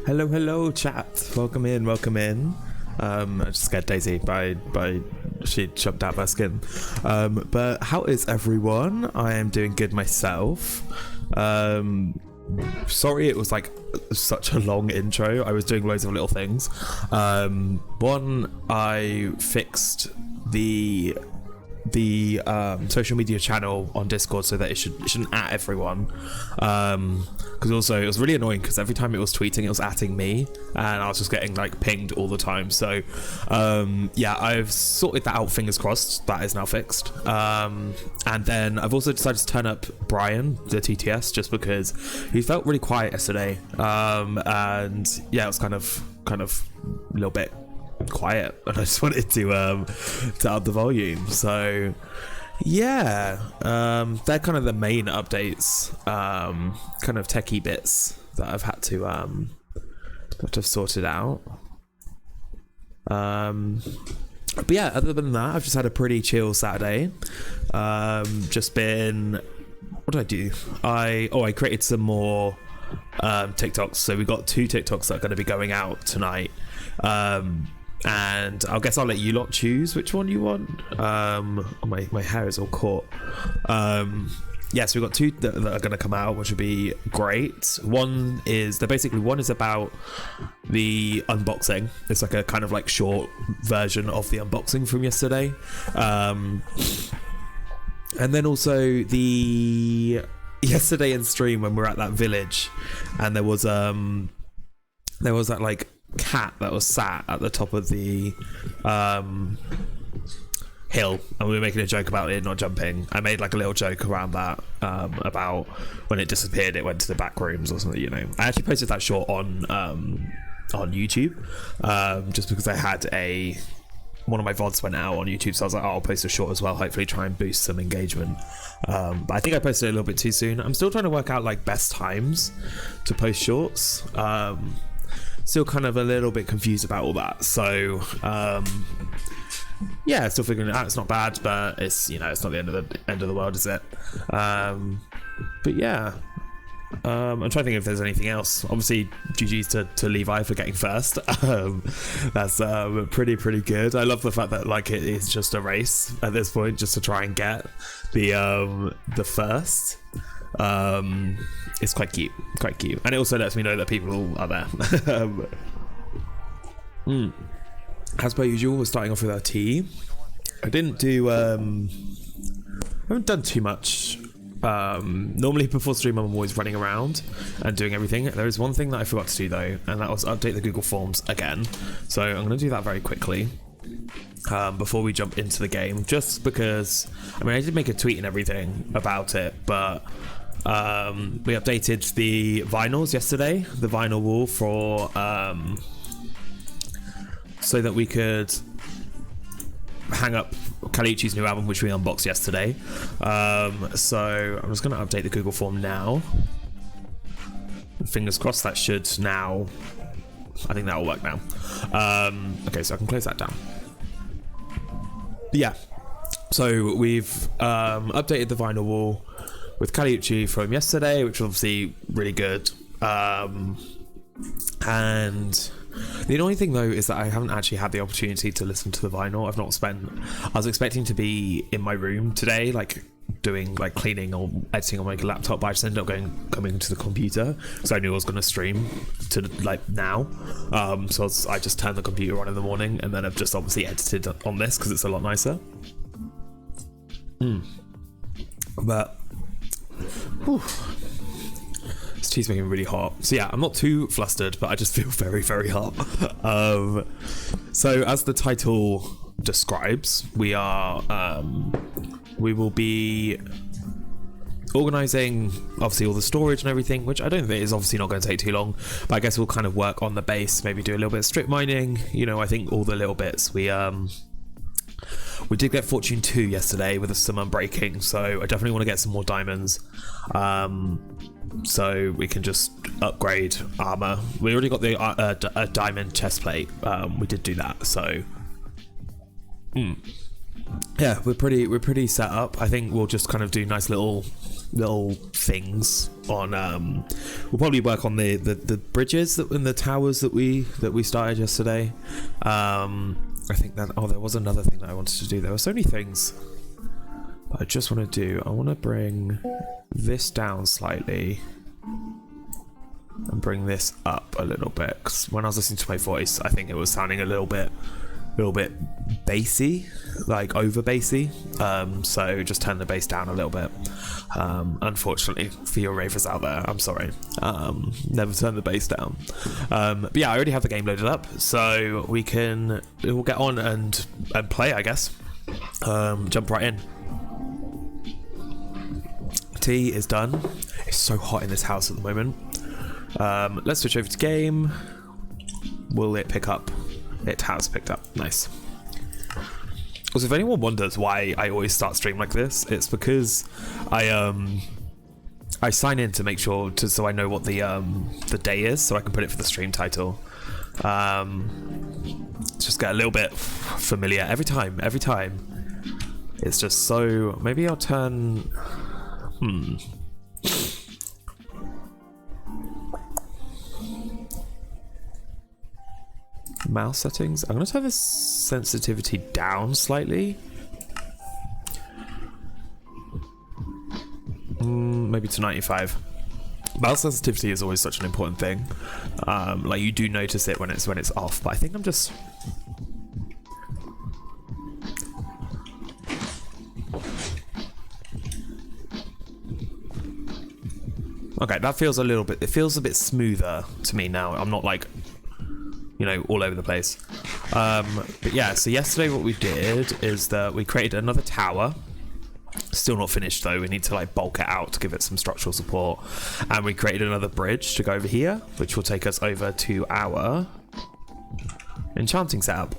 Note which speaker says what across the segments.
Speaker 1: Hello, chat. Welcome in. I just scared Daisy by she jumped out of her skin. But how is everyone? I am doing good myself. Sorry it was like such a long intro. I was doing loads of little things. One, I fixed the social media channel on Discord so that it shouldn't at everyone, because also it was really annoying because every time it was tweeting it was atting me and I was just getting like pinged all the time. So yeah, I've sorted that out, fingers crossed. That is now fixed. And then I've also decided to turn up Brian, the TTS, just because he felt really quiet yesterday, and yeah, it was kind of a little bit quiet, and I just wanted to up the volume. So yeah, they're kind of the main updates, kind of techie bits that I've had to have sorted out. But yeah, other than that, I've just had a pretty chill Saturday. Just been, what did I do? I created some more TikToks. So we got 2 TikToks that are going to be going out tonight. And I guess I'll let you lot choose which one you want. My hair is all caught. Yeah, so we've got 2 that are going to come out, which would be great. One is about the unboxing. It's like a kind of like short version of the unboxing from yesterday. And then also the yesterday in stream when we were at that village, and there was that like cat that was sat at the top of the hill, and we were making a joke about it not jumping. I made like a little joke around that, about when it disappeared it went to the back rooms or something, you know. I actually posted that short on YouTube, just because I had one of my VODs went out on YouTube, so I was like, I'll post a short as well, hopefully try and boost some engagement. But I think I posted it a little bit too soon. I'm still trying to work out like best times to post shorts. Still kind of a little bit confused about all that. So yeah, still figuring it out. It's not bad, but it's, you know, it's not the end of the world, is it? But yeah, I'm trying to think if there's anything else. Obviously, GG's to Levi for getting first. That's pretty good. I love the fact that like it is just a race at this point, just to try and get the first. It's quite cute, and it also lets me know that people are there. As per usual, we're starting off with our tea. I didn't do I haven't done too much. Normally before stream I'm always running around and doing everything. There is one thing that I forgot to do though, and that was update the Google Forms again. So I'm going to do that very quickly before we jump into the game, just because I mean I did make a tweet and everything about it, but we updated the vinyls yesterday, the vinyl wall for so that we could hang up Kaliuchi's new album, which we unboxed yesterday. So I'm just going to update the Google form now. Fingers crossed that should now, I think that will work now. Okay, so I can close that down. But yeah, so we've updated the vinyl wall with Kaliuchi from yesterday, which was obviously really good. And the annoying thing though is that I haven't actually had the opportunity to listen to the vinyl. I was expecting to be in my room today, like doing like cleaning or editing on my laptop, but I just ended up coming to the computer because I knew I was going to stream to like now. So I just turned the computer on in the morning, and then I've just obviously edited on this because it's a lot nicer. But whew, this tea's making me really hot. So yeah, I'm not too flustered, but I just feel very, very hot. So as the title describes, we will be organizing obviously all the storage and everything, which I don't think is obviously not going to take too long, but I guess we'll kind of work on the base, maybe do a little bit of strip mining, you know. I think all the little bits. We did get Fortune 2 yesterday with some unbreaking, so I definitely want to get some more diamonds, so we can just upgrade armor. We already got the a diamond chest plate. We did do that, so yeah, we're pretty set up. I think we'll just kind of do nice little things on. We'll probably work on the bridges and the towers that we started yesterday. I think that there was another thing that I wanted to do. There were so many things I just want to do. I want to bring this down slightly and bring this up a little bit, because when I was listening to my voice, I think it was sounding a little bit bassy, like over bassy. So just turn the bass down a little bit. Unfortunately for your ravers out there, I'm sorry. Never turn the bass down. But yeah, I already have the game loaded up, so we'll get on and play, I guess. Jump right in. Tea is done. It's so hot in this house at the moment. Let's switch over to game. Will it pick up? It has picked up. Nice. Also, if anyone wonders why I always start stream like this, it's because I sign in to make sure so I know what the day is, so I can put it for the stream title. Just get a little bit familiar every time. It's just so. Maybe I'll turn. Mouse settings. I'm going to turn the sensitivity down slightly. Maybe to 95. Mouse sensitivity is always such an important thing. Like, you do notice it when it's off, but I think I'm just. Okay, that feels a little bit. It feels a bit smoother to me now. I'm not like, all over the place. But yeah, so yesterday what we did is that we created another tower. Still not finished though. We need to like bulk it out to give it some structural support. And we created another bridge to go over here, which will take us over to our enchanting setup.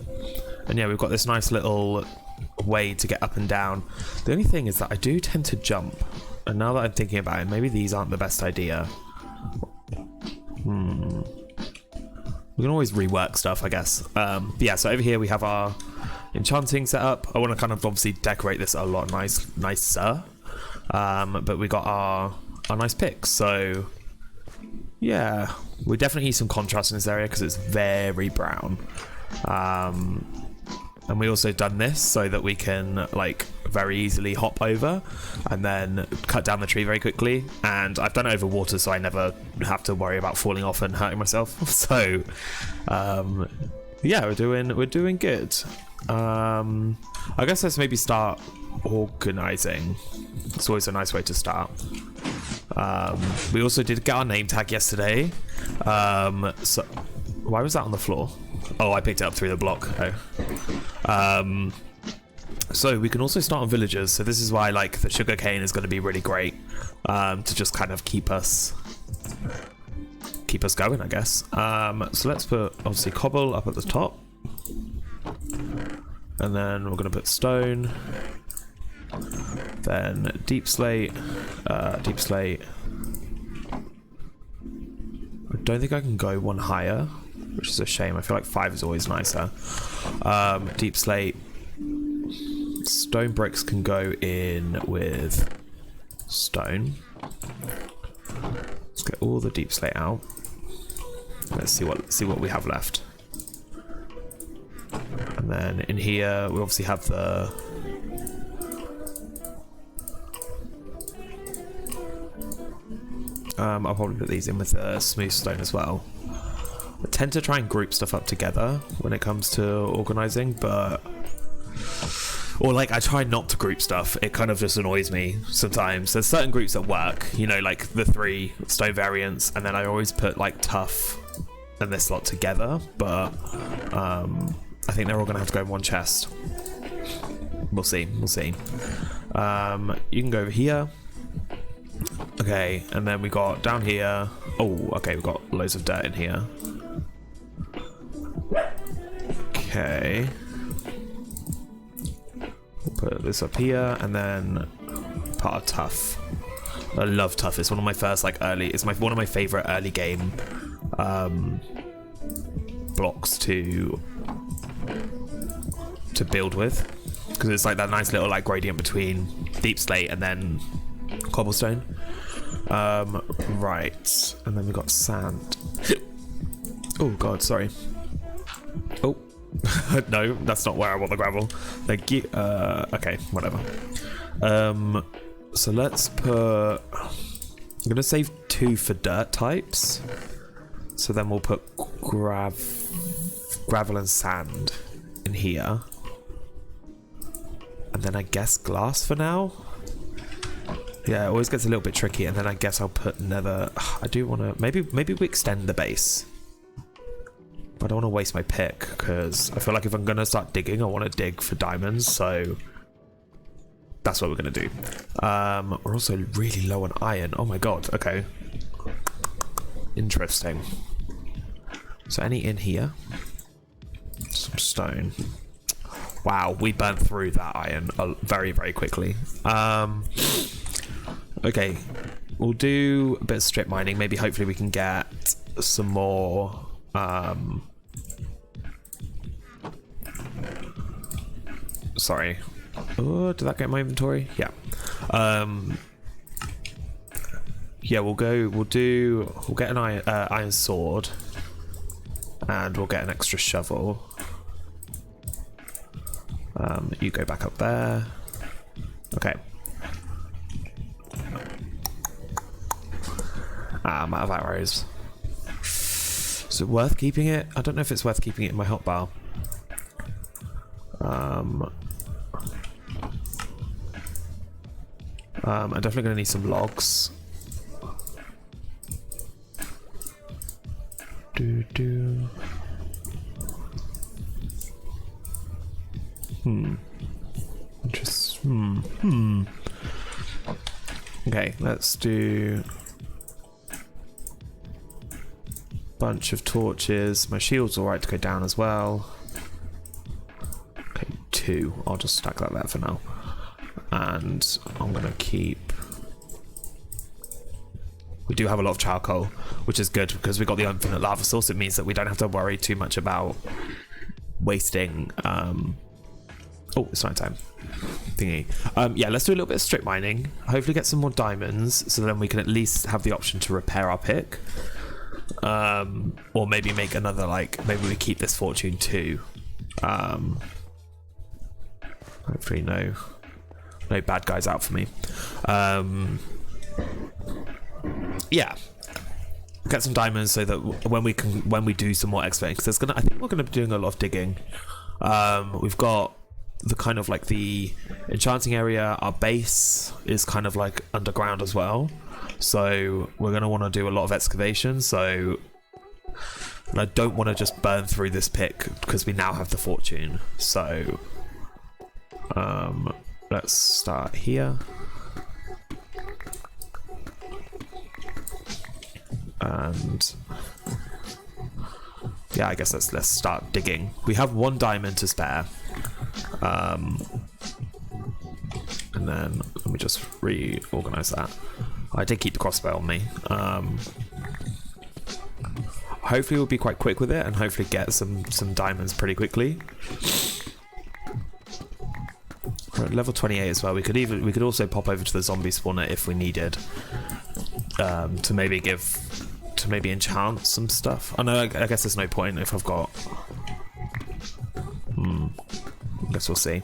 Speaker 1: And yeah, we've got this nice little way to get up and down. The only thing is that I do tend to jump. And now that I'm thinking about it, maybe these aren't the best idea. We can always rework stuff, I guess. But yeah, so over here we have our enchanting setup. I want to kind of obviously decorate this a lot nicer. But we got our nice picks. So yeah, we definitely need some contrast in this area because it's very brown. And we also done this so that we can like very easily hop over and then cut down the tree very quickly. And I've done it over water, so I never have to worry about falling off and hurting myself. So yeah, we're doing good. I guess let's maybe start organizing. It's always a nice way to start. We also did get our name tag yesterday. So why was that on the floor? Oh, I picked it up through the block. Oh. So we can also start on villagers. So this is why like the sugarcane is going to be really great to just kind of keep us going, I guess. So let's put obviously cobble up at the top, and then we're going to put stone, then deep slate. I don't think I can go one higher, which is a shame. I feel like 5 is always nicer. Deep slate. Stone bricks can go in with stone. Let's get all the deep slate out. Let's see what we have left. And then in here we obviously have the I'll probably put these in with the smooth stone as well. I tend to try and group stuff up together when it comes to organizing, or like I try not to group stuff. It kind of just annoys me sometimes. There's certain groups that work, like the 3 stone variants, and then I always put like tough and this lot together, but I think they're all gonna have to go in one chest. We'll see. You can go over here. Okay, and then we got down here. Oh, okay, we've got loads of dirt in here. Okay. We'll put this up here, and then part of tough. I love tough. It's one of my first it's one of my favorite early game blocks to build with. because it's like that nice little like gradient between deep slate and then cobblestone. Right, and then we got sand. Oh god, sorry. Oh no, that's not where I want the gravel. Thank you. Okay, whatever. So let's put, I'm gonna save 2 for dirt types, so then we'll put gravel and sand in here, and then I guess glass for now. Yeah, it always gets a little bit tricky, and then I guess I'll put nether. I do want to, maybe we extend the base, but I don't want to waste my pick, because I feel like if I'm gonna start digging, I want to dig for diamonds, so that's what we're gonna do. We're also really low on iron. Oh my god. Okay. Interesting. So any in here? Some stone. Wow, we burnt through that iron very, very quickly. Okay, we'll do a bit of strip mining. Maybe hopefully we can get some more. Sorry. Oh, did that get my inventory? Yeah. Yeah, we'll get an iron sword, and we'll get an extra shovel. You go back up there. Okay. I'm out of arrows. Is it worth keeping it? I don't know if it's worth keeping it in my hotbar. I'm definitely going to need some logs. Okay, let's do bunch of torches. My shield's alright to go down as well. Okay, 2. I'll just stack that there for now. And I'm gonna keep, we do have a lot of charcoal, which is good because we got the infinite lava source. It means that we don't have to worry too much about wasting oh, it's night time thingy. Yeah, let's do a little bit of strip mining, hopefully get some more diamonds, so then we can at least have the option to repair our pick, or maybe make another, like, maybe we keep this fortune too. Hopefully no bad guys out for me. Yeah, get some diamonds so that when we do some more excavating, because I think we're gonna be doing a lot of digging. We've got the kind of like the enchanting area. Our base is kind of like underground as well, so we're gonna want to do a lot of excavation. So, and I don't want to just burn through this pick because we now have the fortune. So let's start here. And yeah, I guess let's start digging. We have 1 diamond to spare. And then let me just reorganize that. I did keep the crossbow on me. Hopefully we'll be quite quick with it and hopefully get some diamonds pretty quickly. We're at level 28 as well. We could also pop over to the zombie spawner if we needed, to maybe enchant some stuff. I know, I guess there's no point if I've got. I guess we'll see.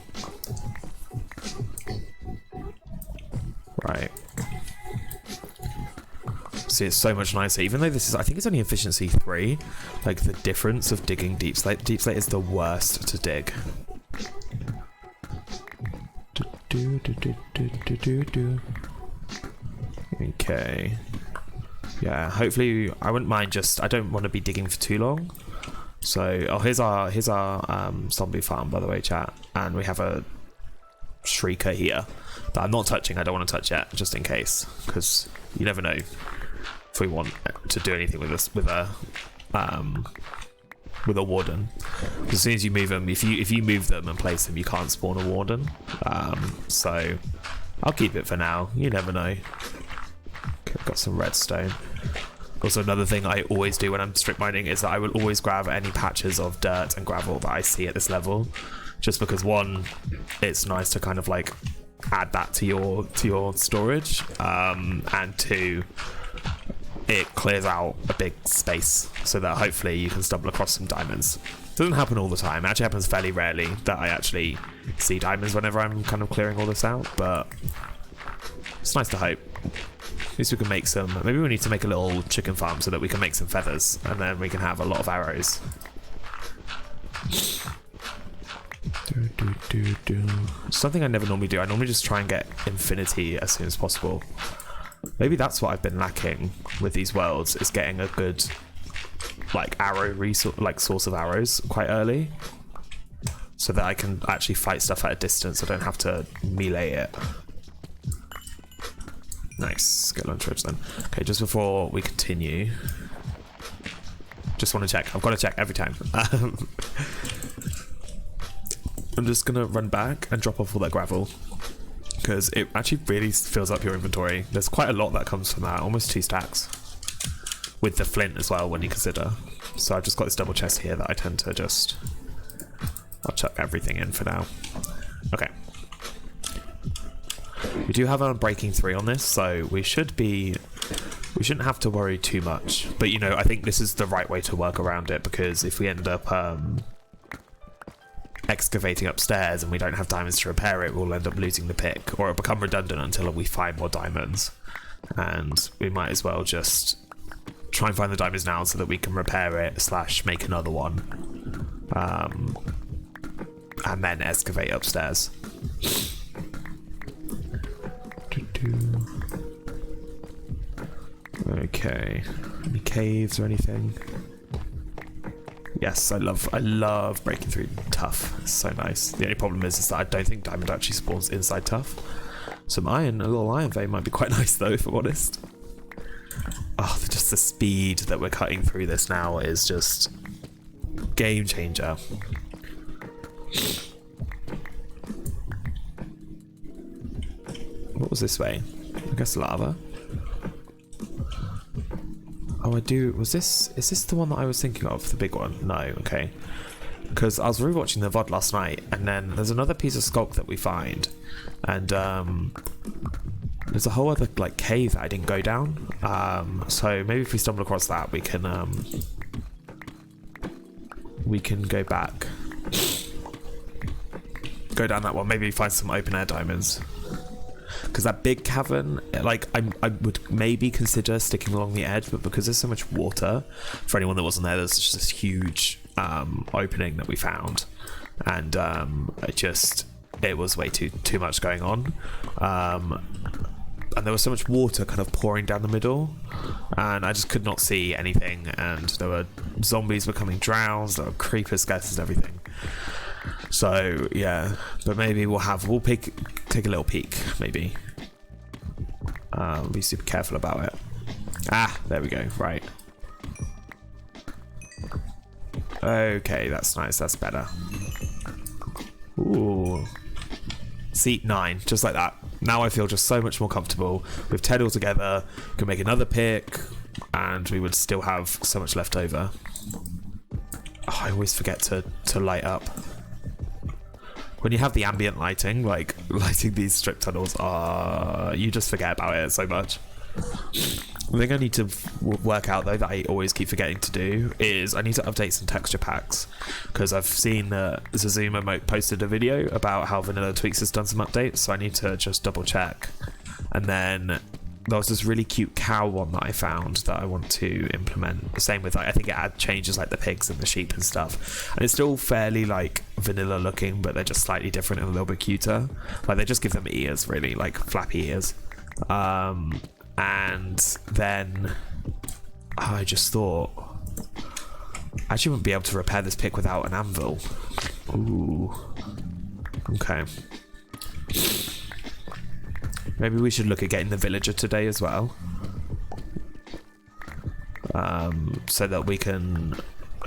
Speaker 1: Right. See, it's so much nicer. Even though this is, I think it's only efficiency 3. Like the difference of digging deep slate. Deep slate is the worst to dig. Okay. Yeah, hopefully I wouldn't mind just, I don't want to be digging for too long. So, oh, here's our zombie farm, by the way, chat. And we have a shrieker here that I'm not touching. I don't want to touch yet, just in case, because you never know if we want to do anything with this with a warden. As soon as you move them, if you move them and place them, you can't spawn a warden. So I'll keep it for now. You never know. Okay, I've got some redstone. Also, another thing I always do when I'm strip mining is that I will always grab any patches of dirt and gravel that I see at this level, just because one, it's nice to kind of like add that to your storage, and two, it clears out a big space so that hopefully you can stumble across some diamonds. It doesn't happen all the time. It actually happens fairly rarely that I actually see diamonds whenever I'm kind of clearing all this out, but it's nice to hope. At least we can make some. Maybe we need to make a little chicken farm so that we can make some feathers, and then we can have a lot of arrows. Something I never normally do. I normally just try and get infinity as soon as possible. Maybe that's what I've been lacking with these worlds, is getting a good like arrow resource, like source of arrows quite early, so that I can actually fight stuff at a distance. I don't have to melee it. Nice. Get lunch ridge then. Okay, just before we continue, just want to check. I've got to check every time. I'm just gonna run back and drop off all that gravel, because it actually really fills up your inventory. There's quite a lot that comes from that, almost 2 stacks, with the flint as well when you consider. So I've just got this double chest here that I tend to just, I'll chuck everything in for now. Okay. We do have a breaking 3 on this, so we shouldn't have to worry too much. But you know, I think this is the right way to work around it, because if we end up excavating upstairs and we don't have diamonds to repair it, we'll end up losing the pick, or it'll become redundant until we find more diamonds. And we might as well just try and find the diamonds now so that we can repair it / make another one, and then excavate upstairs. Okay, any caves or anything? Yes, I love breaking through tough. It's so nice. The only problem is that I don't think diamond actually spawns inside tough. Some iron, a little iron vein might be quite nice though, if I'm honest. Oh, just the speed that we're cutting through this now is just game changer. What was this way? I guess lava. Oh, is this the one that I was thinking of? The big one? No, okay. Because I was rewatching the VOD last night, and then there's another piece of sculk that we find, and there's a whole other like cave that I didn't go down. So maybe if we stumble across that, we can go back, go down that one. Maybe find some open air diamonds. Because that big cavern, like I would maybe consider sticking along the edge, but because there's so much water, for anyone that wasn't there, there's just this huge opening that we found, and it was way too much going on, and there was so much water kind of pouring down the middle, and I just could not see anything, and there were zombies becoming drowns, there were creepers, skeletons, everything. So yeah, but maybe we'll take a little peek, maybe. Be super careful about it. Ah, there we go. Right. Okay, that's nice. That's better. Ooh. Seat 9, just like that. Now I feel just so much more comfortable. With 10 all together, we can make another pick, and we would still have so much left over. Oh, I always forget to light up. When you have the ambient lighting, like lighting these strip tunnels, you just forget about it so much. The thing I need to work out though that I always keep forgetting to do is I need to update some texture packs, because I've seen Zazuma posted a video about how Vanilla Tweaks has done some updates, so I need to just double check. And then there was this really cute cow one that I found that I want to implement. The same with, like, I think it changes like the pigs and the sheep and stuff, and it's still fairly like vanilla looking, but they're just slightly different and a little bit cuter. Like they just give them ears, really, like flappy ears. And then I just thought I actually wouldn't be able to repair this pick without an anvil. Ooh. Okay. Maybe we should look at getting the villager today as well, so that we can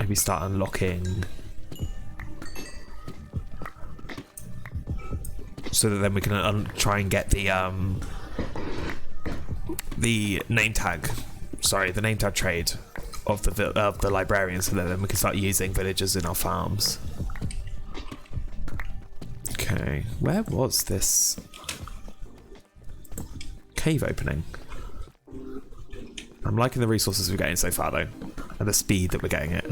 Speaker 1: maybe start unlocking, so that then we can try and get the name tag, the name tag trade of the librarian, so that then we can start using villagers in our farms. Okay, where was this cave opening? I'm liking the resources we're getting so far though, and the speed that we're getting it.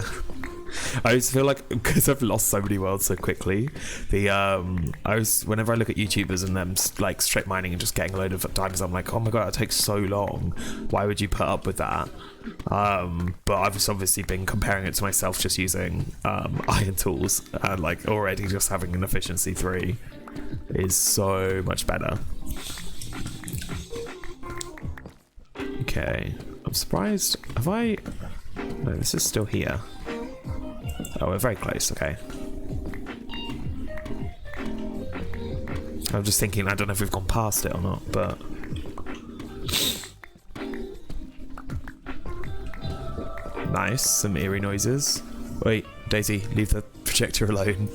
Speaker 1: I just feel like, because I've lost so many worlds so quickly, whenever I look at YouTubers and them like strip mining and just getting a load of diamonds, I'm like, oh my god, it takes so long. Why would you put up with that? But I've just obviously been comparing it to myself just using iron tools, and like already just having an efficiency 3 is so much better. Okay, I'm surprised. Have I? No, this is still here. Oh, we're very close, okay. I'm just thinking, I don't know if we've gone past it or not, but... Nice, some eerie noises. Wait, Daisy, leave the projector alone.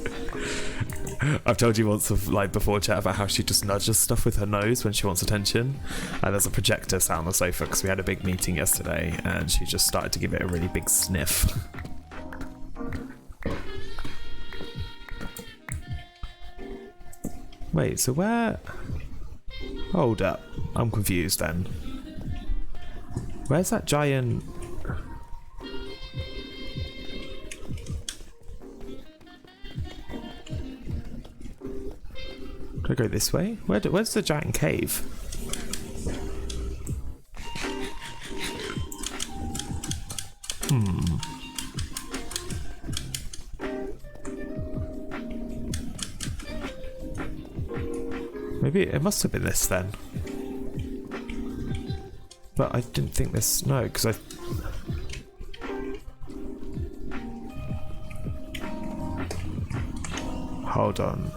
Speaker 1: I've told you once before chat about how she just nudges stuff with her nose when she wants attention. And there's a projector sat on the sofa because we had a big meeting yesterday and she just started to give it a really big sniff. Wait, so where... Hold up. I'm confused then. Where's that giant... Do I go this way? Where's the giant cave? Maybe it must have been this then. But I didn't think this... No, because I... Hold on.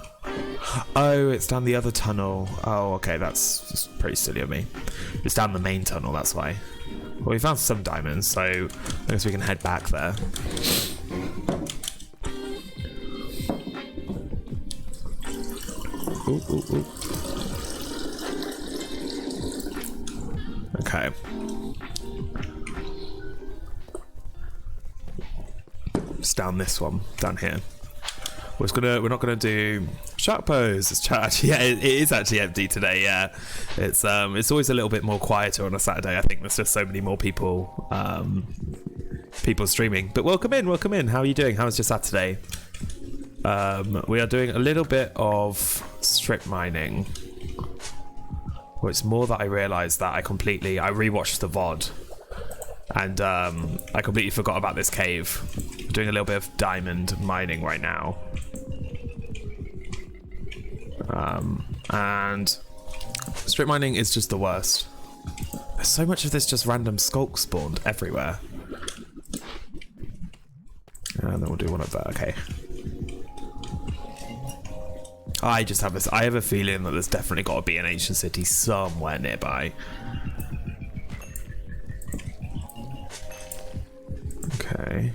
Speaker 1: Oh, it's down the other tunnel. Oh, okay, that's just pretty silly of me. It's down the main tunnel, that's why. Well, we found some diamonds, so I guess we can head back there. Ooh, ooh, ooh. Okay. It's down this one, down here. We're not gonna do shark pose. It's actually, yeah, it is actually empty today. Yeah, it's always a little bit more quieter on a Saturday. I think there's just so many more people streaming. But welcome in. How are you doing? How was your Saturday? We are doing a little bit of strip mining. Well, it's more that I realised that I rewatched the VOD, and I completely forgot about this cave. I'm doing a little bit of diamond mining right now. And strip mining is just the worst. There's so much of this just random skulk spawned everywhere. And then we'll do one of that, okay. I have a feeling that there's definitely got to be an ancient city somewhere nearby. Okay.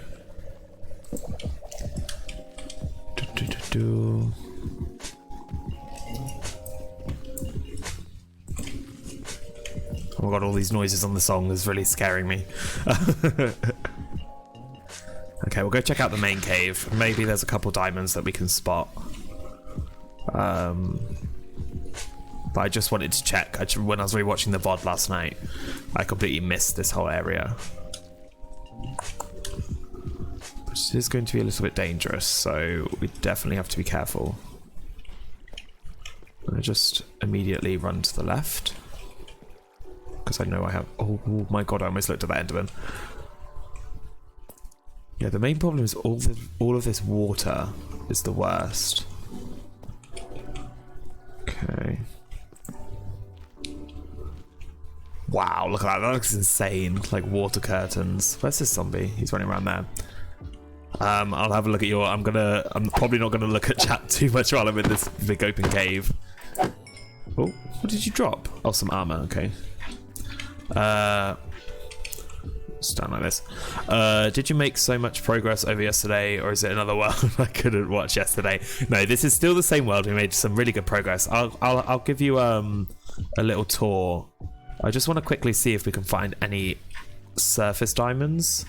Speaker 1: Oh my god, all these noises on the song is really scaring me. Okay, we'll go check out the main cave. Maybe there's a couple diamonds that we can spot. But I just wanted to check. When I was rewatching the VOD last night, I completely missed this whole area. But it is going to be a little bit dangerous, so we definitely have to be careful. I'm gonna just immediately run to the left. Because I know I have... Oh my god, I almost looked at that Enderman. Yeah, the main problem is all of this water is the worst. Okay. Wow, look at that. That looks insane. Like water curtains. Where's this zombie? He's running around there. I'll have a look at your... I'm probably not gonna look at chat too much while I'm in this big open cave. Oh, what did you drop? Oh, some armor. Okay. Stand like this. Did you make so much progress over yesterday, or is it another world I couldn't watch yesterday? No, this is still the same world. We made some really good progress. I'll give you a little tour. I just want to quickly see if we can find any surface diamonds.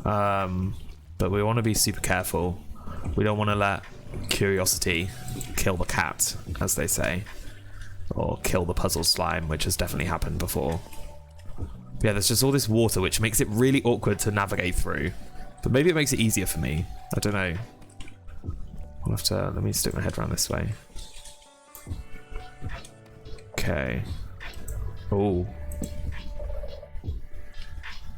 Speaker 1: But we want to be super careful. We don't want to let curiosity kill the cat, as they say. Or kill the puzzle slime, which has definitely happened before. Yeah, there's just all this water, which makes it really awkward to navigate through. But maybe it makes it easier for me. I don't know. I'll have to... Let me stick my head around this way. Okay. Oh.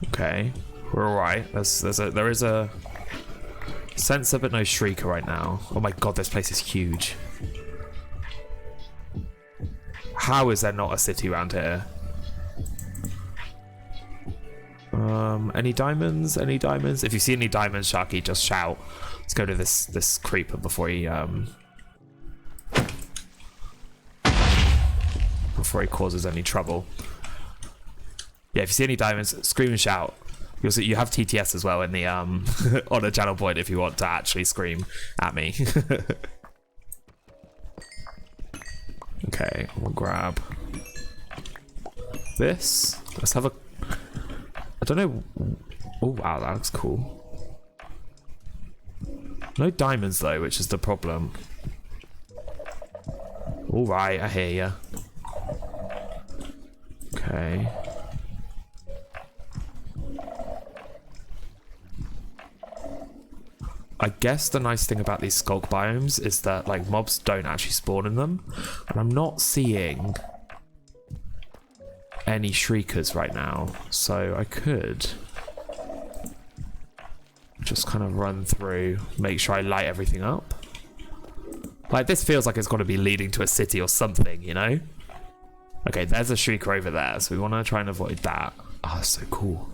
Speaker 1: Okay. We're alright. There is a sensor but no shrieker right now. Oh my god, this place is huge. How is there not a city around here? Any diamonds? Any diamonds? If you see any diamonds, Sharky, just shout. Let's go to this creeper before he causes any trouble. Yeah, if you see any diamonds, scream and shout. You have TTS as well in the on a channel point if you want to actually scream at me. Okay, we'll grab this. Let's have a... I don't know... Oh wow, that looks cool. No diamonds though, which is the problem. Alright, I hear ya. Okay. I guess the nice thing about these skulk biomes is that like mobs don't actually spawn in them, and I'm not seeing any shriekers right now, so I could just kind of run through, make sure I light everything up. Like this feels like it's got to be leading to a city or something, you know? Okay, there's a shrieker over there, so we want to try and avoid that. Oh, so cool.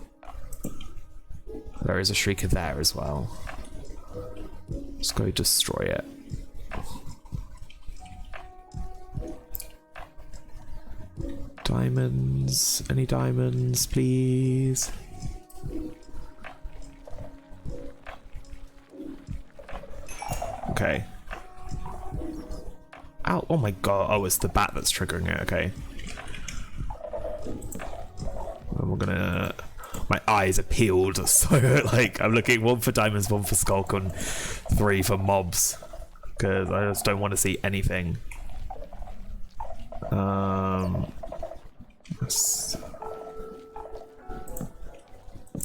Speaker 1: There is a shrieker there as well. Let's go destroy it. Diamonds. Any diamonds, please? Okay. Ow, oh my god. Oh, it's the bat that's triggering it. Okay. And we're gonna... My eyes are peeled, so like I'm looking 1 for diamonds, 1 for skulk, and 3 for mobs, because I just don't want to see anything.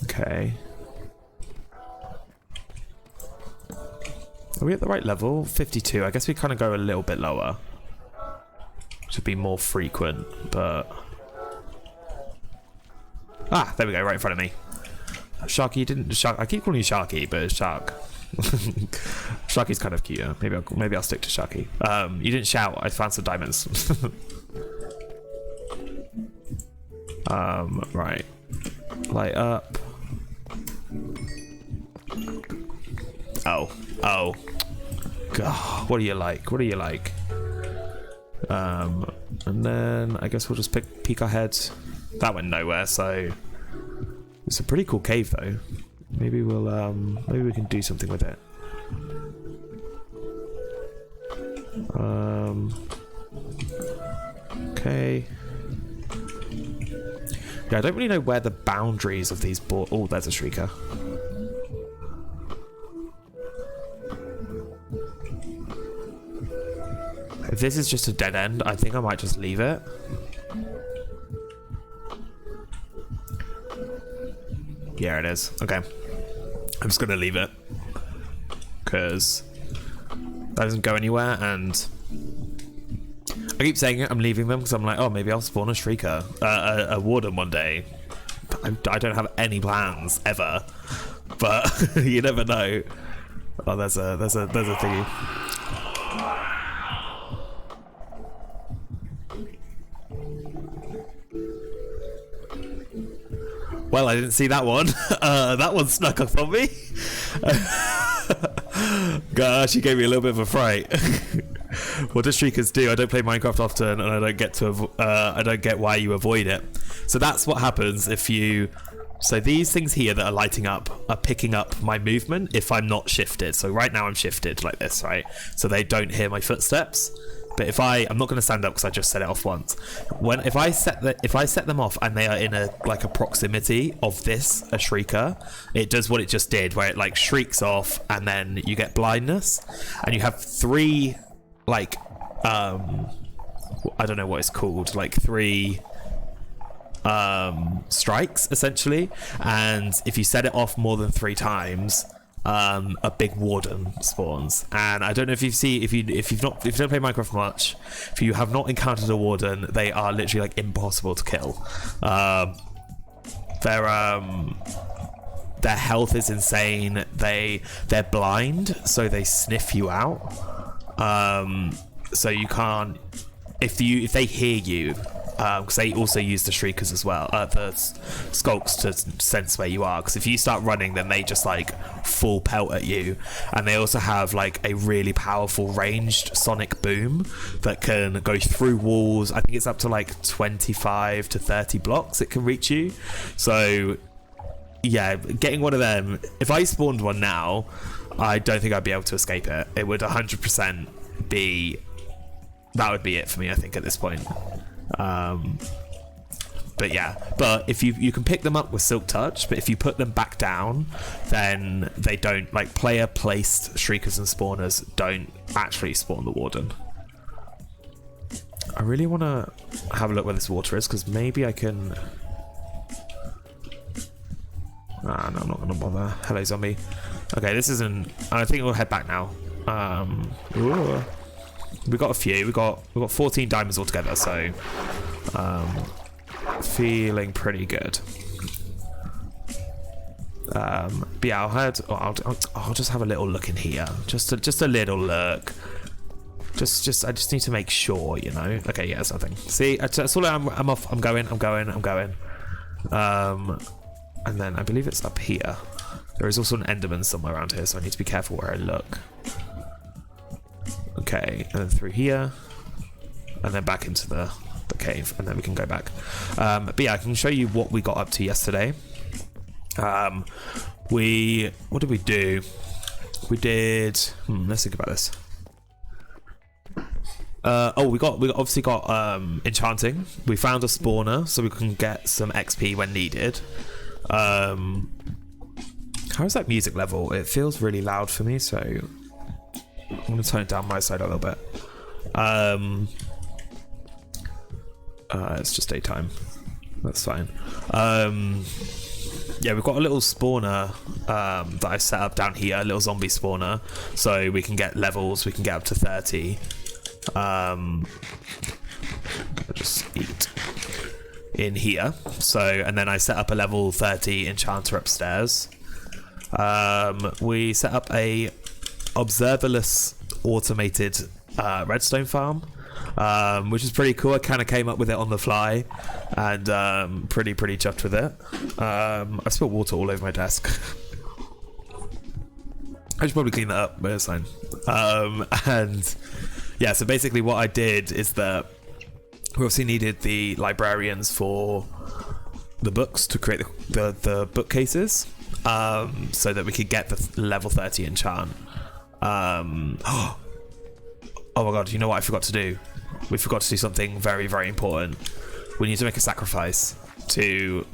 Speaker 1: Okay. Are we at the right level? 52. I guess we kind of go a little bit lower to be more frequent, but... Ah, there we go, right in front of me. Sharky, you didn't... I keep calling you Sharky, but it's Shark. Sharky's kind of cute. Yeah? Maybe I'll stick to Sharky. You didn't shout. I found some diamonds. Right. Light up. Oh. Oh. God, what do you like? What do you like? And then I guess we'll just peek our heads. That went nowhere, so it's a pretty cool cave though. Maybe we'll maybe we can do something with it. Okay. Yeah, I don't really know where the boundaries of these oh, there's a shrieker. If this is just a dead end, I think I might just leave it. Yeah, it is. Okay. I'm just gonna leave it. Because that doesn't go anywhere, and I keep saying it, I'm leaving them because I'm like, oh, maybe I'll spawn a shrieker, a warden one day. I don't have any plans ever, but you never know. Oh, there's a thingy. Well, I didn't see that one. That one snuck up on me. Gosh, she gave me a little bit of a fright. What do shriekers do? I don't play Minecraft often, and I don't get to. I don't get why you avoid it. So that's what happens if you. So these things here that are lighting up are picking up my movement if I'm not shifted. So right now I'm shifted like this, right? So they don't hear my footsteps. But I'm not going to stand up because I just set it off once. If I set them off and they are in a proximity of a shrieker, it does what it just did, where it like shrieks off, and then you get blindness, and you have 3 like I don't know what it's called, like 3 strikes essentially, and if you set it off more than 3 times, a big warden spawns. And I don't know if you don't play Minecraft much, if you have not encountered a warden, they are literally like impossible to kill. Their health is insane. They're blind, so they sniff you out. So you can't, if they hear you, because they also use the shriekers as well, the skulks, to sense where you are, because if you start running, then they just like full pelt at you. And they also have like a really powerful ranged sonic boom that can go through walls. I think it's up to like 25 to 30 blocks it can reach you. So yeah, getting one of them, if I spawned one now, I don't think I'd be able to escape it. It would 100% be, that would be it for me, I think, at this point. But yeah, but if you can pick them up with Silk Touch, but if you put them back down, then they don't, like, player placed shriekers and spawners don't actually spawn the warden. I really want to have a look where this water is, because maybe I can... no, I'm not going to bother. Hello, zombie. Okay, this isn't... I think we'll head back now. We got a few. We got 14 diamonds altogether, so feeling pretty good. But yeah, I'll just have a little look in here. Just a little look. I just need to make sure, you know. Okay, yeah, there's nothing. See, that's all. I'm off. I'm going. And then I believe it's up here. There is also an Enderman somewhere around here, so I need to be careful where I look. Okay, and then through here, and then back into the cave, and then we can go back. But yeah, I can show you what we got up to yesterday. What did we do? We did. Let's think about this. We obviously got enchanting. We found a spawner, so we can get some XP when needed. How is that music level? It feels really loud for me, so I'm going to turn it down my side a little bit. It's just daytime. That's fine. Yeah, we've got a little spawner that I set up down here, a little zombie spawner, so we can get levels. We can get up to 30. I'll just eat in here. So, and then I set up a level 30 enchanter upstairs. We set up a observerless automated redstone farm, which is pretty cool. I kind of came up with it on the fly, and pretty chuffed with it. I spilled water all over my desk. I should probably clean that up, but it's fine. And yeah, so basically what I did is that we obviously needed the librarians for the books to create the bookcases, so that we could get the level 30 enchant. Oh my god, you know what I forgot to do? We forgot to do something very, very important. We need to make a sacrifice to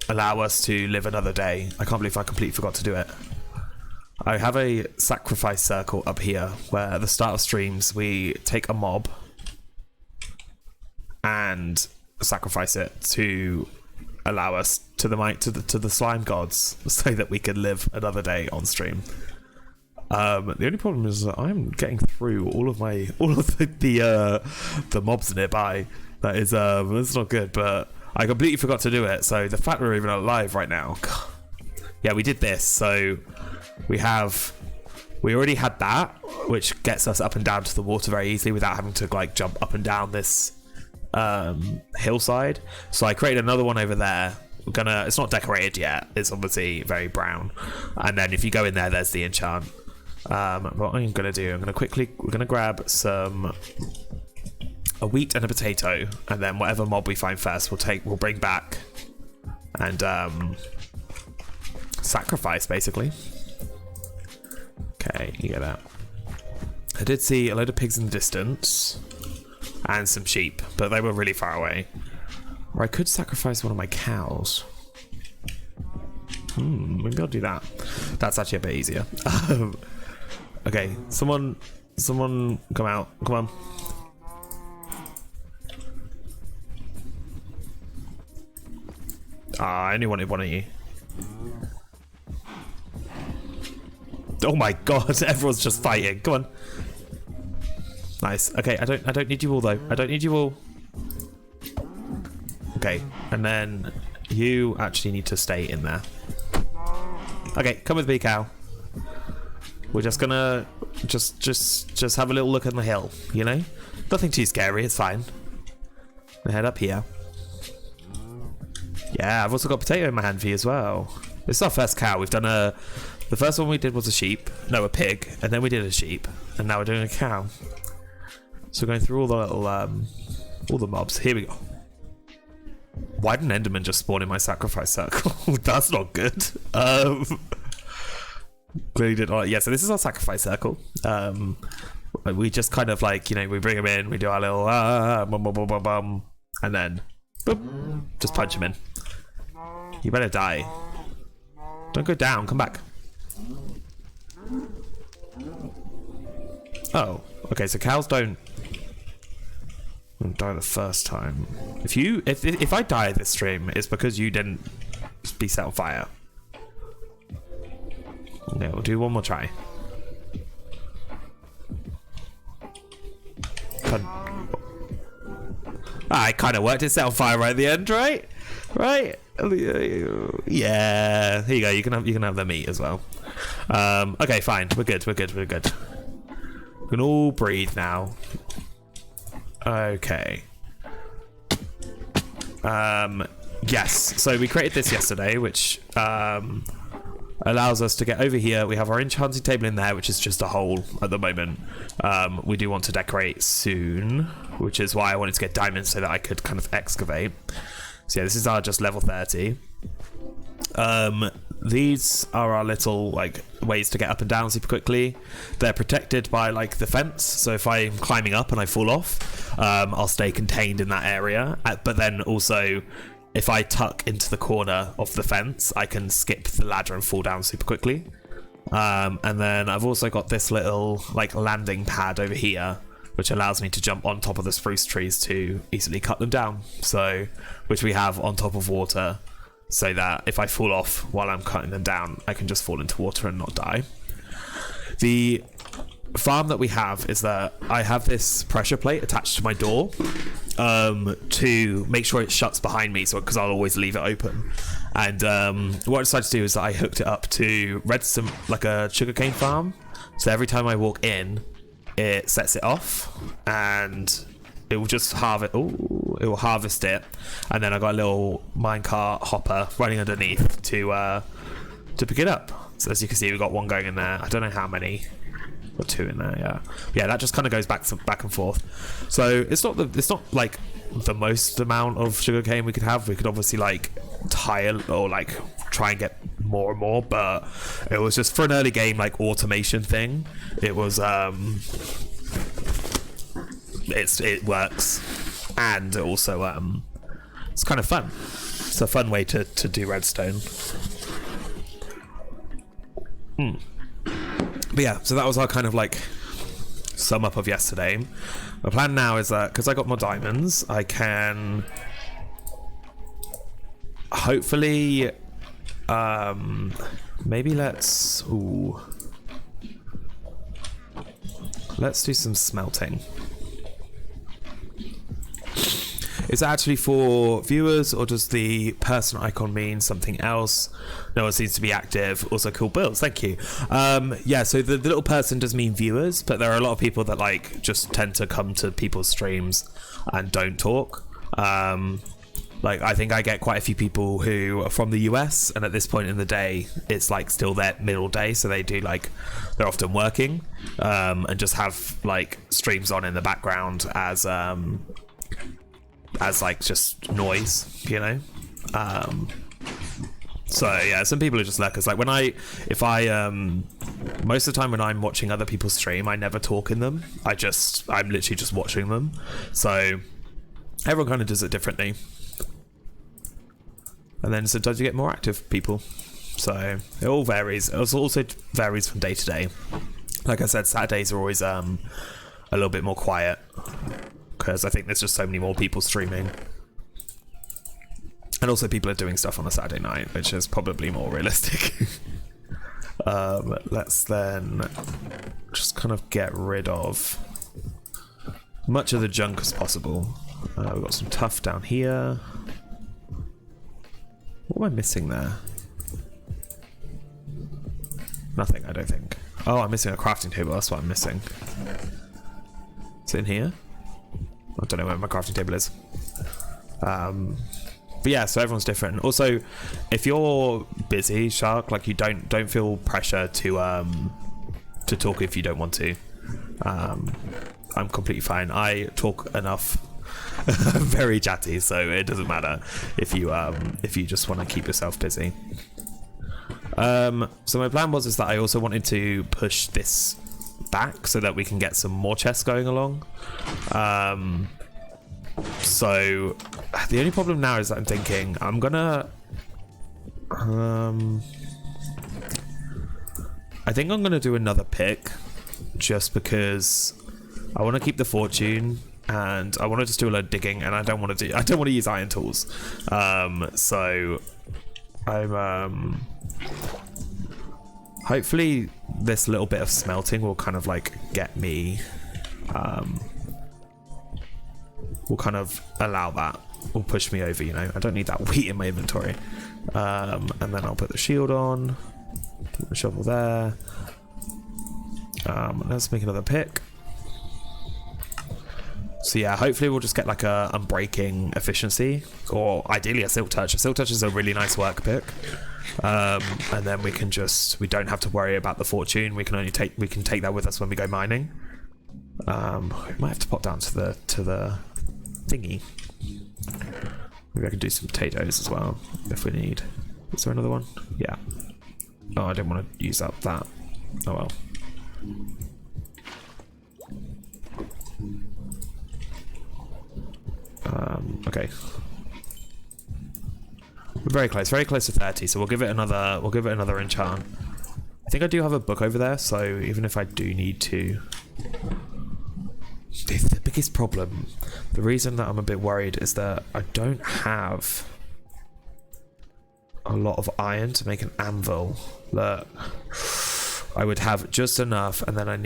Speaker 1: allow us to live another day. I can't believe I completely forgot to do it. I have a sacrifice circle up here where at the start of streams we take a mob and sacrifice it to allow us to the slime gods so that we can live another day on stream. The only problem is that I'm getting through all of the mobs nearby. That is that's not good, but I completely forgot to do it. So the fact we're even alive right now. God. Yeah, we did this. So we already had that, which gets us up and down to the water very easily without having to like jump up and down this hillside. So I created another one over there. It's not decorated yet. It's obviously very brown. And then if you go in there, there's the enchant. What I'm gonna do, we're gonna grab a wheat and a potato, and then whatever mob we find first, we'll bring back and sacrifice basically. Okay, you get that. I did see a load of pigs in the distance. and some sheep, but they were really far away. Or I could sacrifice one of my cows. Maybe I'll do that. That's actually a bit easier. Okay, someone come out. Come on. I only wanted one of you. Oh my god, everyone's just fighting. Come on. Nice. Okay, I don't need you all though. I don't need you all. Okay, and then you actually need to stay in there. Okay, come with me, cow. We're just gonna just have a little look on the hill, you know? Nothing too scary, it's fine. We head up here. Yeah, I've also got a potato in my hand for you as well. This is our first cow. We've done the first one we did was a sheep. No, a pig. And then we did a sheep. And now we're doing a cow. So we're going through all the little, all the mobs. Here we go. Why didn't Enderman just spawn in my sacrifice circle? That's not good. Clearly did not. Yeah, so this is our sacrifice circle. We just kind of like, you know, we bring him in, we do our little bum, bum, bum, bum, bum, and then boop, just punch him in. You better die. Don't go down, come back. Oh, okay, so cows don't die the first time. If I die this stream, it's because you didn't be set on fire. Okay, we'll do one more try. It kind of worked. It set on fire right at the end, right? Right? Yeah. Here you go. You can have the meat as well. Okay, fine. We're good. We can all breathe now. Okay. Yes. So we created this yesterday, which allows us to get over here. We have our enchanting table in there, which is just a hole at the moment. We do want to decorate soon, which is why I wanted to get diamonds so that I could kind of excavate. So yeah, this is our just level 30. These are our little like ways to get up and down super quickly. They're protected by like the fence, so if I'm climbing up and I fall off, I'll stay contained in that area. But then also, if I tuck into the corner of the fence, I can skip the ladder and fall down super quickly. And then I've also got this little like landing pad over here, which allows me to jump on top of the spruce trees to easily cut them down. So, which we have on top of water, so that if I fall off while I'm cutting them down, I can just fall into water and not die. The farm that we have is that I have this pressure plate attached to my door to make sure it shuts behind me, so because I'll always leave it open. And what I decided to do is that I hooked it up to redstone, like a sugarcane farm. So every time I walk in, it sets it off, and it will just harvest. Oh, it will harvest it, and then I got a little minecart hopper running underneath to pick it up. So as you can see, we've got one going in there. I don't know how many. Got two in there, yeah. That just kind of goes back and forth. So it's not like the most amount of sugarcane we could have. We could obviously like tile or like try and get more and more, but it was just for an early game like automation thing. It was it works, and also it's kind of fun. It's a fun way to do redstone. But yeah, so that was our kind of like sum up of yesterday. My plan now is that because I got more diamonds, I can hopefully maybe let's do some smelting. Is that actually for viewers, or does the person icon mean something else? No one seems to be active. Also, cool builds. Thank you. Yeah, so the little person does mean viewers, but there are a lot of people that like just tend to come to people's streams and don't talk. Like I think I get quite a few people who are from the US, and at this point in the day, it's like still their middle day, so they do like they're often working and just have like streams on in the background as like just noise, you know. So yeah, some people are just lurkers. Like if I most of the time when I'm watching other people stream, I never talk in them. I'm literally just watching them. So everyone kind of does it differently. And then sometimes you get more active people. So it all varies. It also varies from day to day. Like I said, Saturdays are always a little bit more quiet because I think there's just so many more people streaming. And also people are doing stuff on a Saturday night, which is probably more realistic. Let's then just kind of get rid of much of the junk as possible. We've got some tuff down here. What am I missing there? Nothing, I don't think. Oh, I'm missing a crafting table. That's what I'm missing. Is it in here? I don't know where my crafting table is. But yeah, so everyone's different. Also, if you're busy, Shark, like you don't feel pressure to talk if you don't want to. I'm completely fine. I talk enough. Very chatty, so it doesn't matter if you just want to keep yourself busy. So my plan is that I also wanted to push this back so that we can get some more chests going along. So the only problem now is that I'm thinking I'm gonna I think I'm gonna do another pick just because I want to keep the fortune and I want to just do a load of digging, and I don't want to use iron tools. So I'm hopefully this little bit of smelting will kind of like get me will kind of allow that, will push me over, you know. I don't need that wheat in my inventory. And then I'll put the shield on, put the shovel there. Let's make another pick. So yeah, hopefully we'll just get like a unbreaking efficiency, or ideally a silk touch. A silk touch is a really nice work pick. And then we don't have to worry about the fortune. We can take that with us when we go mining. We might have to pop down to the thingy. Maybe I can do some potatoes as well if we need. Is there another one? Yeah. Oh, I didn't want to use up that. Oh well. Okay. We're very close to 30, so we'll give it another enchant. I think I do have a book over there, so even if I do need to, the biggest problem, the reason that I'm a bit worried is that I don't have a lot of iron to make an anvil. Look, I would have just enough, and then I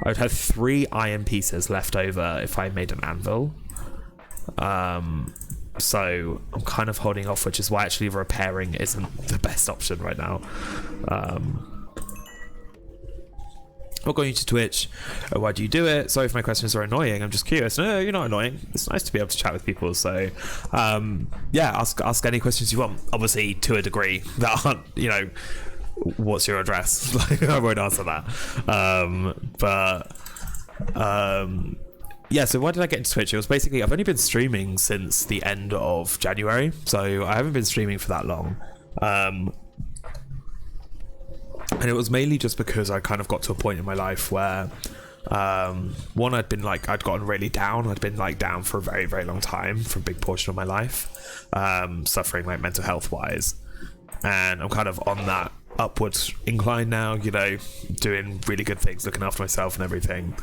Speaker 1: would have 3 iron pieces left over if I made an anvil. So I'm kind of holding off, which is why actually repairing isn't the best option right now. Not going to Twitch. Oh, why do you do it? Sorry if my questions are annoying. I'm just curious. No, you're not annoying. It's nice to be able to chat with people. So, yeah, ask any questions you want. Obviously, to a degree that aren't, you know, what's your address? Like, I won't answer that. Yeah, so why did I get into Twitch? It was basically, I've only been streaming since the end of January, so I haven't been streaming for that long. And it was mainly just because I kind of got to a point in my life where, one, I'd gotten really down. I'd been like down for a very, very long time, for a big portion of my life, suffering like mental health wise. And I'm kind of on that upwards incline now, you know, doing really good things, looking after myself and everything.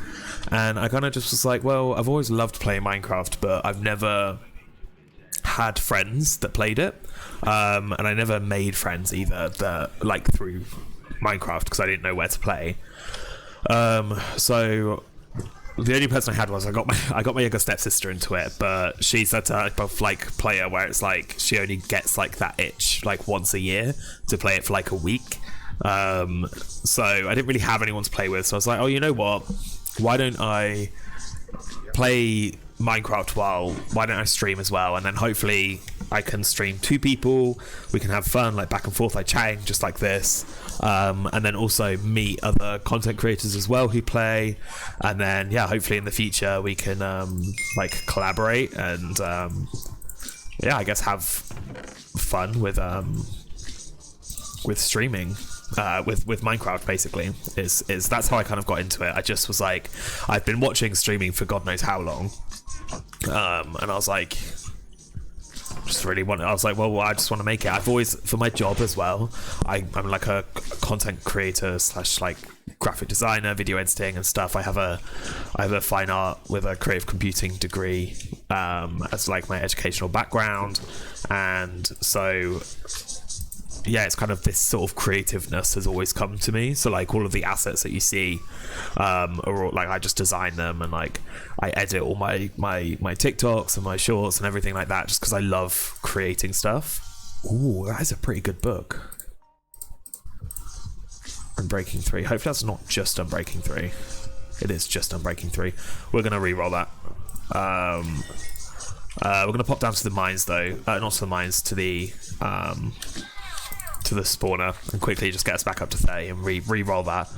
Speaker 1: And I kind of just was like, well, I've always loved playing Minecraft, but I've never had friends that played it. And I never made friends either that like through Minecraft because I didn't know where to play. So the only person I had was I got my younger stepsister into it, but she's that type of like player where it's like she only gets like that itch like once a year to play it for like a week. So I didn't really have anyone to play with, so I was like, oh, you know what? Why don't I play Minecraft why don't I stream as well, and then hopefully I can stream 2 people, we can have fun like back and forth like chatting just like this, and then also meet other content creators as well who play, and then yeah, hopefully in the future we can like collaborate and yeah, I guess have fun with streaming, with Minecraft. Basically, is that's how I kind of got into it. I just was like, I've been watching streaming for God knows how long, and I was like, I was like, well, I just want to make it. I've always, for my job as well, I'm like a content creator / like graphic designer, video editing and stuff. I have a fine art with a creative computing degree as like my educational background, and so yeah, it's kind of this sort of creativeness has always come to me. So like all of the assets that you see, or like I just design them, and like I edit all my TikToks and my shorts and everything like that, just because I love creating stuff. Ooh, that is a pretty good book. Unbreaking 3. Hopefully that's not just Unbreaking 3. It is just Unbreaking 3. We're gonna re-roll that. We're gonna pop down to the mines though. Not to the mines, to the spawner, and quickly just get us back up to 30 and re-roll that.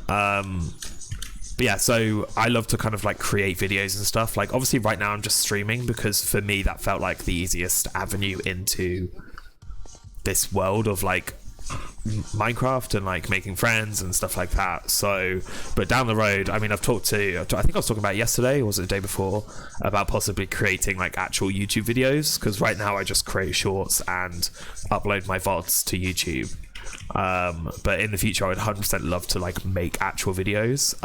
Speaker 1: But yeah, so I love to kind of like create videos and stuff. Like obviously right now I'm just streaming because for me that felt like the easiest avenue into this world of like Minecraft and like making friends and stuff like that. So but down the road, I mean, I've talked to, I think I was talking about yesterday, or was it the day before, about possibly creating like actual YouTube videos, because right now I just create shorts and upload my VODs to YouTube. But in the future I would 100% love to like make actual videos,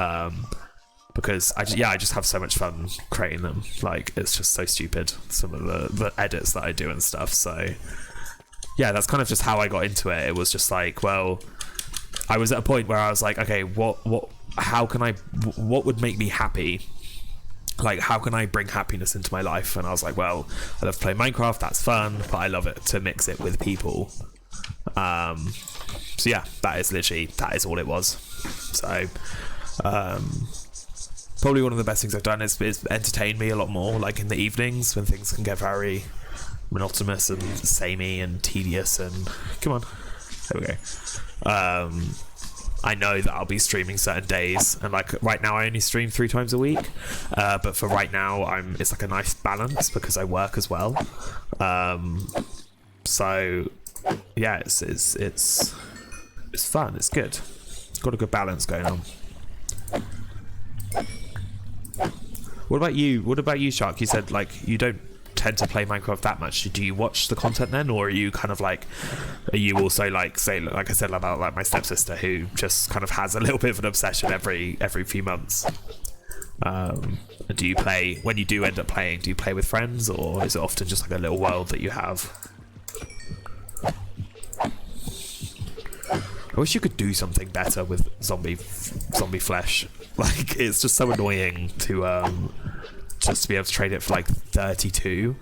Speaker 1: because I just have so much fun creating them. Like it's just so stupid, some of the edits that I do and stuff. So yeah, that's kind of just how I got into it. It was just like, well, I was at a point where I was like, okay, what would make me happy? Like, how can I bring happiness into my life? And I was like, well, I love to play Minecraft, that's fun, but I love it to mix it with people. So yeah, that is all it was. So, probably one of the best things I've done is entertain me a lot more, like in the evenings when things can get very monotonous and samey and tedious, and come on, there we go. I know that I'll be streaming certain days, and like right now I only stream 3 times a week, but for right now it's like a nice balance because I work as well. So yeah, it's fun, it's good, got a good balance going on. What about you, Shark? You said like you don't tend to play Minecraft that much. Do you watch the content then, or are you kind of like, are you also like, say, like I said about like my stepsister, who just kind of has a little bit of an obsession every few months? Do you play, when you do end up playing, do you play with friends, or is it often just like a little world that you have? I wish you could do something better with zombie flesh. Like it's just so annoying to just to be able to trade it for like 32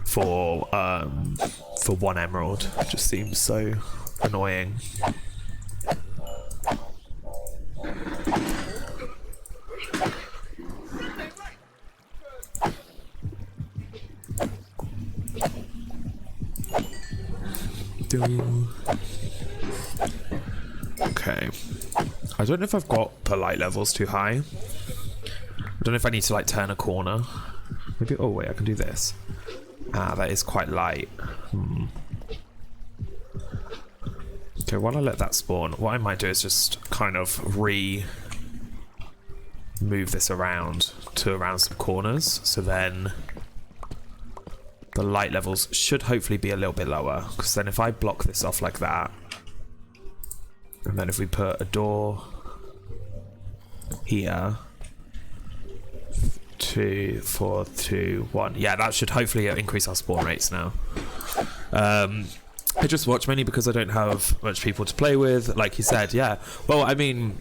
Speaker 1: for 1 emerald. It just seems so annoying. Okay, I don't know if I've got the light levels too high. I don't know if I need to like turn a corner. Maybe, oh wait, I can do this. Ah, that is quite light. Okay, while I let that spawn, what I might do is just kind of move this around some corners, so then the light levels should hopefully be a little bit lower, because then if I block this off like that, and then if we put a door here, 2, 4, 2, 1. Yeah, that should hopefully increase our spawn rates now. I just watch mainly because I don't have much people to play with, like you said. Yeah, well, I mean,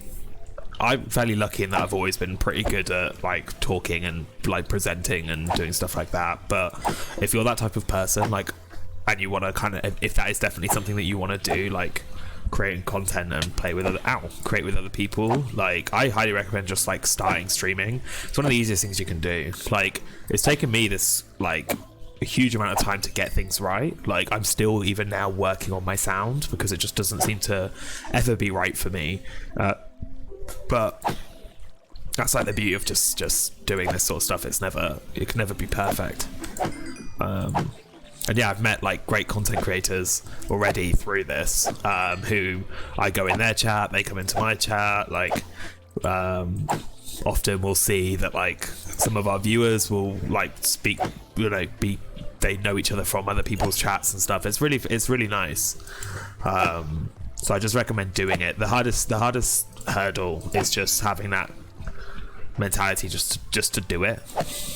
Speaker 1: I'm fairly lucky in that I've always been pretty good at like talking and like presenting and doing stuff like that. But if you're that type of person, like, and you want to kind of, if that is definitely something that you want to do, like creating content and create with other people, like I highly recommend just like starting streaming. It's one of the easiest things you can do. Like it's taken me this like a huge amount of time to get things right. Like I'm still even now working on my sound because it just doesn't seem to ever be right for me, but that's like the beauty of just doing this sort of stuff. It can never be perfect. And And yeah, I've met like great content creators already through this, who I go in their chat, they come into my chat. Like, often we'll see that like some of our viewers will like speak, they know each other from other people's chats and stuff. It's really nice. So I just recommend doing it. The hardest hurdle is just having that mentality just to do it.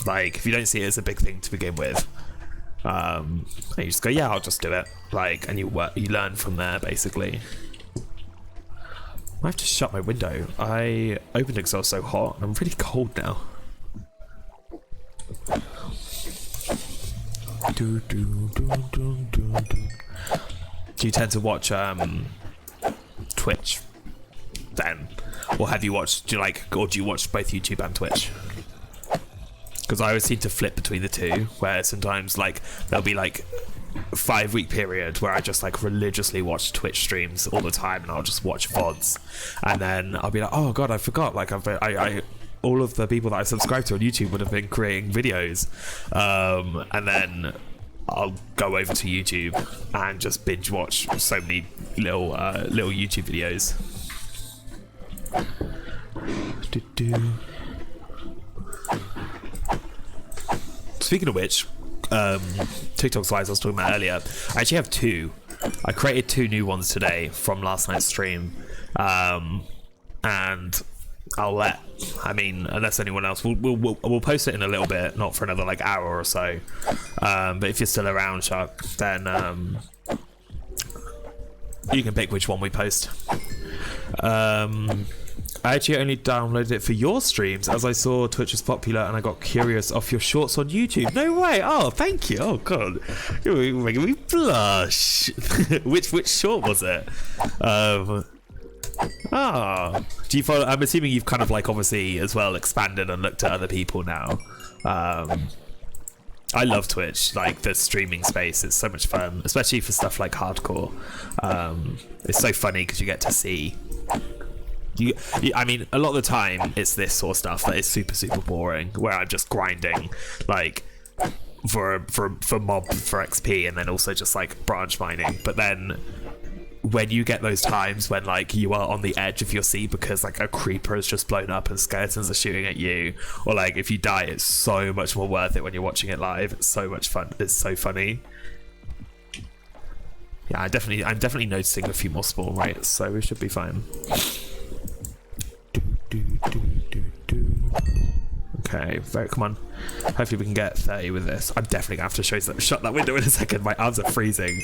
Speaker 1: Like, if you don't see it as a big thing to begin with, and you just go, yeah, I'll just do it. Like, and you learn from there basically. I have to shut my window. I opened it because I was so hot. I'm really cold now. Do you tend to watch Twitch then, or do you watch both YouTube and Twitch? Because I always seem to flip between the two, where sometimes like there'll be like a 5-week period where I just like religiously watch Twitch streams all the time, and I'll just watch VODs, and then I'll be like, oh god, I forgot, like I all of the people that I subscribe to on YouTube would have been creating videos, and then I'll go over to YouTube and just binge watch so many little YouTube videos. Speaking of which, TikTok slides I was talking about earlier, I actually have 2. I created 2 new ones today from last night's stream, and unless anyone else, we'll post it in a little bit, not for another like hour or so. But if you're still around, Shark, then you can pick which one we post. I actually only downloaded it for your streams, as I saw Twitch was popular and I got curious off your shorts on YouTube. No way! Oh, thank you. Oh god, you're making me blush. which short was it? Do you follow? I'm assuming you've kind of like obviously as well expanded and looked at other people now. I love Twitch, like the streaming space. It's so much fun, especially for stuff like hardcore. It's so funny because you get to see. I mean, a lot of the time it's this sort of stuff that is super boring, where I'm just grinding like for mob for XP, and then also just like branch mining. But then when you get those times when like you are on the edge of your seat because like a creeper has just blown up and skeletons are shooting at you, or like if you die, it's so much more worth it when you're watching it live. It's so much fun. It's so funny. Yeah, I'm definitely noticing a few more spawn rates, so we should be fine. Okay, come on. Hopefully we can get 30 with this. I'm definitely gonna have to shut that window in a second. My arms are freezing.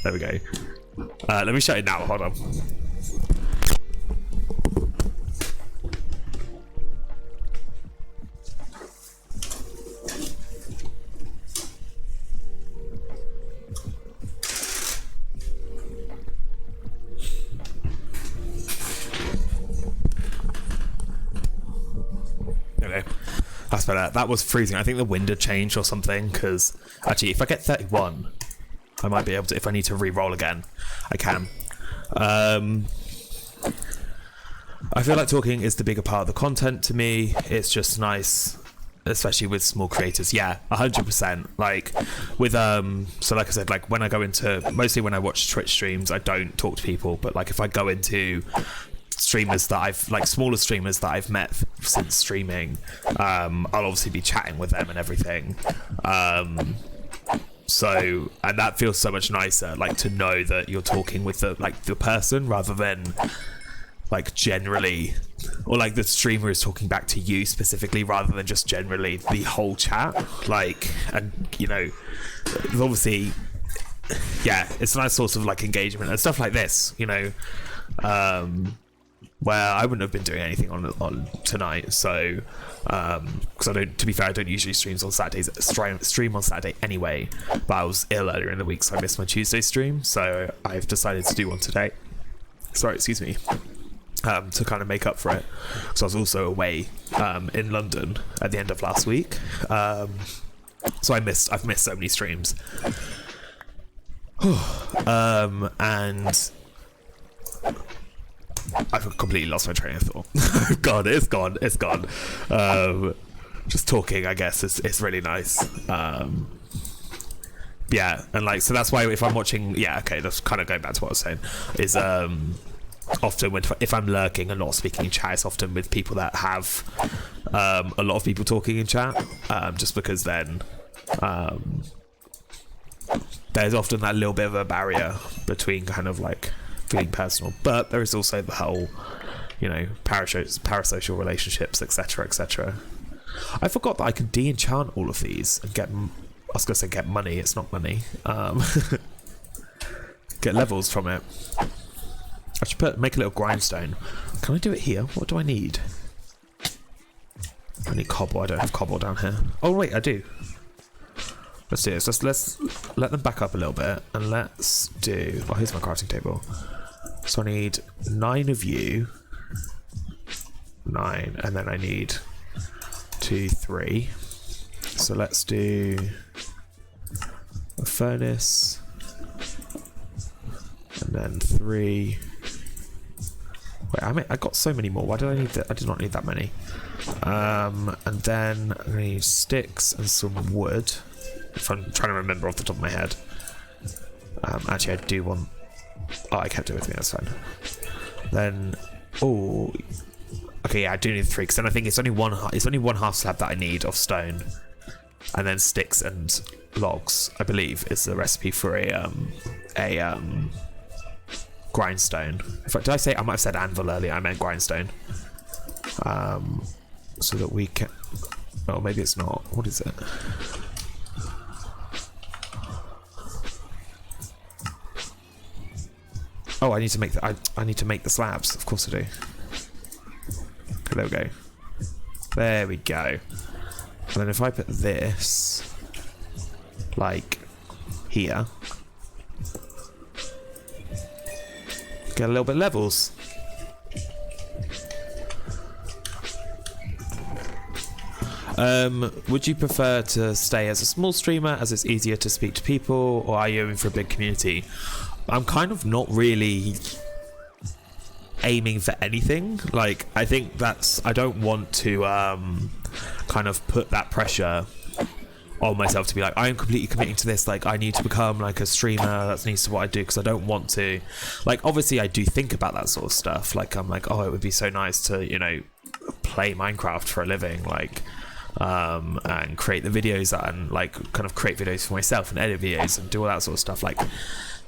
Speaker 1: There we go. Let me shut it now. Hold on. Okay, that's better. That was freezing. I think the wind had changed or something, because actually if I get 31 I might be able to, if I need to re-roll again, I can. I feel like talking is the bigger part of the content to me. It's just nice, especially with small creators. Yeah, 100%. Like with so like I said, like when I go into, mostly when I watch Twitch streams, I don't talk to people, but like if I go into streamers that I've like smaller streamers that I've met since streaming, I'll obviously be chatting with them and everything. So, and that feels so much nicer, like to know that you're talking with the person rather than like generally, or like the streamer is talking back to you specifically rather than just generally the whole chat. Like, and you know, obviously, yeah, it's a nice source of like engagement and stuff like this, you know, where I wouldn't have been doing anything on tonight. So, because I don't, to be fair, I don't usually stream on Saturdays. Stream on Saturday anyway, but I was ill earlier in the week, so I missed my Tuesday stream. So I've decided to do one today. Sorry, excuse me. To kind of make up for it, so I was also away in London at the end of last week. So I've missed so many streams. And I've completely lost my train of thought. God, it's gone. Just talking, I guess, is really nice. yeah, and like, so that's why if I'm watching, yeah, okay, that's kind of going back to what I was saying, is often if I'm lurking and not speaking in chat, it's often with people that have a lot of people talking in chat, just because then there's often that little bit of a barrier between kind of like feeling personal, but there is also the whole, you know, parasocial relationships, etc., etc. I forgot that I could de-enchant all of these and get, I was gonna say get money, it's not money, get levels from it. I should make a little grindstone. Can I do it here? What do I need? I need cobble. I don't have cobble down here. Oh wait, I do. Let's do this. Let's let them back up a little bit, and let's do. Oh, here's my crafting table. So I need 9 of you. 9, and then I need 2, 3. So let's do a furnace, and then 3. Wait, I got so many more. Why did I need that? I did not need that many. And then I need sticks and some wood. If I'm trying to remember off the top of my head. Actually, I do want. Oh, I kept it with me. That's fine. Then, oh, okay, yeah, I do need 3 because then I think it's only one. It's only 1/2 slab that I need of stone, and then sticks and logs. I believe is the recipe for a grindstone. In fact, did I say I might have said anvil earlier? I meant grindstone. So that we can. Oh, maybe it's not. What is it? Oh, I need to make the. I need to make the slabs. Of course I do. Okay, there we go. There we go. And then if I put this, like, here. Get a little bit of levels. Would you prefer to stay as a small streamer as it's easier to speak to people, or are you aiming for a big community? I'm kind of not really aiming for anything. Like, I think that's, I don't want to kind of put that pressure on myself to be like, I'm completely committing to this, like I need to become like a streamer, that needs to what I do, because I don't want to, like, obviously I do think about that sort of stuff, like I'm like, oh, it would be so nice to, you know, play Minecraft for a living, like and create the videos and like kind of create videos for myself and edit videos and do all that sort of stuff, like,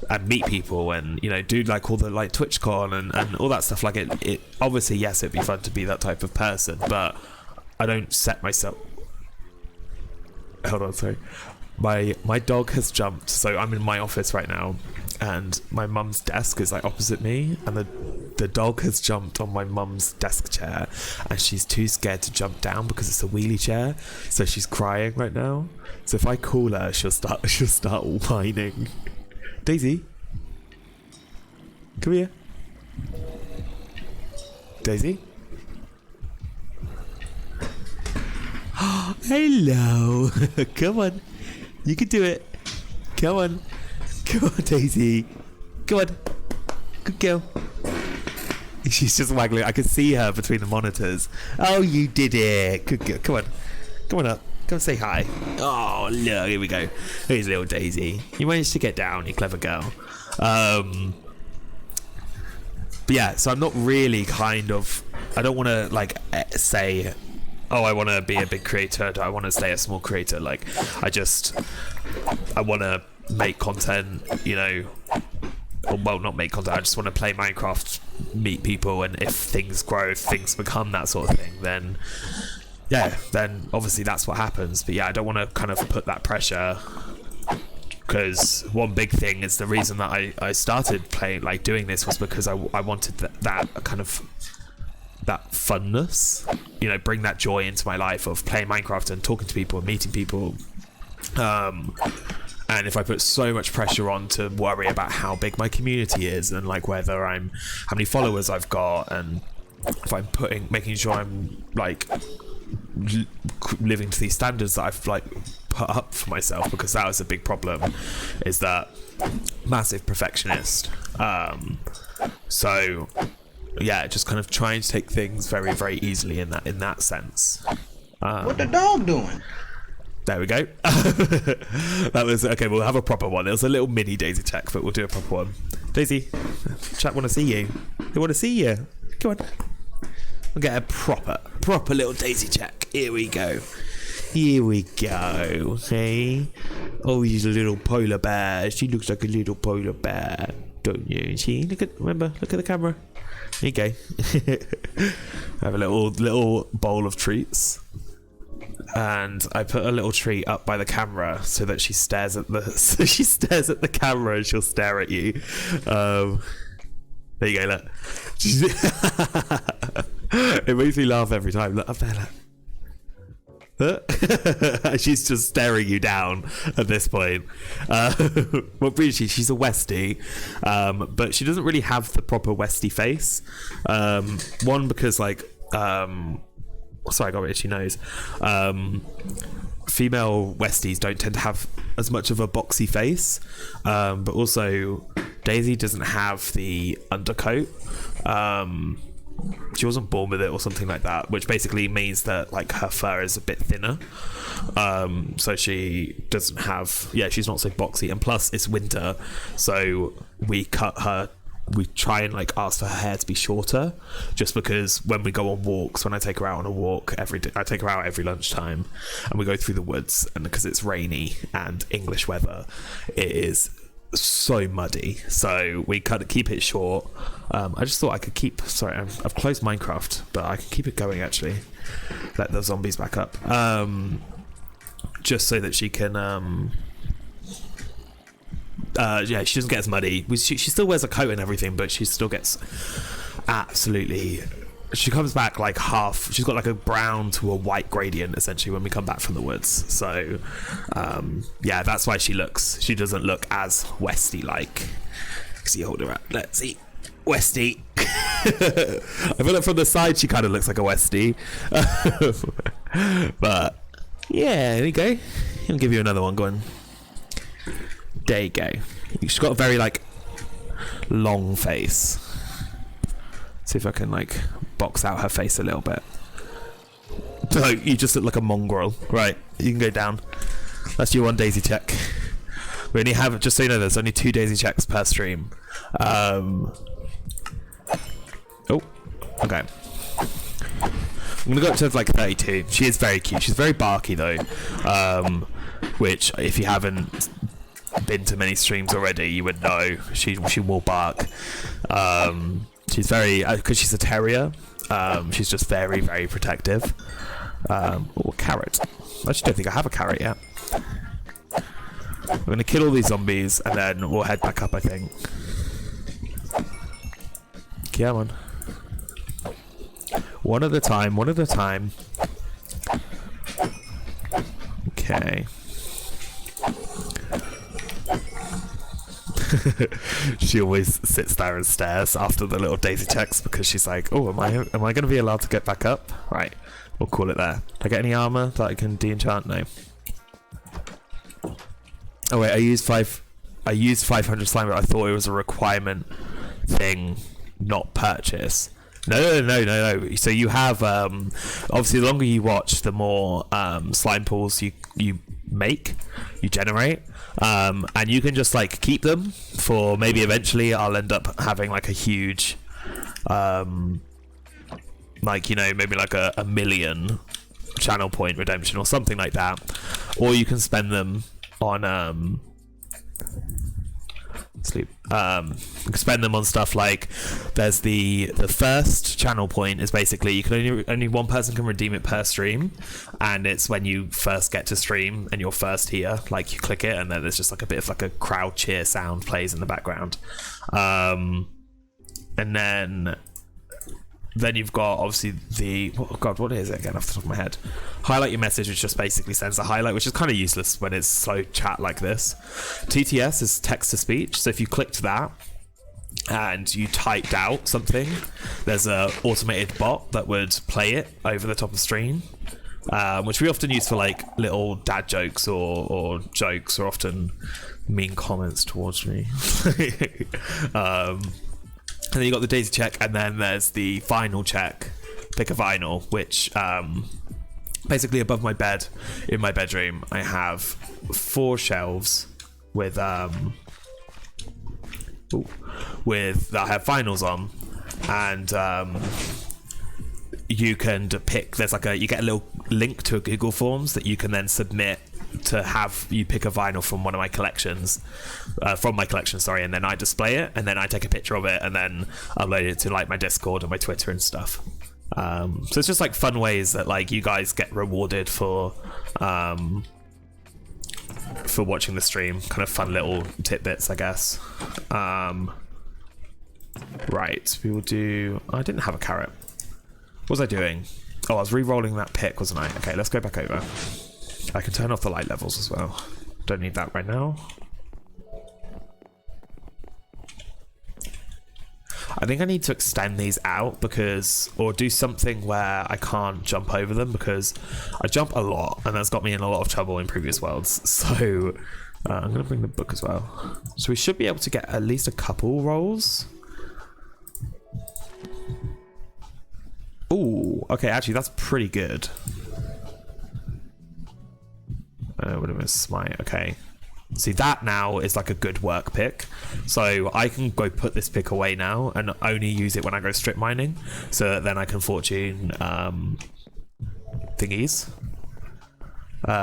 Speaker 1: and meet people and, you know, do like all the like TwitchCon and all that stuff. Like it obviously, yes, it'd be fun to be that type of person, but I don't set myself. Hold on, sorry. My dog has jumped, so I'm in my office right now, and my mum's desk is like opposite me, and the dog has jumped on my mum's desk chair, and she's too scared to jump down because it's a wheelie chair, so she's crying right now. So if I call her, she'll start whining. Daisy, come here. Daisy. Hello. Come on. You can do it. Come on. Come on, Daisy. Come on. Good girl. She's just waggling. I can see her between the monitors. Oh, you did it. Good girl. Come on. Come on up. Come say hi. Oh, look. Here we go. Here's little Daisy. You managed to get down, you clever girl. But yeah, so I'm not really kind of... I don't want to, like, say... oh, I want to be a big creator, I want to stay a small creator. Like, I want to make content, you know, well, not make content, I just want to play Minecraft, meet people, and if things grow, if things become that sort of thing, then yeah, then obviously that's what happens. But yeah, I don't want to kind of put that pressure, because one big thing is the reason that I started playing, like doing this, was because I wanted that kind of that funness, you know, bring that joy into my life of playing Minecraft and talking to people and meeting people. And if I put so much pressure on to worry about how big my community is and like whether how many followers I've got, and if I'm making sure I'm like living to these standards that I've like put up for myself, because that was a big problem, is that massive perfectionist. So yeah, just kind of trying to take things very, very easily in that sense.
Speaker 2: What the dog doing?
Speaker 1: There we go. That was okay. We'll have a proper one. It was a little mini Daisy check, but we'll do a proper one. Daisy, chat want to see you. They want to see you. Come on. We'll get a proper little Daisy check. Here we go. Hey. Oh, he's a little polar bear. She looks like a little polar bear, don't you? See? Look at the camera. There you go. I have a little bowl of treats. And I put a little treat up by the camera so that she stares at the camera and she'll stare at you. There you go, look. It makes me laugh every time. Look up there, look. She's just staring you down at this point. Well, briefly, she's a Westie, but she doesn't really have the proper Westie face. One, because sorry, I got an itchy nose. Female Westies don't tend to have as much of a boxy face, but also Daisy doesn't have the undercoat. She wasn't born with it or something like that, which basically means that like her fur is a bit thinner. So she doesn't have, she's not so boxy, and plus it's winter, so we try and like ask for her hair to be shorter, just because when we go on walks, when I take her out on a walk every day, I take her out every lunchtime and we go through the woods, and because it's rainy and English weather, it is so muddy, so we kind of keep it short. I just thought I could keep, sorry, I've closed Minecraft, but I can keep it going actually, let the zombies back up, just so that she can she doesn't get as muddy. She still wears a coat and everything, but she still gets absolutely, she comes back like half, she's got like a brown to a white gradient essentially when we come back from the woods. So that's why she doesn't look as Westie like. See, hold her up, let's see. Westie. I feel like from the side she kind of looks like a Westie. But yeah, there you go. I'll give you another one. Go on. There you go. She's got a very like long face. See if I can like box out her face a little bit. No, you just look like a mongrel. Right, you can go down. That's your one Daisy check. We only have, just so you know, there's only 2 Daisy checks per stream. Okay. I'm gonna go up to like 32. She is very cute. She's very barky though, which if you haven't been to many streams already, you would know she will bark. She's very, because she's a terrier, she's just very, very protective. Oh, a carrot. I actually don't think I have a carrot yet. We're gonna kill all these zombies and then we'll head back up, I think. Come on. One at a time, one at a time. Okay. She always sits there and stares after the little Daisy checks because she's like, oh, am I going to be allowed to get back up? Right, we'll call it there. Did I get any armor that I can de-enchant? No. Oh wait, I used 500 slime, but I thought it was a requirement thing, not purchase. No. So you have, obviously the longer you watch, the more slime pools you generate. And you can just like keep them for maybe eventually I'll end up having like a huge, like, you know, maybe like a million channel point redemption or something like that. Or you can spend them on, you can spend them on stuff like, there's the first channel point is basically you can only one person can redeem it per stream, and it's when you first get to stream and you're first here, like you click it and then there's just like a bit of like a crowd cheer sound plays in the background, and then you've got obviously the, oh god, what is it again off the top of my head? Highlight your message, which just basically sends a highlight, which is kind of useless when it's slow chat like this. TTS is text to speech, so if you clicked that and you typed out something, there's a automated bot that would play it over the top of the screen, which we often use for like little dad jokes or jokes, or often mean comments towards me. And then you got the Daisy check, and then there's the vinyl check. Pick a vinyl, which basically above my bed in my bedroom, I have 4 shelves with that I have vinyls on, and you can pick. There's like you get a little link to a Google Forms that you can then submit to have you pick a vinyl from one of my collections, sorry, and then I display it, and then I take a picture of it, and then upload it to like my Discord and my Twitter and stuff. So it's just like fun ways that like you guys get rewarded for watching the stream. Kind of fun little tidbits, I guess. Right, we will do. I didn't have a carrot. What was I doing? Oh, I was re-rolling that pick, wasn't I? Okay, let's go back over. I can turn off the light levels as well. Don't need that right now. I think I need to extend these out or do something where I can't jump over them, because I jump a lot and that's got me in a lot of trouble in previous worlds. So I'm going to bring the book as well. So we should be able to get at least a couple rolls. Ooh, okay, actually that's pretty good. What am I smite? Okay. See, that now is like a good work pick. So I can go put this pick away now and only use it when I go strip mining. So that then I can fortune thingies.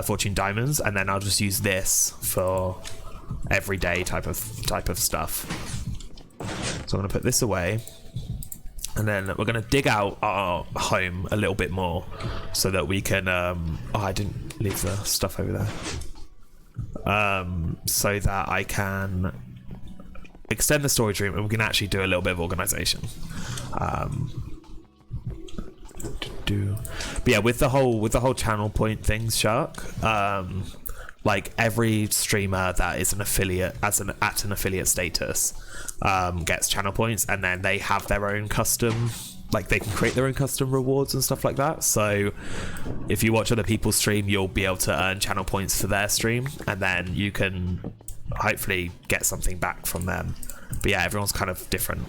Speaker 1: Fortune diamonds, and then I'll just use this for everyday type of stuff. So I'm gonna put this away. And then we're going to dig out our home a little bit more so that we can... oh, I didn't leave the stuff over there. So that I can extend the storage room and we can actually do a little bit of organization. But yeah, with the whole channel point things, Shark, like every streamer that is an affiliate at an affiliate status gets channel points, and then they have their own custom, like they can create their own custom rewards and stuff like that. So if you watch other people's stream, you'll be able to earn channel points for their stream, and then you can hopefully get something back from them. But yeah, everyone's kind of different.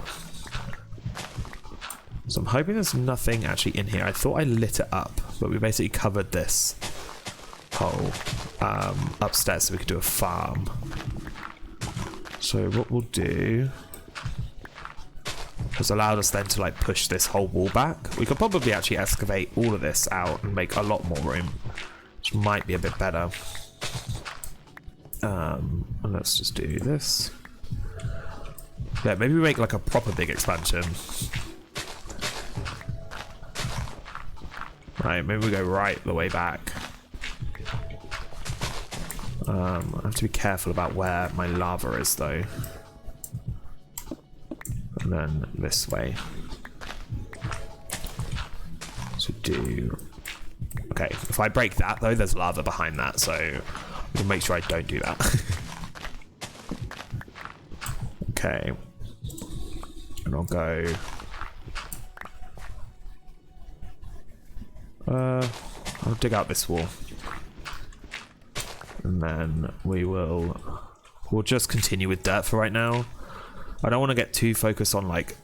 Speaker 1: So I'm hoping there's nothing actually in here. I thought I lit it up, but we basically covered this hole upstairs so we could do a farm. So what we'll do has allowed us then to like push this whole wall back. We could probably actually excavate all of this out and make a lot more room, which might be a bit better. And let's just do this. Yeah, maybe we make like a proper big expansion. Right, maybe we go right the way back. I have to be careful about where my lava is though. And then this way. So do... Okay, if I break that though, there's lava behind that, so we'll make sure I don't do that. Okay. And I'll go... I'll dig out this wall. And then we'll just continue with dirt for right now. I don't want to get too focused on like,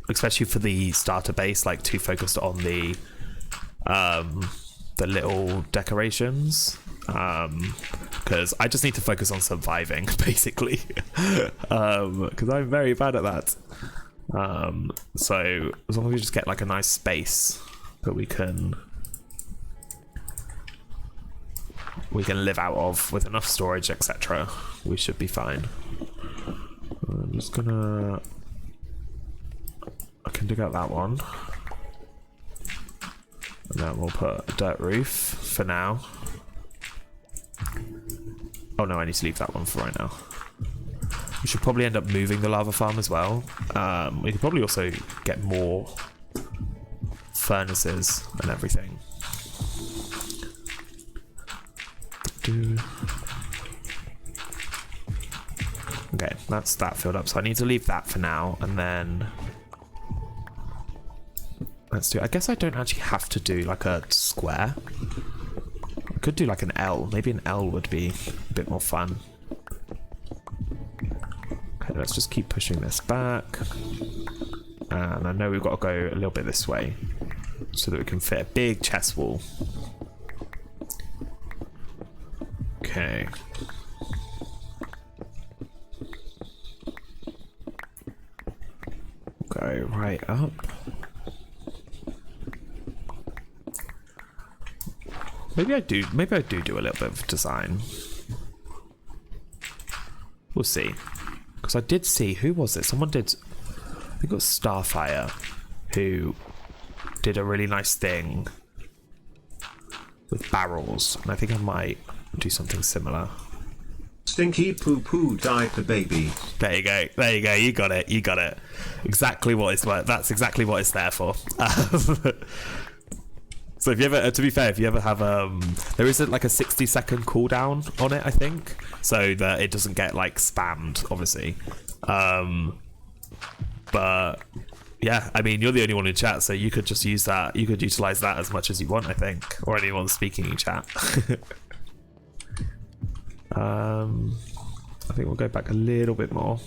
Speaker 1: especially for the starter base, like too focused on the little decorations, because I just need to focus on surviving basically, because I'm very bad at that. So as long as we just get like a nice space that we can live out of with enough storage, etc., we should be fine. I'm just gonna... I can dig out that one. And then we'll put a dirt roof for now. Oh no, I need to leave that one for right now. We should probably end up moving the lava farm as well. We could probably also get more furnaces and everything. Okay, that's that filled up, so I need to leave that for now, and then let's do... I guess I don't actually have to do like a square. I could do like an L. Maybe an L would be a bit more fun. Okay, let's just keep pushing this back, and I know we've got to go a little bit this way so that we can fit a big chest wall. Okay. Go right up. Maybe I do do a little bit of design. We'll see. Because I did see, who was it? Someone did, I think it was Starfire, who did a really nice thing with barrels. And I think I might do something similar.
Speaker 2: Stinky poo poo diaper baby.
Speaker 1: There you go. There you go. You got it. You got it. Exactly what it's worth. That's exactly what it's there for. So if you ever, to be fair, if you ever have, there is like a 60-second cooldown on it, I think, so that it doesn't get like spammed, obviously. But yeah, I mean, you're the only one in chat, so you could just use that. You could utilize that as much as you want, I think, or anyone speaking in chat. I think we'll go back a little bit more.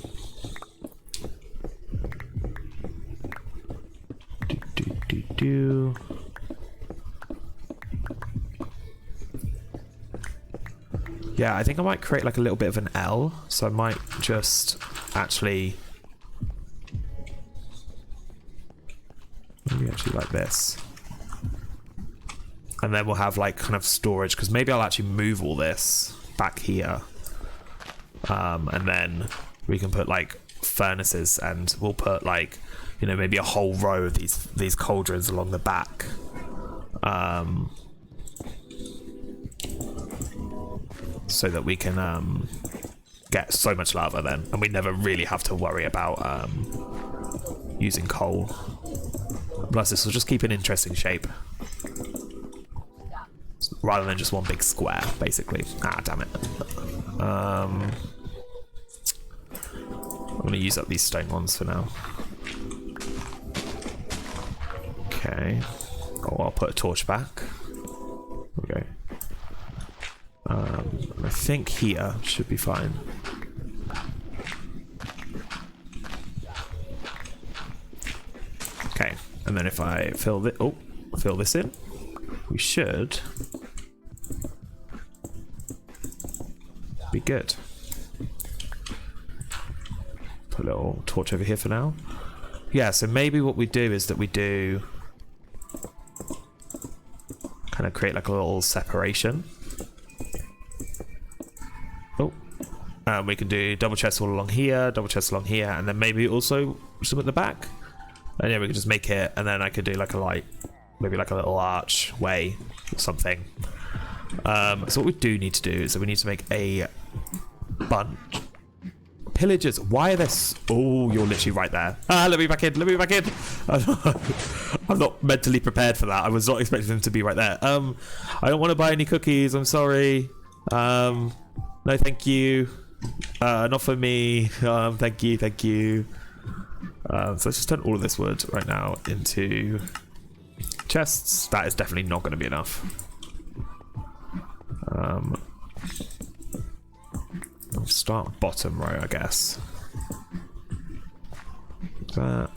Speaker 1: Do. Yeah, I think I might create like a little bit of an L, so I might just actually maybe actually like this, and then we'll have like kind of storage, because maybe I'll actually move all this back here, and then we can put like furnaces, and we'll put like, you know, maybe a whole row of these cauldrons along the back, so that we can get so much lava then, and we never really have to worry about using coal. Plus this will just keep an interesting shape rather than just one big square, basically. Ah, damn it. I'm gonna use up these stone ones for now. Okay. Oh, I'll put a torch back. Okay. I think here should be fine. Okay, and then if I fill this in, we should be good. Put a little torch over here for now. Yeah, so maybe what we do is that we do kind of create like a little separation. We can do double chests all along here, double chests along here, and then maybe also some at the back. And yeah, we can just make it, and then I could do like a light, maybe like a little archway or something. So what we do need to do is that we need to make a bunch. Pillagers, why are this? Oh, you're literally right there. Let me back in, let me back in. I'm not mentally prepared for that. I was not expecting them to be right there. I don't want to buy any cookies, I'm sorry. No, thank you. Not for me. Thank you, thank you. So let's just turn all of this wood right now into chests. That is definitely not going to be enough. I'll start bottom row, I guess. That.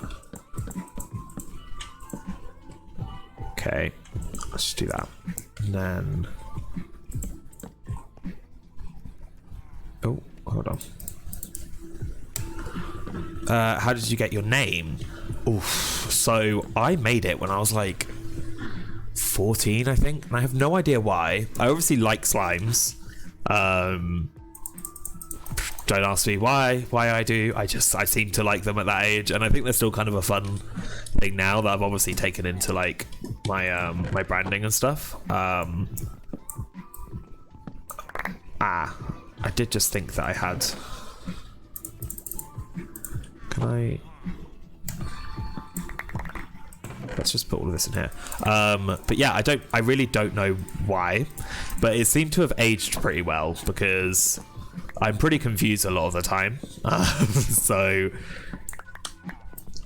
Speaker 1: Okay, let's just do that. And then. Oh, hold on. How did you get your name? Oof. So I made it when I was like 14, I think, and I have no idea why. I obviously like slimes. Don't ask me why I do. I seem to like them at that age, and I think they're still kind of a fun thing now that I've obviously taken into like my my branding and stuff. I did just think that I had. Can I? Let's just put all of this in here. But yeah, I really don't know why, but it seemed to have aged pretty well because I'm pretty confused a lot of the time. So,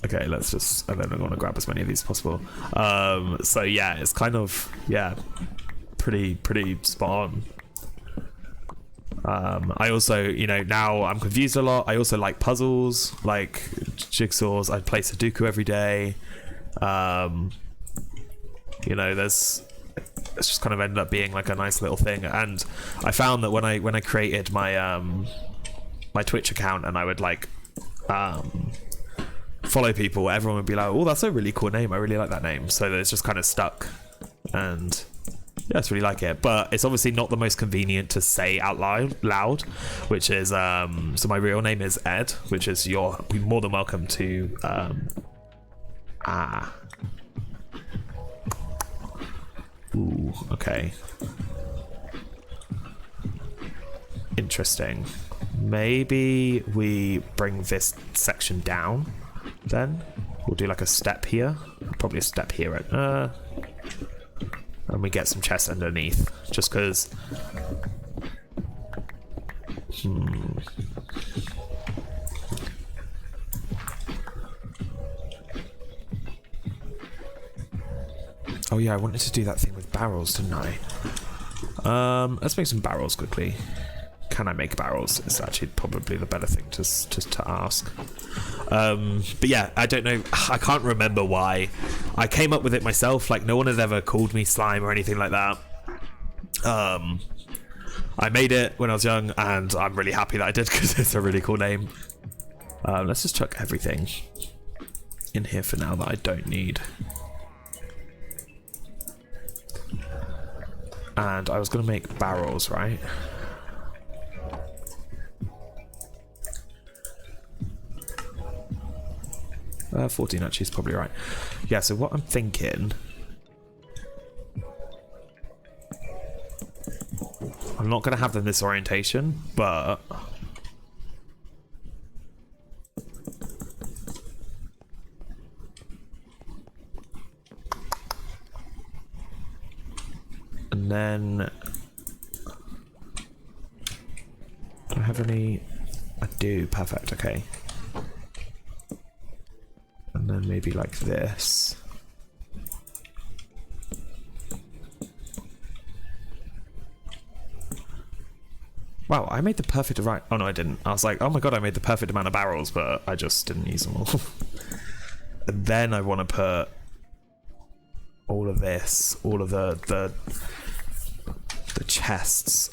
Speaker 1: okay, let's just, and then I'm gonna grab as many of these as possible. So yeah, it's kind of, yeah, pretty spot on. I also, you know, now I'm confused a lot. I also like puzzles, like jigsaws. I play Sudoku every day. You know, there's it's just kind of ended up being like a nice little thing. And I found that when I created my my Twitch account and I would like follow people, everyone would be like, oh, that's a really cool name, I really like that name. So it's just kind of stuck, and yeah, it's really like it. But it's obviously not the most convenient to say out loud, which is so my real name is Ed, which is you're more than welcome to ooh, okay, interesting. Maybe we bring this section down, then we'll do like a step here, probably a step here, and we get some chests underneath, just because oh yeah, I wanted to do that thing with barrels, didn't I? Let's make some barrels quickly. Can I make barrels? It's actually probably the better thing to ask. But yeah, I don't know. I can't remember why. I came up with it myself. Like, no one had ever called me slime or anything like that. I made it when I was young, and I'm really happy that I did because it's a really cool name. Let's just chuck everything in here for now that I don't need. And I was going to make barrels, right? 14 actually is probably right. Yeah, so what I'm thinking, I'm not going to have them this orientation, but and then do I have any? I do. Perfect. Okay. And then maybe like this. Wow, I made the perfect right. Oh no, I didn't. I was like, oh my god, I made the perfect amount of barrels, but I just didn't use them all. And then I want to put all of this, all of the chests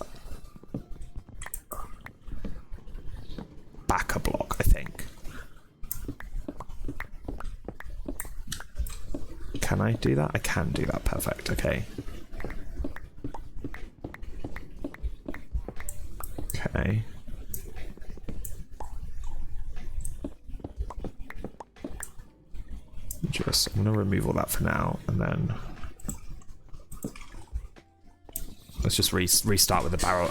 Speaker 1: back a block, I think. Can I do that? I can do that. Perfect. Okay. Okay. I'm going to remove all that for now, and then let's just restart with the barrel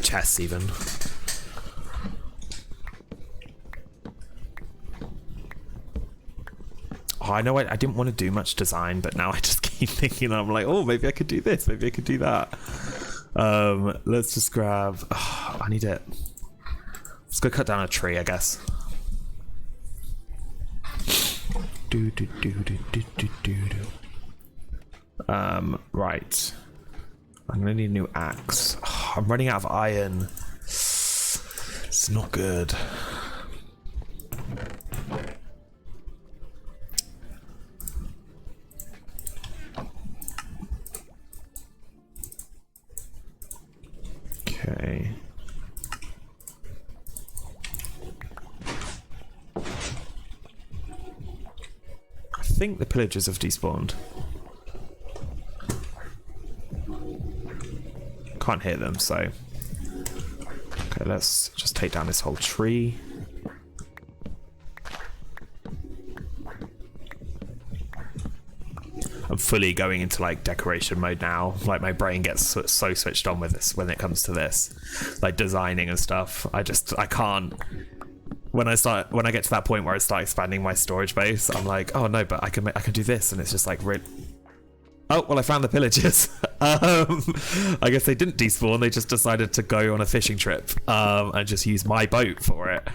Speaker 1: chests even. Oh, I know I didn't want to do much design, but now I just keep thinking, I'm like, oh, maybe I could do this, maybe I could do that. Let's just grab, I need it. Let's go cut down a tree, I guess. Right. I'm gonna need a new axe. Oh, I'm running out of iron. It's not good. Okay. I think the pillagers have despawned. Can't hear them, so okay, let's just take down this whole tree. I'm fully going into like decoration mode now. Like my brain gets so switched on with this when it comes to this, like designing and stuff. I can't. When I get to that point where I start expanding my storage base, I'm like, oh no, but I can do this, and it's just like, oh well, I found the pillagers. I guess they didn't despawn. They just decided to go on a fishing trip and just use my boat for it.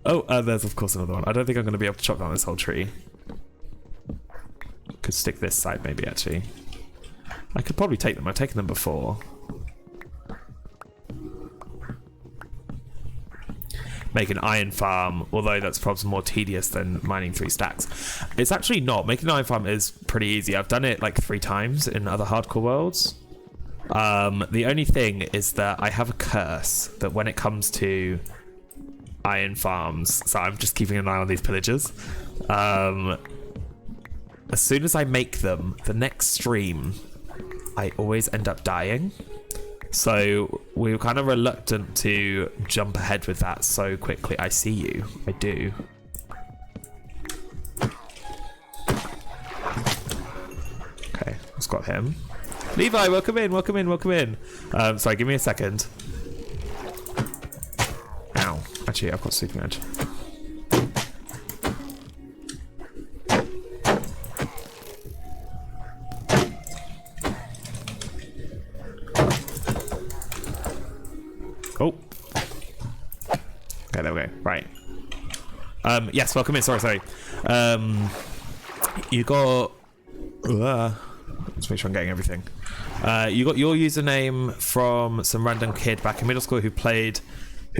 Speaker 1: Oh, there's of course another one. I don't think I'm going to be able to chop down this whole tree. Could stick this side maybe, actually. I could probably take them. I've taken them before. make an iron farm, although that's probably more tedious than mining 3 stacks. It's actually not. Making an iron farm is pretty easy. I've done it like 3 times in other hardcore worlds. The only thing is that I have a curse that when it comes to iron farms, so I'm just keeping an eye on these pillagers. As soon as I make them, the next stream, I always end up dying. So we were kind of reluctant to jump ahead with that so quickly. I see you. I do. Okay, let's got him. Levi, welcome in, welcome in, welcome in. Sorry, give me a second. Ow. Actually, I've got sleeping edge. Oh. Okay, there we go. Right. Yes, welcome in. Sorry. You got... let's make sure I'm getting everything. You got your username from some random kid back in middle school who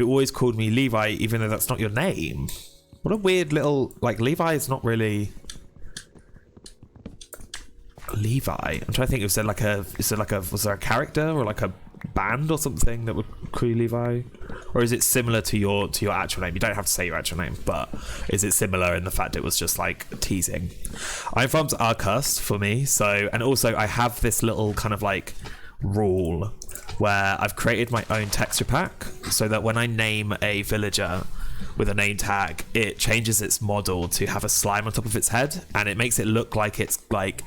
Speaker 1: always called me Levi, even though that's not your name. What a weird little... Like, Levi is not really... Levi. I'm trying to think. Was there a character or like a band or something that would call you Levi? Or is it similar to your actual name? You don't have to say your actual name, but is it similar in the fact it was just like teasing? Iron farms are cursed for me, so, and also I have this little kind of like rule where I've created my own texture pack so that when I name a villager with a name tag, it changes its model to have a slime on top of its head, and it makes it look like it's like,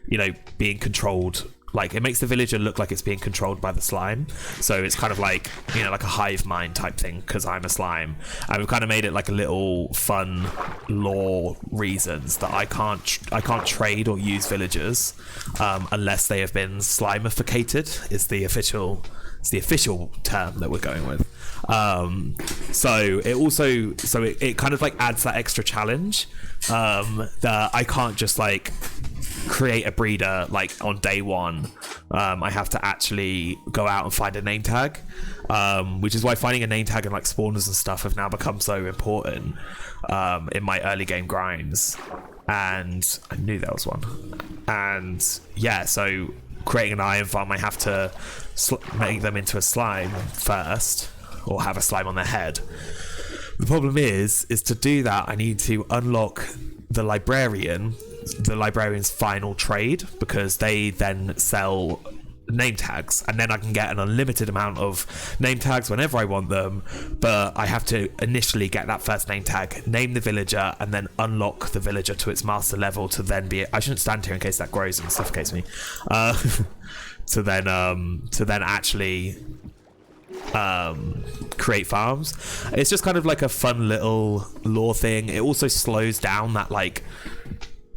Speaker 1: you know, being controlled. Like, it makes the villager look like it's being controlled by the slime. So it's kind of like, you know, like a hive mind type thing, because I'm a slime. And we've kind of made it like a little fun lore reasons that I can't trade or use villagers unless they have been slimificated is the official term that we're going with. So it kind of like adds that extra challenge that I can't just like create a breeder like on day one. I have to actually go out and find a name tag, which is why finding a name tag and like spawners and stuff have now become so important in my early game grinds. And I knew there was one. And yeah, so creating an iron farm, I have to make them into a slime first, or have a slime on their head. The problem is to do that I need to unlock the librarian's final trade, because they then sell name tags, and then I can get an unlimited amount of name tags whenever I want them. But I have to initially get that first name tag, name the villager, and then unlock the villager to its master level to then be... I shouldn't stand here in case that grows and suffocates me. To then actually create farms. It's just kind of like a fun little lore thing. It also slows down that like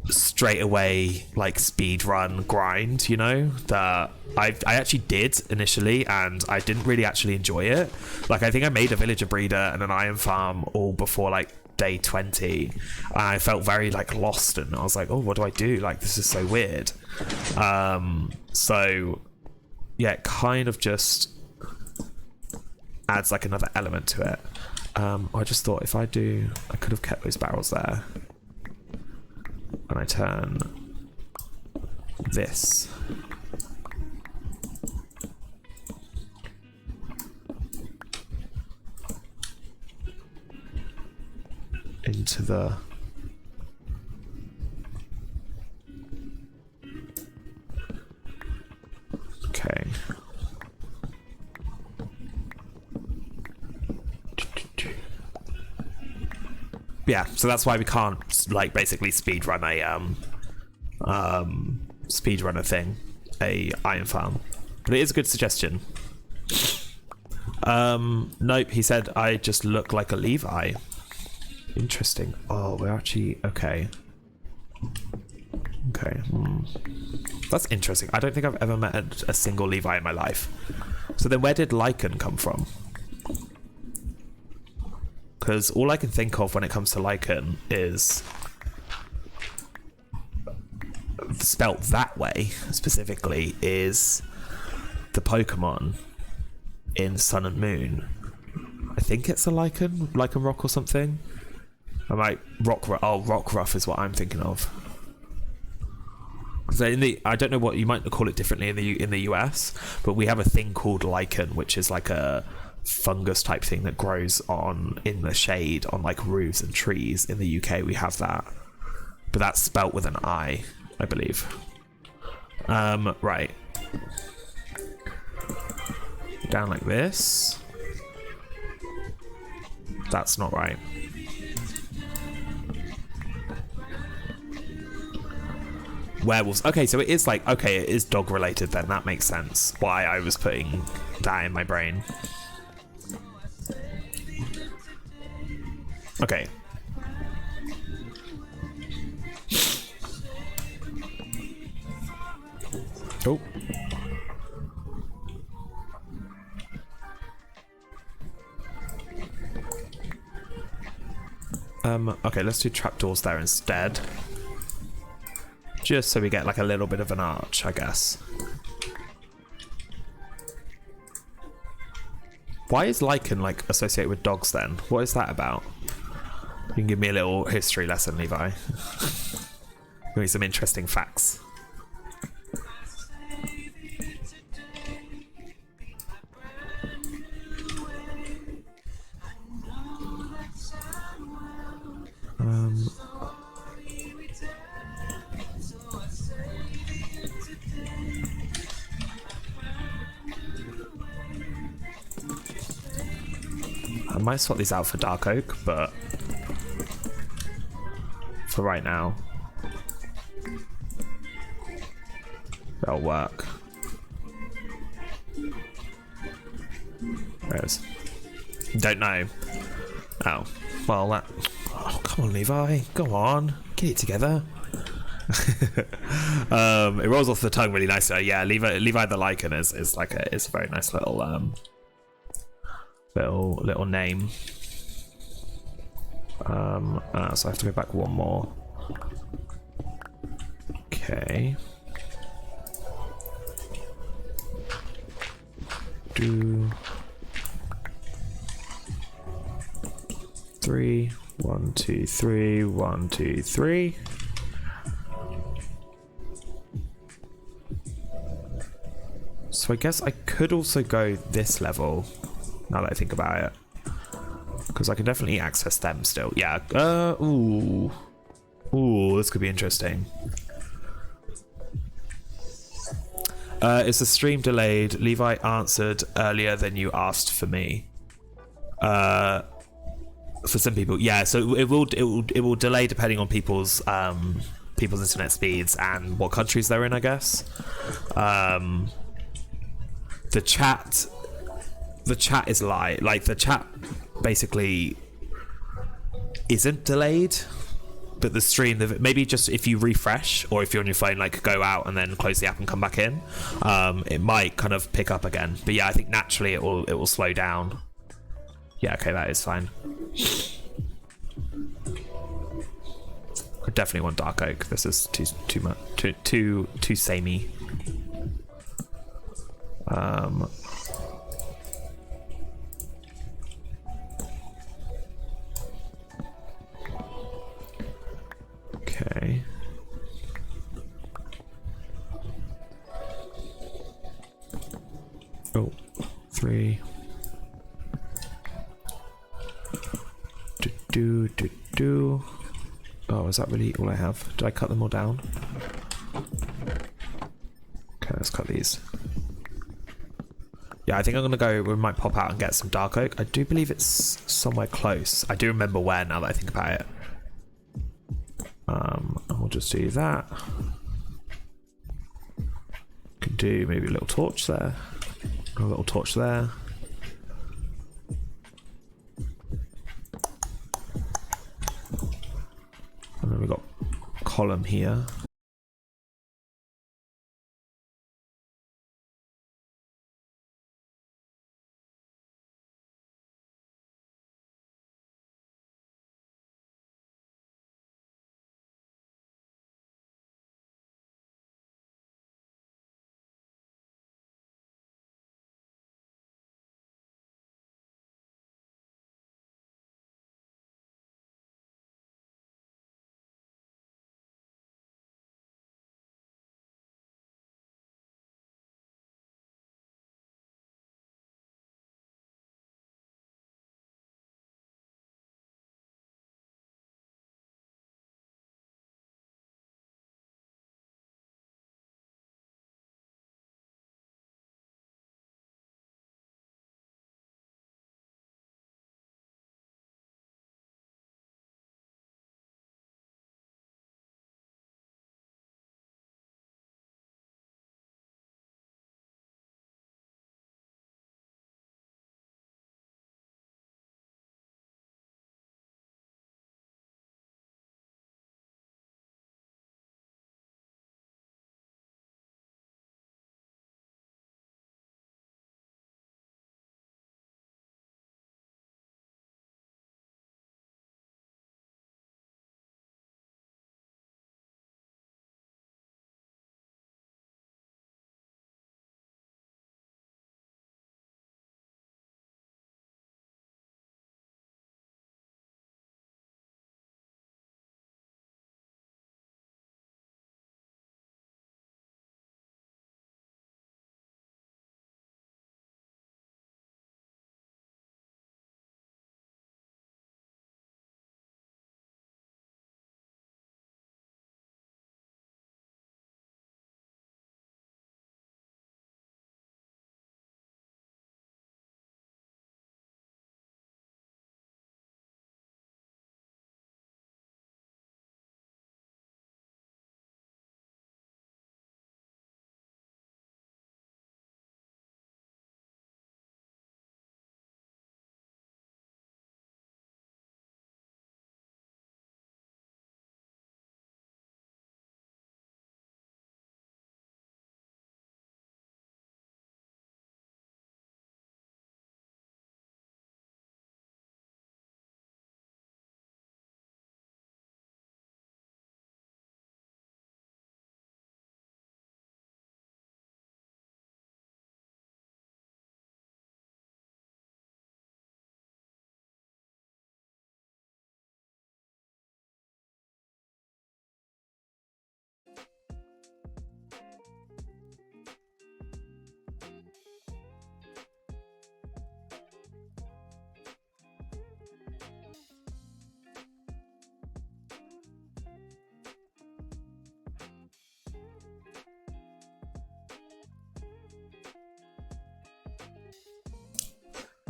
Speaker 1: straight away like speed run grind, you know, that I actually did initially, and I didn't really actually enjoy it. Like, I think I made a villager breeder and an iron farm all before like day 20, and I felt very like lost, and I was like, oh, what do I do? Like, this is so weird. So yeah, it kind of just adds like another element to it. I just thought I could have kept those barrels there. When I turn this into the okay. Yeah, so that's why we can't like basically speedrun a thing, a iron farm. But it is a good suggestion. Nope, he said I just look like a Levi. Interesting. Oh, we're actually okay. Okay. That's interesting. I don't think I've ever met a single Levi in my life. So then where did lichen come from? Because all I can think of when it comes to lichen is spelt that way specifically is the Pokemon in Sun and Moon. I think it's a lichen rock or something. I might rock rough is what I'm thinking of. So I don't know what you might call it differently in the US, but we have a thing called lichen, which is like a fungus type thing that grows in the shade on like roofs and trees. In the UK, we have that, but that's spelt with an I believe. Right, down like this. That's not right. Werewolves. Okay, so it is like, okay, it is dog related then. That makes sense why I was putting that in my brain. Okay. Oh. Okay, let's do trapdoors there instead. Just so we get like a little bit of an arch, I guess. Why is lichen like associated with dogs then? What is that about? You can give me a little history lesson, Levi. Give me some interesting facts. I might swap these out for dark oak, but for right now, that'll work. There it is. Don't know. Oh, well that. Oh, come on, Levi. Go on, get it together. It rolls off the tongue really nicely. Yeah, Levi the lichen is like it's a very nice little little name. So I have to go back one more. Okay. Do 3, 1, 2, 3, 1, 2, 3. So I guess I could also go this level, now that I think about it. Because I can definitely access them still. Yeah, ooh. Ooh, this could be interesting. Is the stream delayed? Levi answered earlier than you asked for me. For some people, yeah. So it will delay depending on people's internet speeds and what countries they're in, I guess. The chat is live. Like the chat basically isn't delayed, but the stream, maybe just if you refresh or if you're on your phone, like go out and then close the app and come back in, it might kind of pick up again. But yeah, I think naturally it will slow down. Yeah, okay, that is fine. I definitely want dark oak. This is too much, too samey. Okay. Oh, 3. Do. Oh, is that really all I have? Did I cut them all down? Okay, let's cut these. Yeah, I think I'm gonna go. We might pop out and get some dark oak. I do believe it's somewhere close. I do remember where now that I think about it. And we'll just do that. Can do maybe a little torch there. A little torch there. And then we've got column here.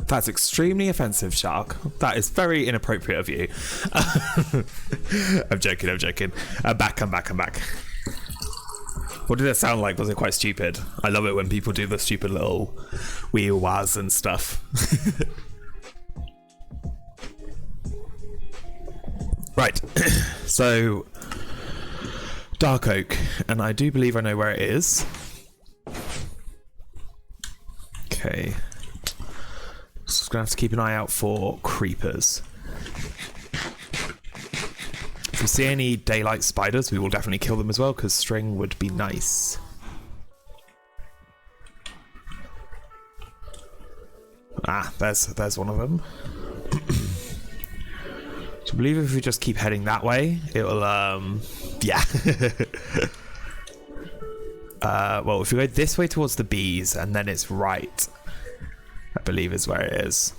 Speaker 1: That's extremely offensive, Shark. That is very inappropriate of you. I'm joking. I'm back. What did it sound like? Was it quite stupid? I love it when people do the stupid little wheel waz and stuff. Right. So, Dark Oak, and I do believe I know where it is. Okay. Just gonna have to keep an eye out for creepers. If we see any daylight spiders, we will definitely kill them as well, because string would be nice. Ah, there's one of them. So I believe if we just keep heading that way, it will, yeah. Well, if we go this way towards the bees, and then it's right, I believe is where it is.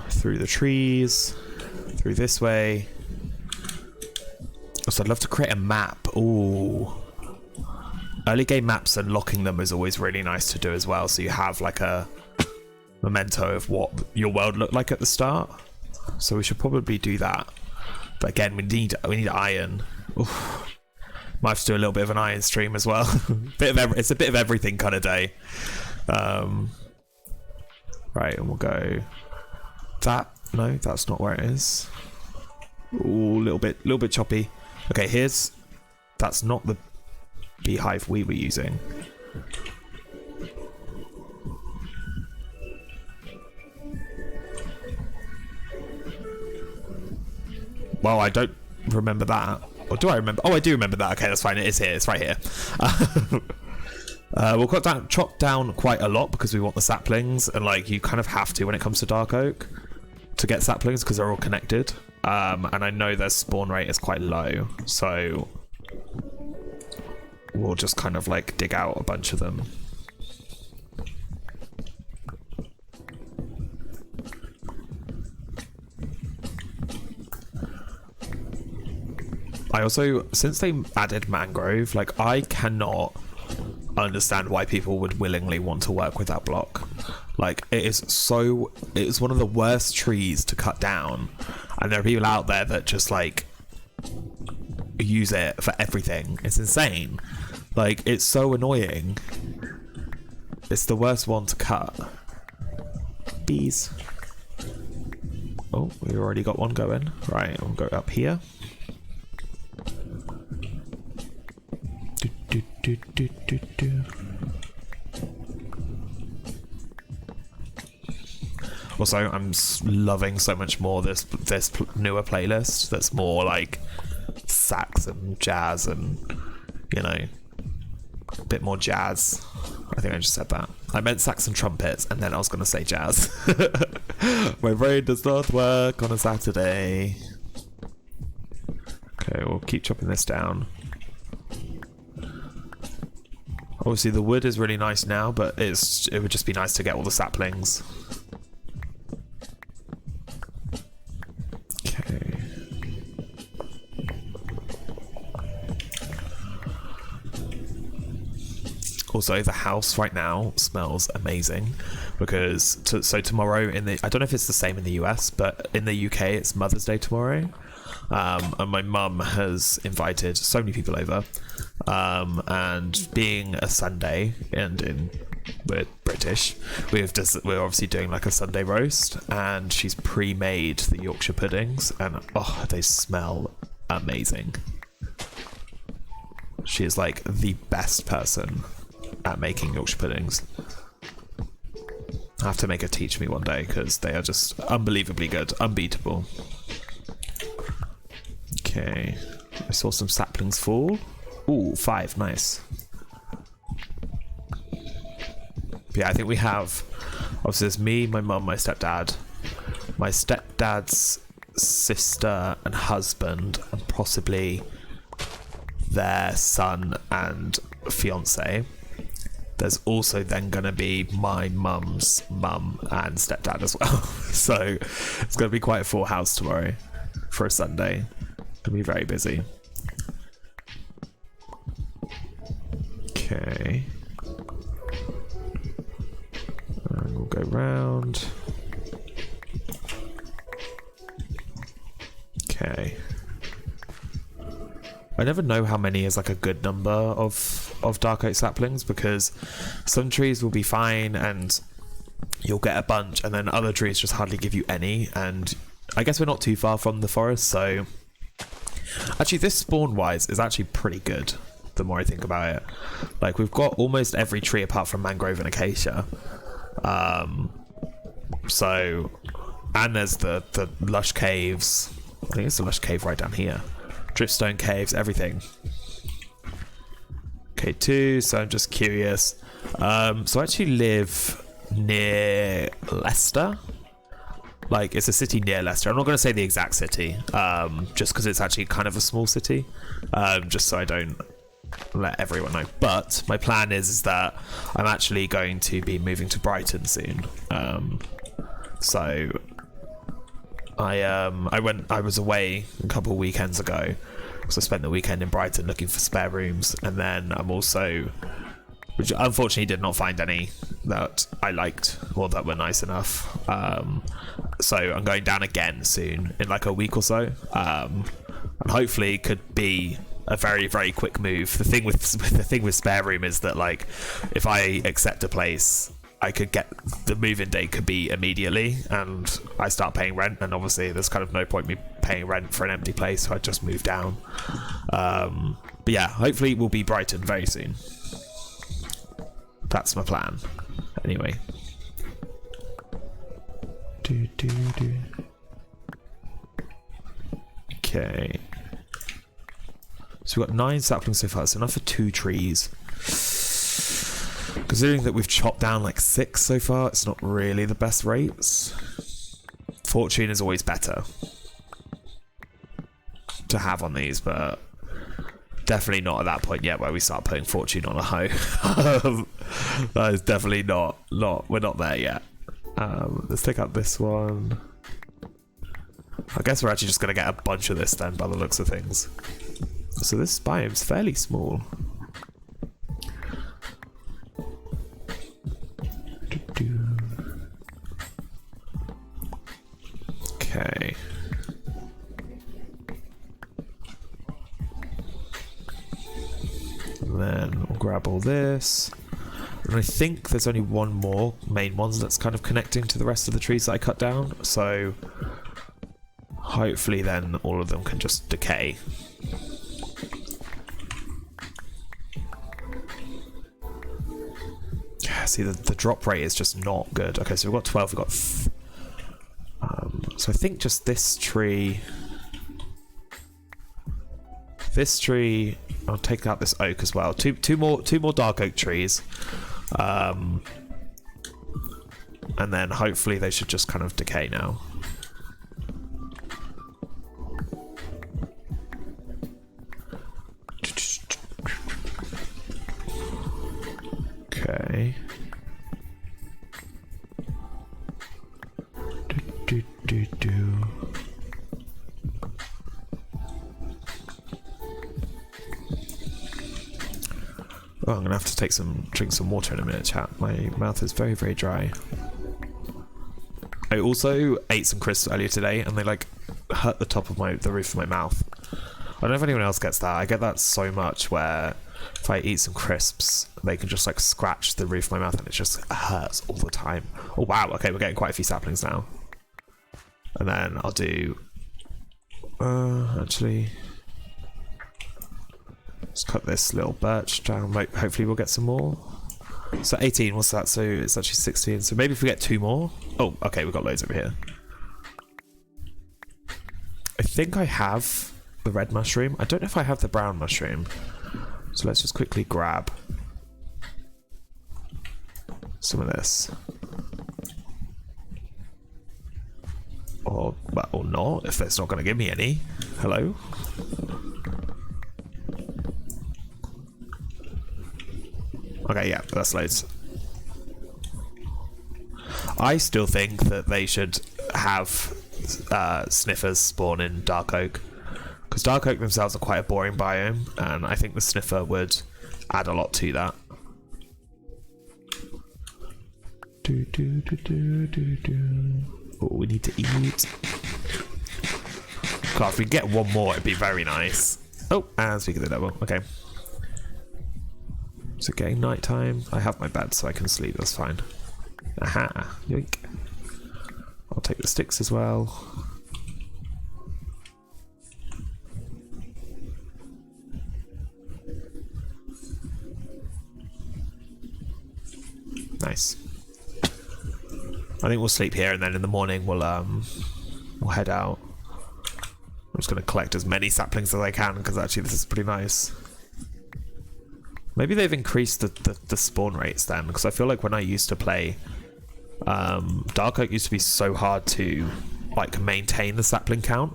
Speaker 1: Through the trees, through this way. Also, I'd love to create a map. Ooh. Early game maps and locking them is always really nice to do as well, so you have like a memento of what your world looked like at the start. So we should probably do that. But again, we need iron. Oof. Might have to do a little bit of an iron stream as well. It's a bit of everything kind of day. Right, and we'll go that. No, that's not where it is. Ooh, little bit choppy. Okay, that's not the beehive we were using. Well, I don't remember that. Or do I remember? Oh, I do remember that. Okay, that's fine. It is here. It's right here. We'll chop down quite a lot because we want the saplings, and like you kind of have to when it comes to Dark Oak to get saplings because they're all connected. And I know their spawn rate is quite low, so we'll just kind of like dig out a bunch of them. I also, since they added mangrove, like I cannot understand why people would willingly want to work with that block. Like it is one of the worst trees to cut down, and there are people out there that just like use it for everything. It's insane. Like it's so annoying. It's the worst one to cut. Bees. Oh, we already got one going. Right, we'll go up here. Also, I'm loving so much more this newer playlist that's more like sax and jazz and, you know, a bit more jazz. I think I just said that. I meant sax and trumpets, and then I was going to say jazz. My brain does not work on a Saturday. Okay, we'll keep chopping this down. Obviously the wood is really nice now, but it would just be nice to get all the saplings. Okay. Also, the house right now smells amazing because so tomorrow I don't know if it's the same in the US, but in the UK it's Mother's Day tomorrow. And my mum has invited so many people over, and being a Sunday, and we're British, we're obviously doing like a Sunday roast, and she's pre-made the Yorkshire puddings, and oh, they smell amazing. She is like the best person at making Yorkshire puddings. I have to make her teach me one day because they are just unbelievably good, unbeatable. Okay, I saw some saplings fall. Ooh, 5, nice. But yeah, I think we have, obviously there's me, my mum, my stepdad, my stepdad's sister and husband, and possibly their son and fiance. There's also then going to be my mum's mum and stepdad as well. So it's going to be quite a full house tomorrow for a Sunday. Gonna be very busy. Okay. Okay. I never know how many is like a good number of dark oak saplings, because some trees will be fine and you'll get a bunch, and then other trees just hardly give you any. And I guess we're not too far from the forest, so actually this spawn wise is actually pretty good the more I think about it. Like, we've got almost every tree apart from mangrove and acacia. So, and there's the lush caves. I think it's the lush cave right down here. Dripstone caves, everything. Okay, 2, so I'm just curious. So I actually live near Leicester. Like, it's a city near Leicester. I'm not going to say the exact city, just because it's actually kind of a small city, just so I don't let everyone know. But my plan is that I'm actually going to be moving to Brighton soon. So I was away a couple of weekends ago, so I spent the weekend in Brighton looking for spare rooms, and then I'm also, which unfortunately did not find any that I liked or that were nice enough. So I'm going down again soon in like a week or so, and hopefully it could be a very, very quick move. The thing with spare room is that, like, if I accept a place, I could get the move-in date could be immediately, and I start paying rent, and obviously there's kind of no point me paying rent for an empty place, so I just move down. But yeah, hopefully we'll be Brighton very soon. That's my plan. Anyway. Okay. So we've got 9 saplings so far. That's enough for 2 trees. Considering that we've chopped down like 6 so far, it's not really the best rates. Fortune is always better to have on these, but definitely not at that point yet where we start putting fortune on a hoe. That is definitely not, we're not there yet. Let's take out this one. I guess we're actually just going to get a bunch of this then, by the looks of things. So this biome's fairly small. Okay. And then we'll grab all this. And I think there's only one more main one that's kind of connecting to the rest of the trees that I cut down. So hopefully then all of them can just decay. See, the drop rate is just not good. Okay, so we've got 12, we've got... so I think just this tree... This tree... I'll take out this oak as well. Two more dark oak trees. And then hopefully they should just kind of decay now. Okay. Oh, I'm gonna have to drink some water in a minute, chat. My mouth is very, very dry. I also ate some crisps earlier today, and they like hurt the top of the roof of my mouth. I don't know if anyone else gets that. I get that so much where if I eat some crisps, they can just like scratch the roof of my mouth, and it just hurts all the time. Oh wow! Okay, we're getting quite a few saplings now. And then I'll do... actually... Let's cut this little birch down. Hopefully we'll get some more. So 18, what's that? So it's actually 16. So maybe if we get 2 more... Oh, okay, we've got loads over here. I think I have the red mushroom. I don't know if I have the brown mushroom. So let's just quickly grab some of this. Or not, if it's not going to give me any. Hello? Okay, yeah, that's loads. I still think that they should have sniffers spawn in dark oak, because dark oak themselves are quite a boring biome, and I think the sniffer would add a lot to that. Oh, we need to eat. Well, if we get one more, it'd be very nice. Oh, and speaking of the devil, okay. Is it getting nighttime? I have my bed so I can sleep, that's fine. Aha, yoink. I'll take the sticks as well. Nice. I think we'll sleep here, and then in the morning we'll head out. I'm just going to collect as many saplings as I can, because actually this is pretty nice. Maybe they've increased the spawn rates then, because I feel like when I used to play Dark Oak used to be so hard to like maintain the sapling count.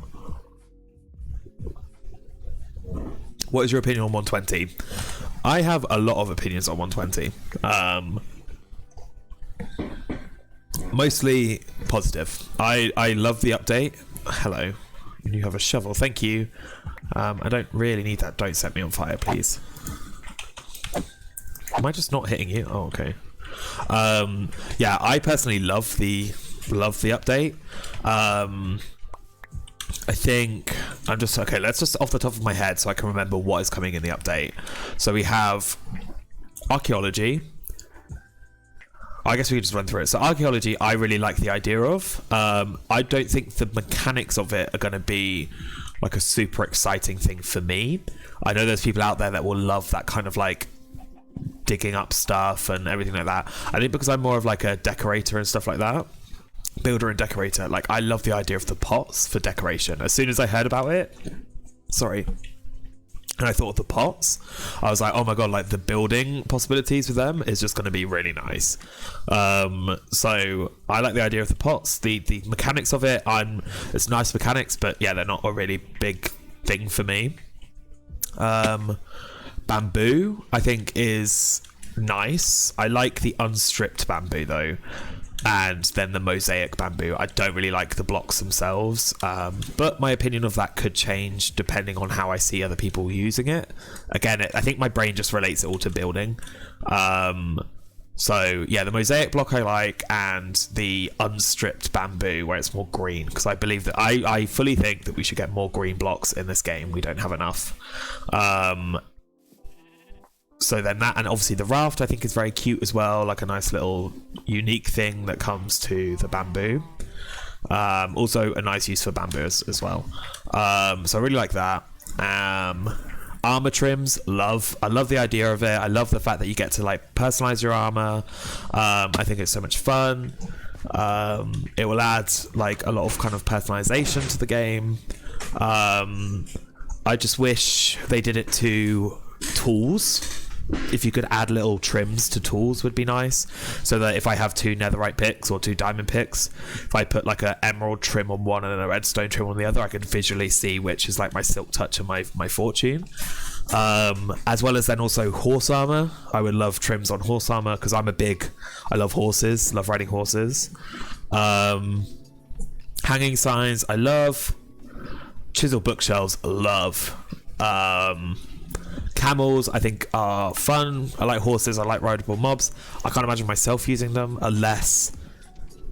Speaker 1: What is your opinion on 120? I have a lot of opinions on 120. Mostly positive. I love the update. Hello. You have a shovel. Thank you. I don't really need that. Don't set me on fire, please. Am I just not hitting you? Oh, okay. Yeah, I personally love the update. I think I'm just okay. Let's just off the top of my head so I can remember what is coming in the update. So we have archaeology. I guess we could just run through it. So archaeology, I really like the idea of. I don't think the mechanics of it are going to be like a super exciting thing for me. I know there's people out there that will love that kind of like digging up stuff and everything like that. I think because I'm more of like a decorator and stuff like that, builder and decorator, like I love the idea of the pots for decoration. As soon as I heard about it, and I thought of the pots, I was like, oh my god, like the building possibilities with them is just going to be really nice. So I like the idea of the pots. The mechanics of it, it's nice mechanics, but yeah, they're not a really big thing for me. Bamboo, I think, is nice. I like the unstripped bamboo though, and then the mosaic bamboo. I don't really like the blocks themselves, but my opinion of that could change depending on how I see other people using it. Again, I think my brain just relates it all to building. So yeah, the mosaic block I like, and the unstripped bamboo where it's more green, because I believe that I fully think that we should get more green blocks in this game. We don't have enough. So then that, and obviously the raft I think is very cute as well, like a nice little unique thing that comes to the bamboo. Also a nice use for bamboo as well. So I really like that. Armor trims, I love the idea of it. I love the fact that you get to like personalize your armor. I think it's so much fun. It will add like a lot of kind of personalization to the game. I just wish they did it to tools. If you could add little trims to tools would be nice, so that if I have 2 netherite picks or 2 diamond picks, if I put like a emerald trim on one and then a redstone trim on the other, I could visually see which is like my silk touch and my fortune. As well as then also horse armor. I would love trims on horse armor because I love horses, love riding horses. Hanging signs, I love. Chisel bookshelves, love. Camels, I think, are fun. I like horses. I like rideable mobs. I can't imagine myself using them unless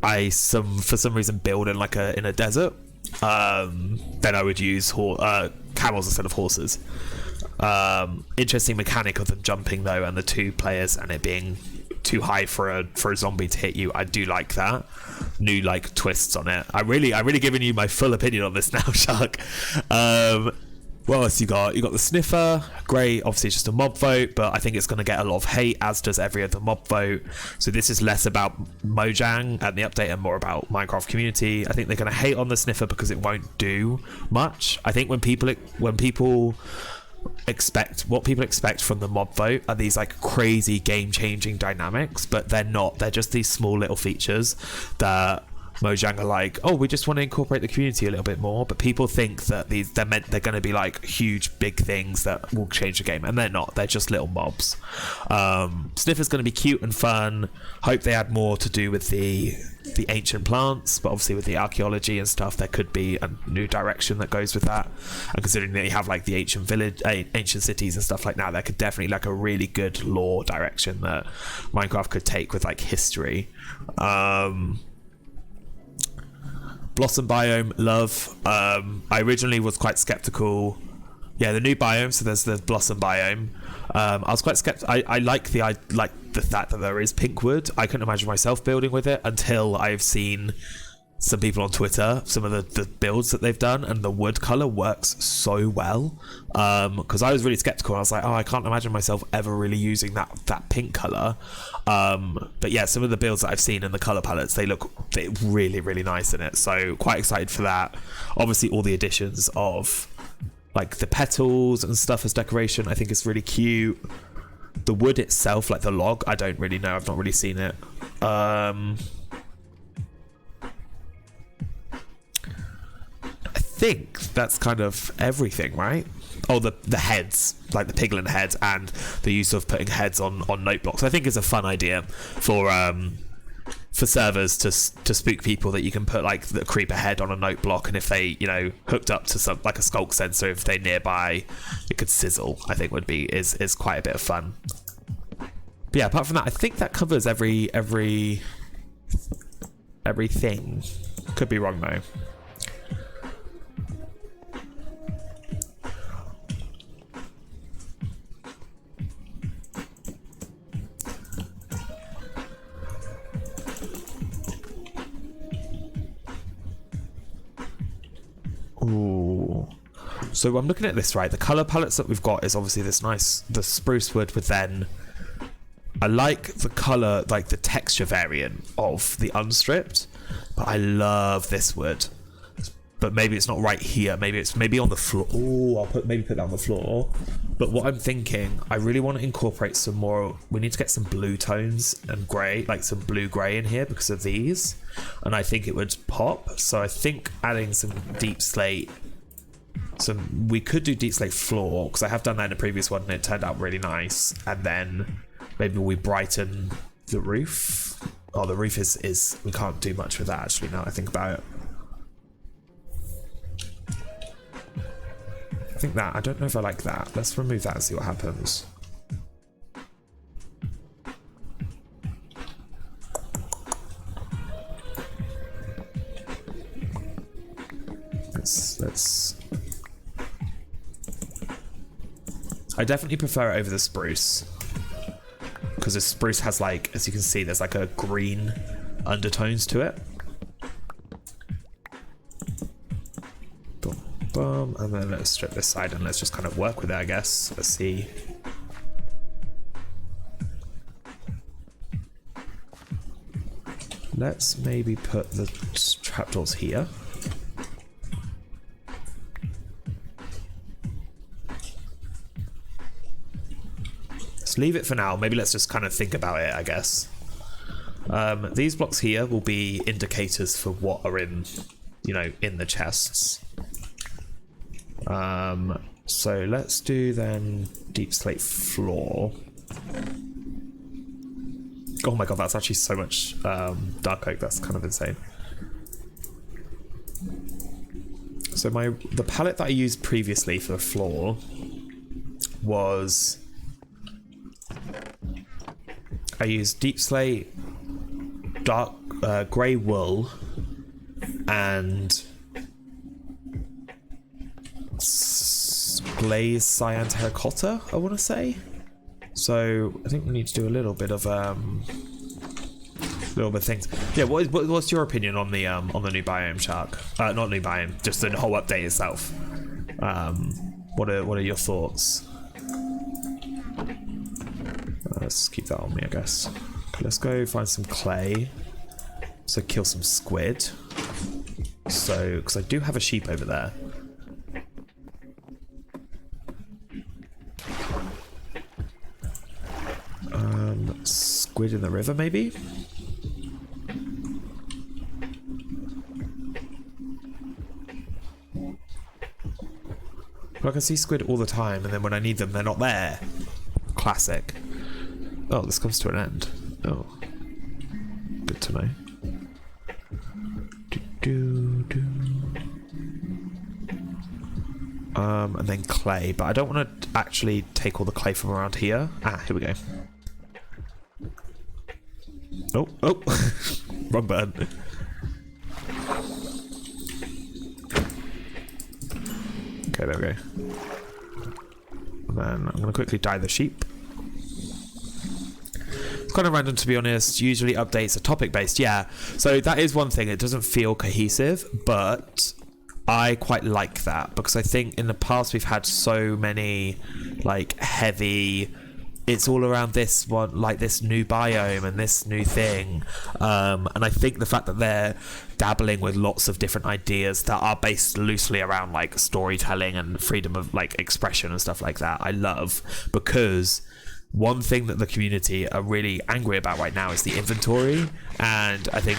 Speaker 1: I for some reason build in like in a desert. Then I would use camels instead of horses. Interesting mechanic of them jumping though, and the 2 players and it being too high for a zombie to hit you. I do like that. New like twists on it. I really giving you my full opinion on this now, Shark. What else you got? You got the sniffer. Great. Obviously, it's just a mob vote, but I think it's going to get a lot of hate, as does every other mob vote. So this is less about Mojang and the update and more about Minecraft community. I think they're going to hate on the sniffer because it won't do much. I think when people expect from the mob vote are these like crazy game-changing dynamics, but they're not. They're just these small little features that Mojang are like, oh, we just want to incorporate the community a little bit more, but people think that they're going to be like huge big things that will change the game, and they're not. They're just little mobs. Sniffer's going to be cute and fun. Hope they add more to do with the ancient plants, but obviously with the archaeology and stuff, there could be a new direction that goes with that. And considering that you have like the ancient cities and stuff like that, there could definitely like a really good lore direction that Minecraft could take with like history. Blossom biome, love. I originally was quite skeptical. Yeah, the new biome. So there's the blossom biome. I was quite skeptical. I like the fact that there is pink wood. I couldn't imagine myself building with it until I've seen some people on Twitter, some of the builds that they've done, and the wood color works so well. Because I was really skeptical. I was like, oh, I can't imagine myself ever really using that pink color. But yeah, some of the builds that I've seen in the color palettes, they're really, really nice in it. So quite excited for that. Obviously, all the additions of like the petals and stuff as decoration, I think is really cute. The wood itself, like the log, I don't really know. I've not really seen it. I think that's kind of everything, right? Oh, the heads, like the piglin heads, and the use of putting heads on note blocks. I think is a fun idea for servers to spook people, that you can put like the creeper head on a note block, and if they, you know, hooked up to some like a skulk sensor, if they're nearby, it could sizzle. I think is quite a bit of fun. But yeah, apart from that, I think that covers everything. Could be wrong though. Ooh. So I'm looking at this, right? The color palettes that we've got is obviously this nice, the spruce wood, with then I like the color, like the texture variant of the unstripped, but I love this wood. But maybe it's not right here. Maybe it's on the floor. Oh, I'll put that on the floor. But what I'm thinking, I really want to incorporate some more. We need to get some blue tones and grey, like some blue grey in here because of these. And I think it would pop. So I think adding some deep slate. We could do deep slate floor, because I have done that in a previous one and it turned out really nice. And then maybe we brighten the roof. Oh, the roof is we can't do much with that actually now I think about it. I think that, I don't know if I like that. Let's remove that and see what happens. Let's I definitely prefer it over the spruce, because the spruce has, like, as you can see, there's like a green undertones to it. Boom, boom, and then let's strip this side and let's just kind of work with it, I guess. Let's see. Let's maybe put the trapdoors here. Leave it for now. Maybe let's just kind of think about it, I guess. These blocks here will be indicators for what are in, you know, in the chests. So let's do then deep slate floor. Oh my god, that's actually so much dark oak. That's kind of insane. So the palette that I used previously for the floor was, I used deep slate, dark grey wool, and glazed cyan terracotta, I want to say. So I think we need to do a little bit of things. Yeah, what's your opinion on the new biome, Shark? Not new biome, just the whole update itself. What are your thoughts? Let's keep that on me, I guess. Okay, let's go find some clay. So kill some squid. So, because I do have a sheep over there. Squid in the river, maybe? Well, I can see squid all the time, and then when I need them, they're not there. Classic. Oh, this comes to an end. Oh. Good to know. And then clay, but I don't want to actually take all the clay from around here. Ah, here we go. Oh, wrong button. Okay, there we go. And then I'm going to quickly dye the sheep. It's kind of random, to be honest. Usually updates are topic based. Yeah, so that is one thing. It doesn't feel cohesive, but I quite like that, because I think in the past we've had so many like heavy, it's all around this one, like this new biome and this new thing, and I think the fact that they're dabbling with lots of different ideas that are based loosely around like storytelling and freedom of like expression and stuff like that, I love, because one thing that the community are really angry about right now is the inventory, and I think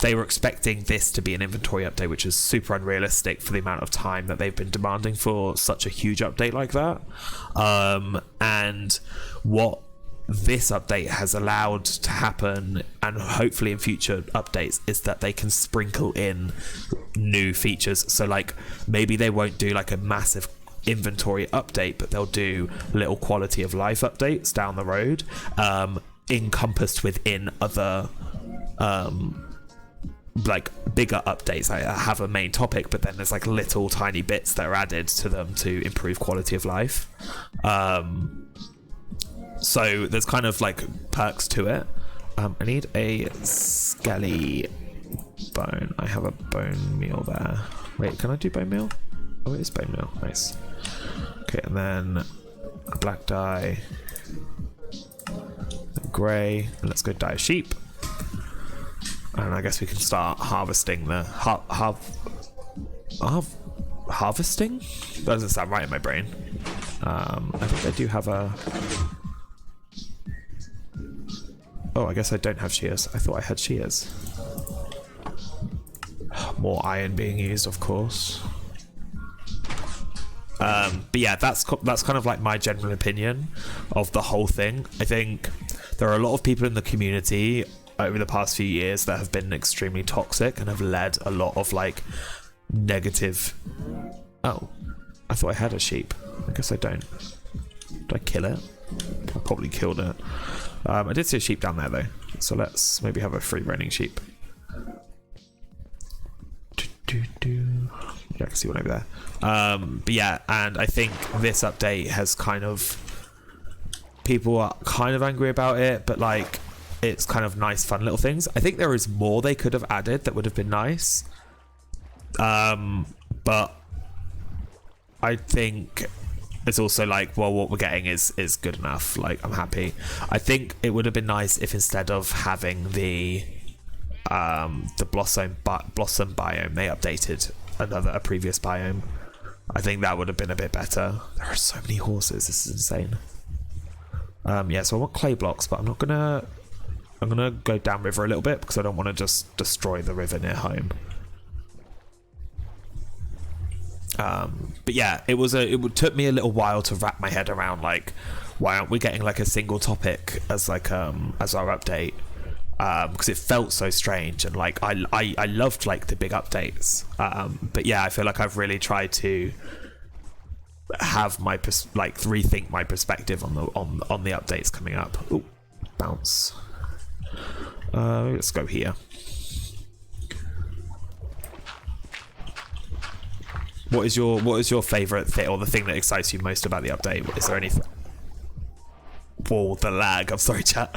Speaker 1: they were expecting this to be an inventory update, which is super unrealistic for the amount of time that they've been demanding for such a huge update like that. And what this update has allowed to happen, and hopefully in future updates, is that they can sprinkle in new features. So like maybe they won't do like a massive inventory update, but they'll do little quality of life updates down the road, encompassed within other like bigger updates. I have a main topic, but then there's like little tiny bits that are added to them to improve quality of life. So there's kind of like perks to it. I need a skelly bone. I have a bone meal there. Wait, can I do bone meal? Oh, it is bone meal. Nice. Okay, and then a black dye, grey, and let's go dye a sheep. And I guess we can start harvesting the harvesting? That doesn't sound right in my brain. I think I do have a. Oh, I guess I don't have shears. I thought I had shears. More iron being used, of course. But yeah, that's kind of like my general opinion of the whole thing. I think there are a lot of people in the community over the past few years that have been extremely toxic and have led a lot of like negative. Oh, I thought I had a sheep. I guess I don't. Did I kill it? I probably killed it. I did see a sheep down there though, so let's maybe have a free roaming sheep. Yeah, I can see one over there. But yeah, and I think this update has kind of, people are kind of angry about it, but like it's kind of nice, fun little things. I think there is more they could have added that would have been nice. But I think it's also like, well, what we're getting is good enough. Like, I'm happy. I think it would have been nice if instead of having the blossom biome, they updated a previous biome. I think that would have been a bit better. There are so many horses. This is insane. Yeah, so I want clay blocks, but I'm gonna go downriver a little bit because I don't want to just destroy the river near home. But yeah, it took me a little while to wrap my head around like, why aren't we getting like a single topic as like as our update? Because it felt so strange, and like I loved like the big updates. But yeah, I feel like I've really tried to have my rethink my perspective on the updates coming up. Ooh, bounce. Let's go here. What is your favorite thing, or the thing that excites you most about the update? Is there anything? Whoa, the lag. I'm sorry, chat.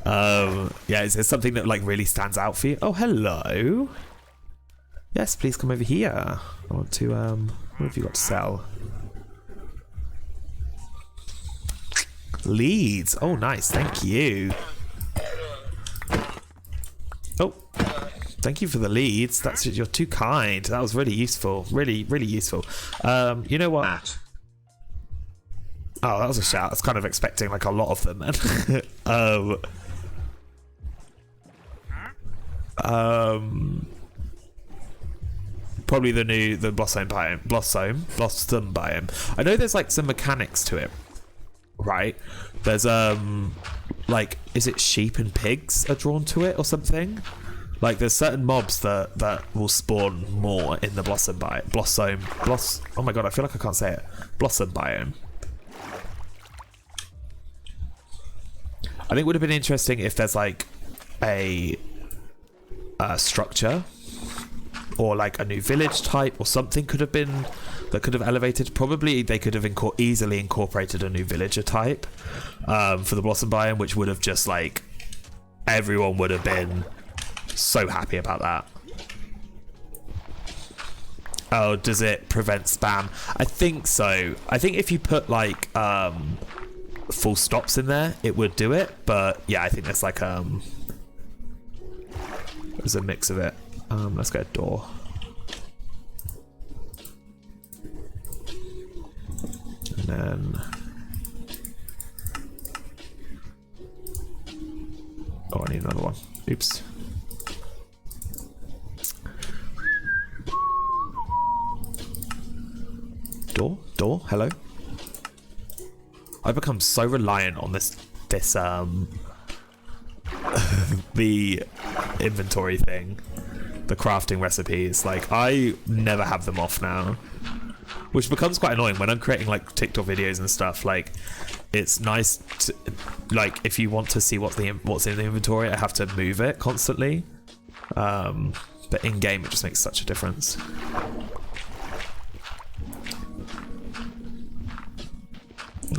Speaker 1: Yeah, is there something that like really stands out for you? Oh, hello. Yes, please come over here. I want to what have you got to sell? Leads. Oh, nice. Thank you. Oh, thank you for the leads. You're too kind. That was really useful. Really, really useful. You know what? Oh, that was a shout. I was kind of expecting like a lot of them then. Probably the blossom biome. I know there's like some mechanics to it, right? There's like, is it sheep and pigs are drawn to it or something? Like there's certain mobs that will spawn more in the blossom biome. Oh my god, I feel like I can't say it. Blossom biome. I think it would have been interesting if there's like a structure or like a new village type or something could have been that could have elevated. Probably they could have easily incorporated a new villager type for the Blossom biome, which would have just like everyone would have been so happy about that. Oh, does it prevent spam? I think so. I think if you put like full stops in there, it would do it. But yeah, I think there's like there's a mix of it. Let's get a door. And then oh, I need another one. Oops. Door, hello. I've become so reliant on this the inventory thing, the crafting recipes. Like I never have them off now, which becomes quite annoying when I'm creating like TikTok videos and stuff. Like it's nice to, like if you want to see what's in the inventory, I have to move it constantly. But in game, it just makes such a difference.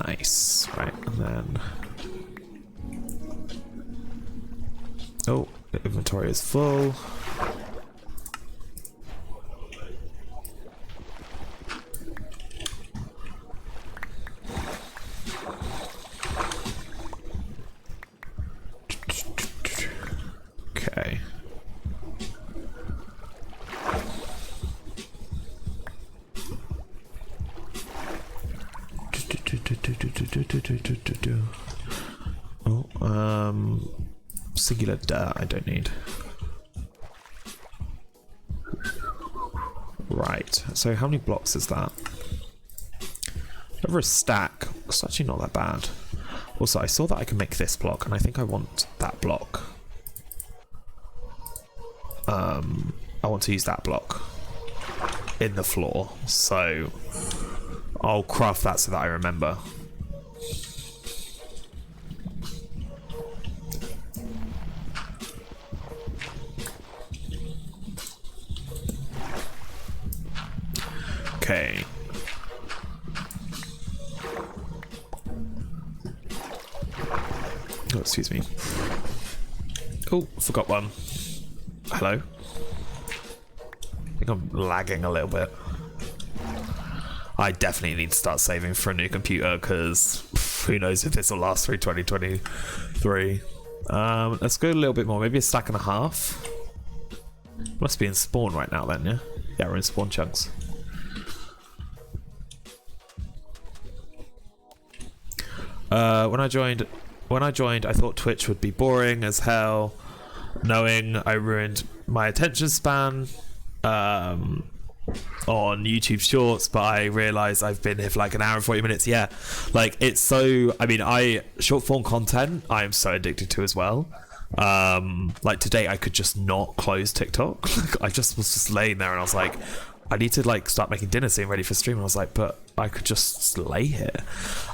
Speaker 1: Nice. Right, and then oh, the inventory is full. Okay. Oh, singular dirt I don't need. Right, so how many blocks is that? Over a stack. It's actually not that bad. Also, I saw that I can make this block, and I think I want that block. I want to use that block in the floor, so I'll craft that so that I remember. Okay. Oh, excuse me. Oh, forgot one. Hello. I think I'm lagging a little bit. I definitely need to start saving for a new computer because who knows if this will last through 2023. Let's go a little bit more, maybe a stack and a half. Must be in spawn right now then, yeah? Yeah, we're in spawn chunks. When I joined, I thought Twitch would be boring as hell, knowing I ruined my attention span on YouTube Shorts, but I realised I've been here for like an hour and 40 minutes. Yeah, like it's so. I mean, short form content I am so addicted to as well. Like today, I could just not close TikTok. I just was just laying there, and I was like, I need to like start making dinner soon, ready for stream. And I was like, but I could just lay here.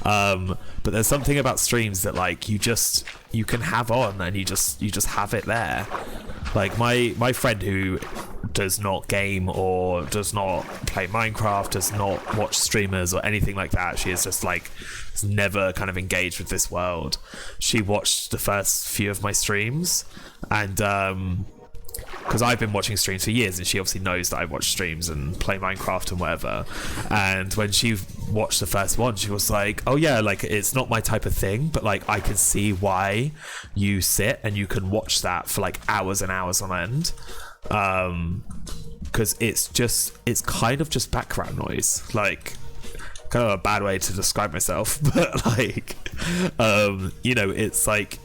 Speaker 1: But there's something about streams that like you can have on, and you just have it there. Like my friend who does not game or does not play Minecraft, does not watch streamers or anything like that. She is just like has never kind of engaged with this world. She watched the first few of my streams, and because I've been watching streams for years, and she obviously knows that I watch streams and play Minecraft and whatever. And when she watched the first one, she was like, oh yeah, like it's not my type of thing, but like I can see why you sit and you can watch that for like hours and hours on end. Because it's kind of just background noise, like kind of a bad way to describe myself, but like you know, it's like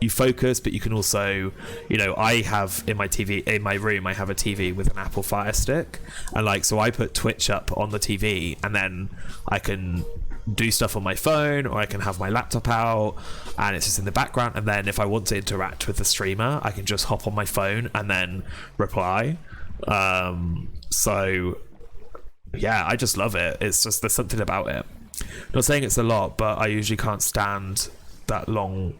Speaker 1: you focus, but you can also, you know, I have in my room I have a TV with an Apple Fire Stick, and like so I put Twitch up on the TV, and then I can do stuff on my phone, or I can have my laptop out and it's just in the background, and then if I want to interact with the streamer, I can just hop on my phone and then reply. So yeah, I just love it. It's just, there's something about it. Not saying it's a lot, but I usually can't stand that long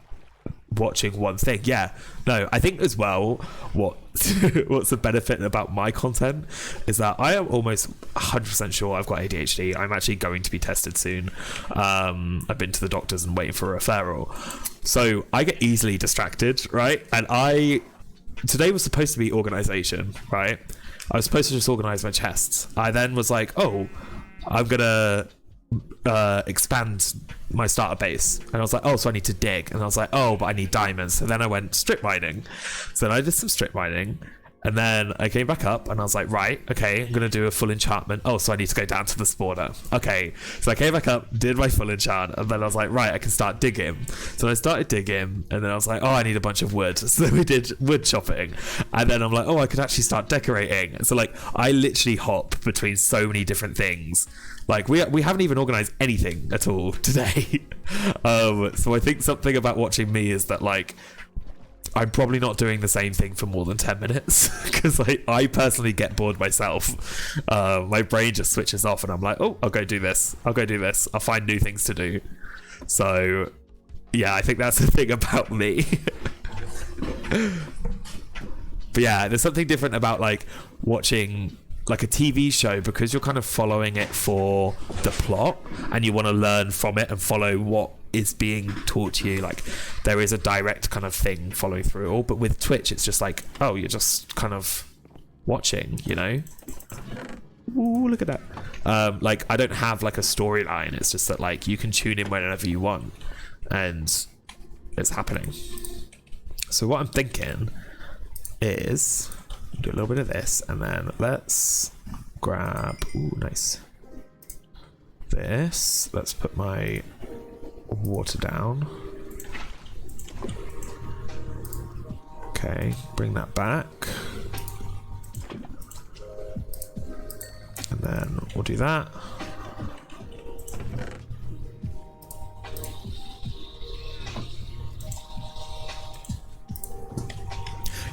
Speaker 1: watching one thing. Yeah, no, I think as well what what's the benefit about my content is that I am almost 100% sure I've got ADHD. I'm actually going to be tested soon. I've been to the doctors and waiting for a referral. So I get easily distracted, right? And today was supposed to be organization, right? I was supposed to just organize my chests. I then was like, oh, I'm gonna expand my starter base, and I was like, oh, so I need to dig, and I was like, oh, but I need diamonds. So then I went strip mining. So then I did some strip mining, and then I came back up and I was like, right, okay, I'm gonna do a full enchantment. Oh, so I need to go down to the spawner. Okay, so I came back up, did my full enchant, and then I was like, right, I can start digging. So I started digging, and then I was like, oh, I need a bunch of wood. So then we did wood chopping, and then I'm like, oh, I could actually start decorating. So like I literally hop between so many different things. Like we haven't even organized anything at all today. So I think something about watching me is that like I'm probably not doing the same thing for more than 10 minutes because I personally get bored myself. My brain just switches off and I'm like, oh, I'll go do this. I'll find new things to do. So yeah, I think that's the thing about me. But yeah, there's something different about like watching like a TV show because you're kind of following it for the plot and you want to learn from it and follow what is being taught to you. Like there is a direct kind of thing following through it all, but with Twitch it's just like, oh, you're just kind of watching, you know. Ooh, look at that. Like I don't have like a storyline. It's just that like you can tune in whenever you want and it's happening. So what I'm thinking is do a little bit of this and then let's grab, ooh, nice, this. Let's put my water down. Okay, bring that back, and then we'll do that.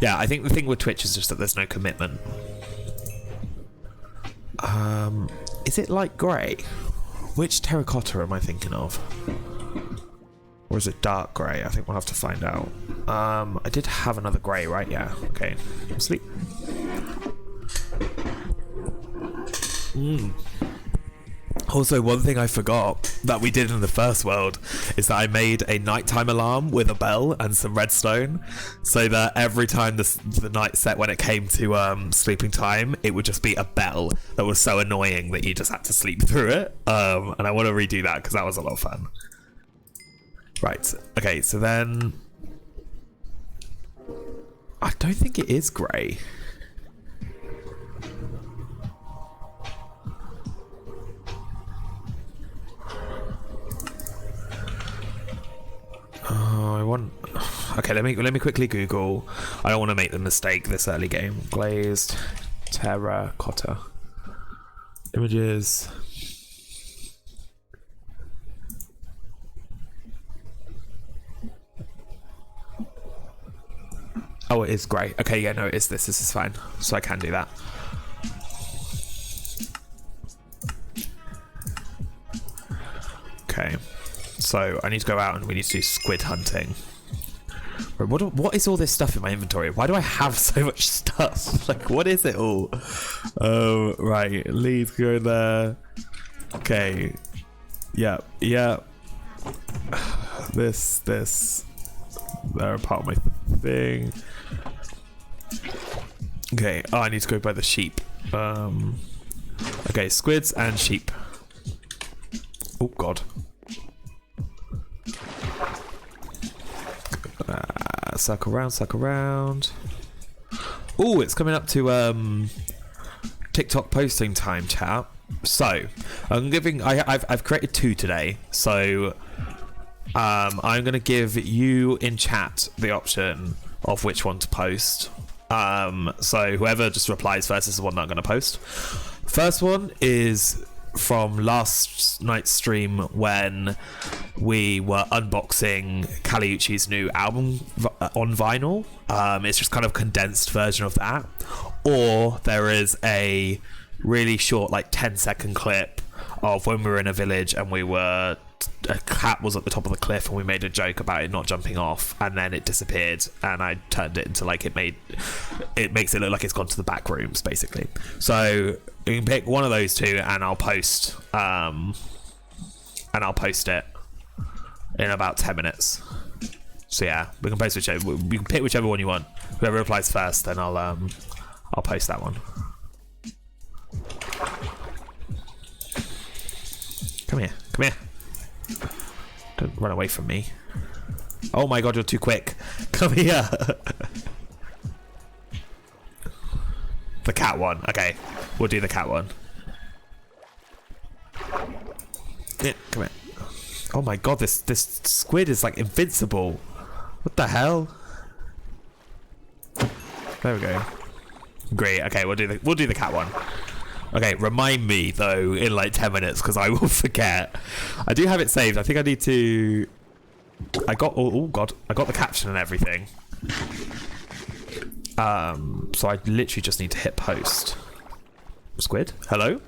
Speaker 1: Yeah, I think the thing with Twitch is just that there's no commitment. Is it light grey? Which terracotta am I thinking of? Or is it dark grey? I think we'll have to find out. I did have another grey, right? Yeah, okay. Sleep. Also, one thing I forgot that we did in the first world is that I made a nighttime alarm with a bell and some redstone, so that every time the night set, when it came to sleeping time, it would just be a bell that was so annoying that you just had to sleep through it. And I want to redo that because that was a lot of fun. Right, okay, so then I don't think it is grey. Oh, I want. Okay, let me quickly Google. I don't want to make the mistake this early game. Glazed terracotta images. Oh, it is grey. Okay, yeah, no, it is this. This is fine. So I can do that. Okay. So I need to go out and we need to do squid hunting. Wait, what is all this stuff in my inventory? Why do I have so much stuff? Like, what is it all? Oh, right. Leaves go there. Okay. Yeah. This. They're a part of my thing. Okay. Oh, I need to go by the sheep. Okay, squids and sheep. Oh, God. Circle around. Oh, it's coming up to TikTok posting time, chat. So I've created 2 today. So I'm gonna give you in chat the option of which one to post. So whoever just replies first is the one that I'm gonna post. First one is from last night's stream when we were unboxing Caliucci's new album on vinyl. It's just kind of a condensed version of that. Or there is a really short, like 10-second clip of when we were in a village and we were a cat was at the top of the cliff, and we made a joke about it not jumping off, and then it disappeared, and I turned it into like it makes it look like it's gone to the back rooms, basically. So you can pick one of those two, and I'll post it in about 10 minutes. So yeah, we can post whichever. You can pick whichever one you want. Whoever replies first, then I'll post that one. Come here, come here. Don't run away from me. Oh my god, you're too quick. Come here. The cat one. Okay, we'll do the cat one. Yeah, come here. Oh my god, this squid is like invincible. What the hell? There we go. Great. Okay, we'll do the cat one. Okay, remind me though in like 10 minutes because I will forget. I do have it saved. I think I need to. I got oh god, I got the caption and everything. So I literally just need to hit post. Squid, hello.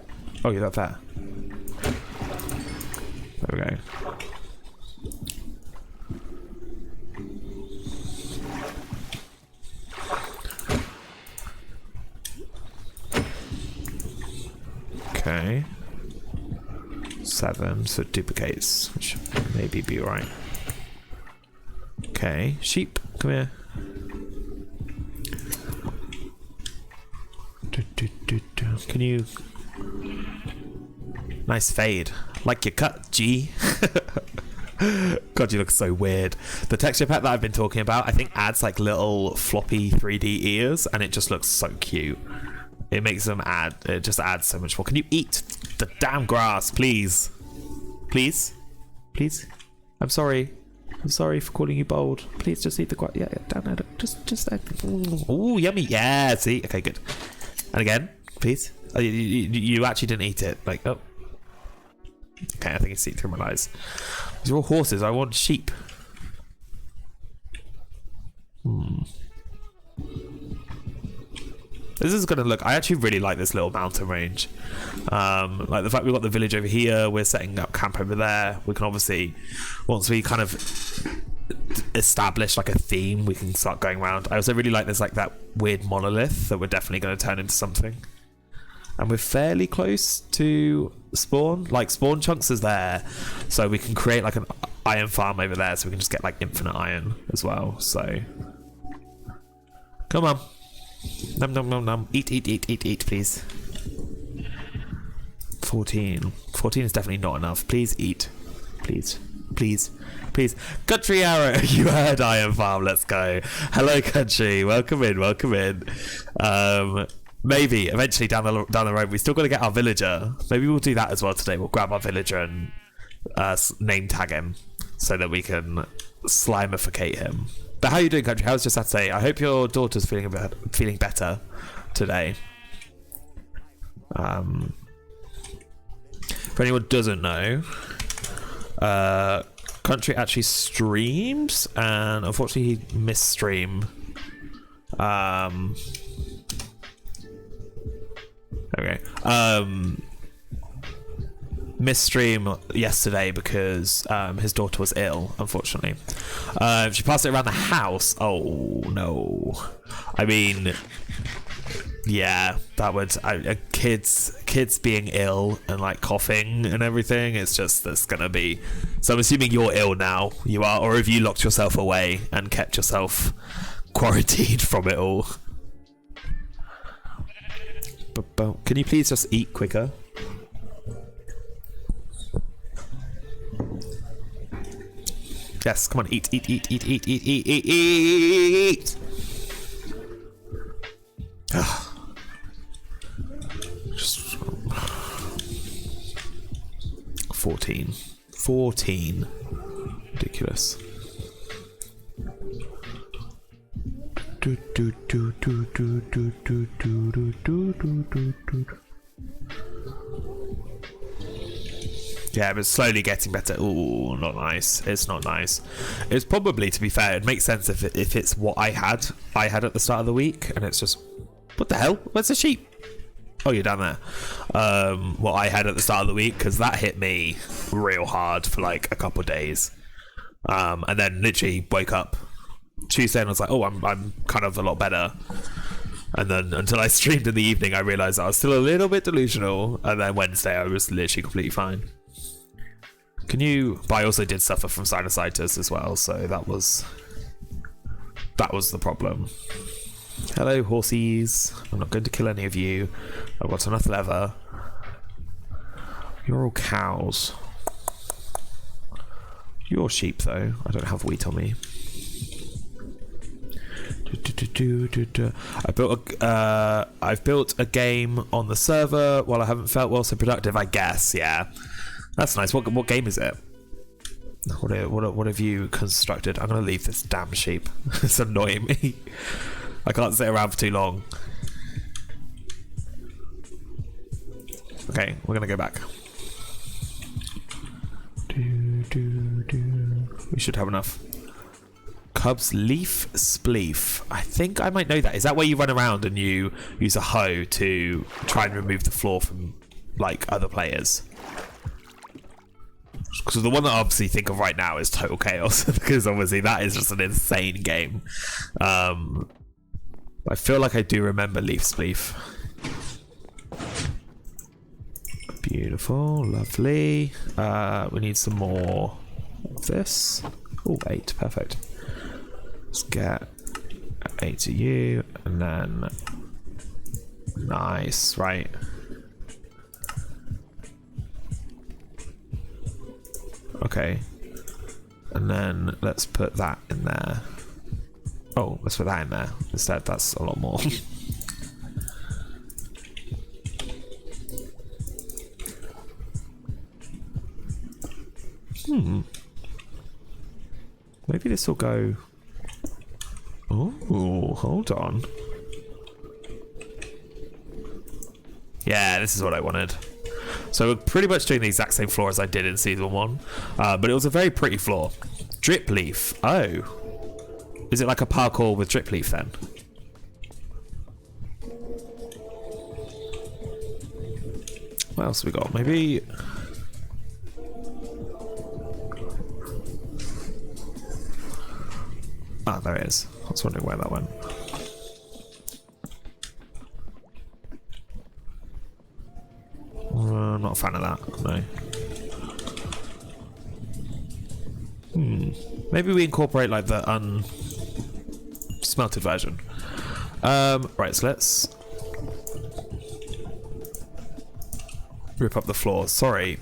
Speaker 1: Oh, you're up there. There we go. Okay. 7, so it duplicates, which maybe be right. Okay, sheep, come here. Can you? Nice fade, like your cut, G. God, you look so weird. The texture pack that I've been talking about, I think adds like little floppy 3D ears, and it just looks so cute. It makes them it just adds so much more. Can you eat the damn grass, please? Please? Please? I'm sorry. I'm sorry for calling you bold. Please just eat the grass. Yeah, down there. Just. Ooh, yummy. Yeah, see? Okay, good. And again, please. Oh, you actually didn't eat it. Like, oh. Okay, I think it's seen through my eyes. These are all horses. I want sheep. This is going to look. I actually really like this little mountain range. Like the fact we've got the village over here. We're setting up camp over there. We can obviously, once we kind of establish like a theme, we can start going around. I also really like there's like that weird monolith that we're definitely going to turn into something. And we're fairly close to spawn. Like spawn chunks is there, so we can create like an iron farm over there, so we can just get like infinite iron as well. So come on. Num num num num. Eat, please. 14. 14 is definitely not enough. Please eat. Please. Country Arrow, you heard Iron Farm, let's go. Hello, Country. Welcome in. Maybe eventually down the road, we still got to get our villager. Maybe we'll do that as well today. We'll grab our villager and name tag him so that we can slimificate him. But how are you doing, Country? How's your Saturday? I hope your daughter's feeling better today. For anyone who doesn't know, Country actually streams, and unfortunately he missed stream. Okay. Missed stream yesterday because his daughter was ill, unfortunately. She passed it around the house. Oh no. I mean, yeah, that would kids being ill and like coughing and everything. It's gonna be. So I'm assuming you're ill now. You are, or have you locked yourself away and kept yourself quarantined from it all? Can you please just eat quicker? Yes, come on, eat. Just 14. Ridiculous. Yeah, but slowly getting better. Ooh, not nice. It's not nice. It's probably, to be fair, it makes sense if it's what I had at the start of the week, and it's just, what the hell? Where's the sheep? Oh, you're down there. What I had at the start of the week, because that hit me real hard for like a couple of days. And then literally woke up Tuesday and I was like, oh, I'm kind of a lot better. And then until I streamed in the evening, I realized I was still a little bit delusional. And then Wednesday, I was literally completely fine. But I also did suffer from sinusitis as well, so that was the problem. Hello, horsies. I'm not going to kill any of you. I've got enough leather. You're all cows. You're sheep, though. I don't have wheat on me. I've built a game on the server while I haven't felt well so productive, I guess. Yeah, that's nice. What game is it? What have you constructed? I'm gonna leave this damn sheep. It's annoying me. I can't sit around for too long. Okay, we're gonna go back. We should have enough. Cubs leaf spleef. I think I might know that. Is that where you run around and you use a hoe to try and remove the floor from like other players? Because the one that I obviously think of right now is Total Chaos, because obviously that is just an insane game. I feel like I do remember leaf spleef. Beautiful, lovely. We need some more of this. Oh, 8, perfect. Let's get 8 to you, and then nice, right? Okay, and then let's put that in there. Oh, let's put that in there instead. That's a lot more. Maybe this will go. Oh, hold on. Yeah, this is what I wanted. So we're pretty much doing the exact same floor as I did in season 1, but it was a very pretty floor. Drip leaf. Oh, is it like a parkour with drip leaf then? What else have we got? Maybe. Ah, there it is. I was wondering where that went. I'm not a fan of that, no. Maybe we incorporate like the unsmelted version. Right, so let's rip up the floor. Sorry.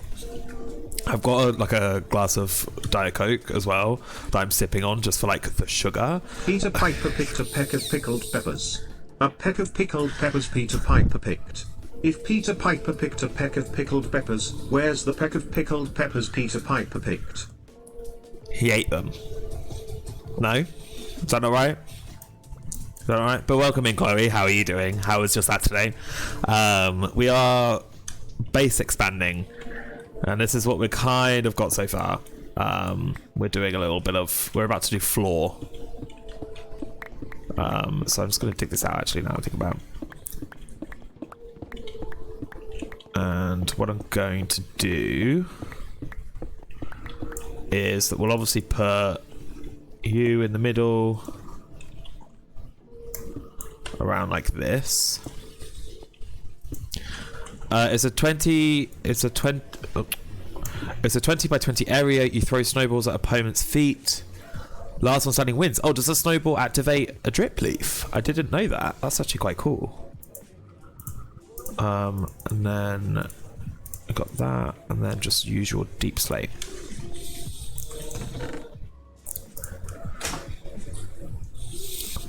Speaker 1: I've got like a glass of Diet Coke as well that I'm sipping on just for like the sugar.
Speaker 2: Peter Piper picked a peck of pickled peppers. A peck of pickled peppers Peter Piper picked. If Peter Piper picked a peck of pickled peppers, where's the peck of pickled peppers Peter Piper picked?
Speaker 1: He ate them. No? Is that not right? Is that all right? But welcome in, Chloe. How are you doing? How was just that today? We are base expanding. And this is what we kind of got so far. We're doing a little bit of... We're about to do floor. So I'm just going to dig this out, actually, now I think about it. And what I'm going to do is that we'll obviously put you in the middle around like this. It's a 20 by 20 area. You throw snowballs at opponent's feet. Last one standing wins. Oh, does a snowball activate a drip leaf? I didn't know that. That's actually quite cool. And then I got that, and then just use your deep slate.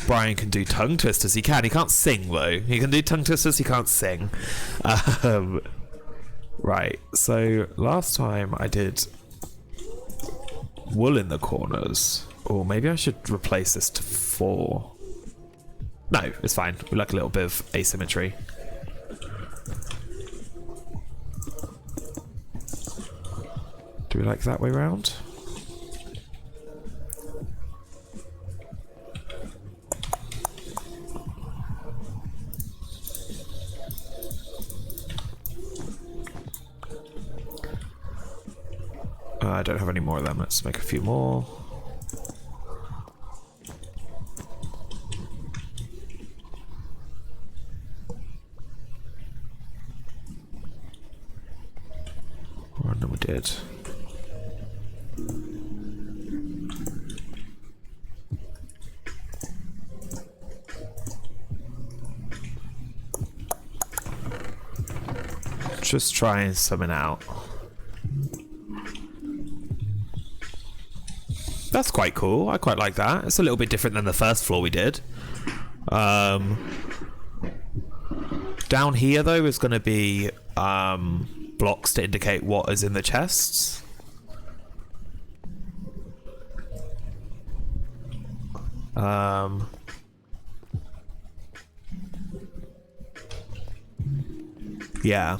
Speaker 1: Brian can do tongue twisters. He can't sing though. He can do tongue twisters. He can't sing. Right. So last time I did wool in the corners. Or maybe I should replace this to 4. No, it's fine. We like a little bit of asymmetry. Do we like that way round? I don't have any more of them. Let's make a few more. Oh, no, we did. Just trying something out. That's quite cool. I quite like that. It's a little bit different than the first floor we did. Down here, though, is going to be blocks to indicate what is in the chests. Yeah.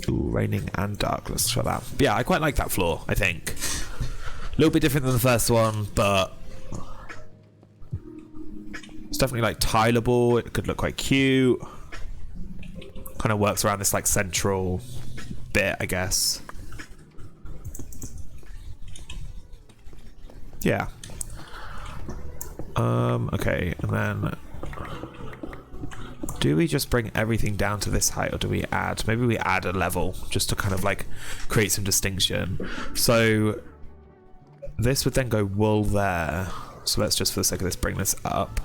Speaker 1: Ooh, raining and dark. Let's try that. But yeah, I quite like that floor, I think. A little bit different than the first one, but it's definitely like tileable. It could look quite cute. Kind of works around this like central bit, I guess. Yeah. Okay, and then do we just bring everything down to this height, or do we add? Maybe we add a level just to kind of like create some distinction. So this would then go wool there. So let's just, for the sake of this, bring this up.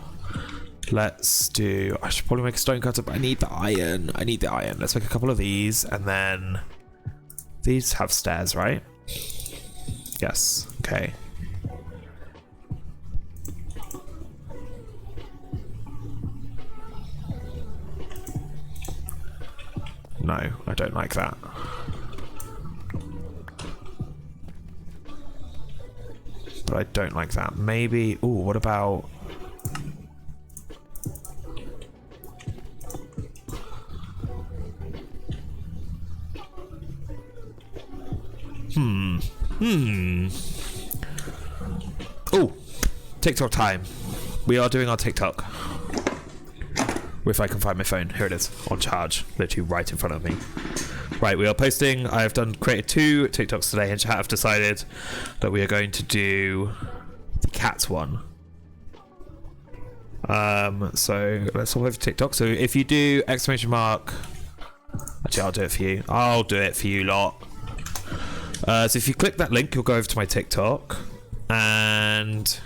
Speaker 1: Let's do, I should probably make a stone cutter, but I need the iron. I need the iron. Let's make a couple of these, and then these have stairs, right? Yes. Okay. No, I don't like that. But I don't like that. Maybe... Ooh, what about... Oh, TikTok time. We are doing our TikTok. If I can find my phone. Here it is, on charge, literally right in front of me. Right, we are posting. I have created 2 TikToks today, and have decided that we are going to do the cats one. So let's all over TikTok. So if you do exclamation mark, actually I'll do it for you. I'll do it for you lot. So if you click that link, you'll go over to my TikTok, and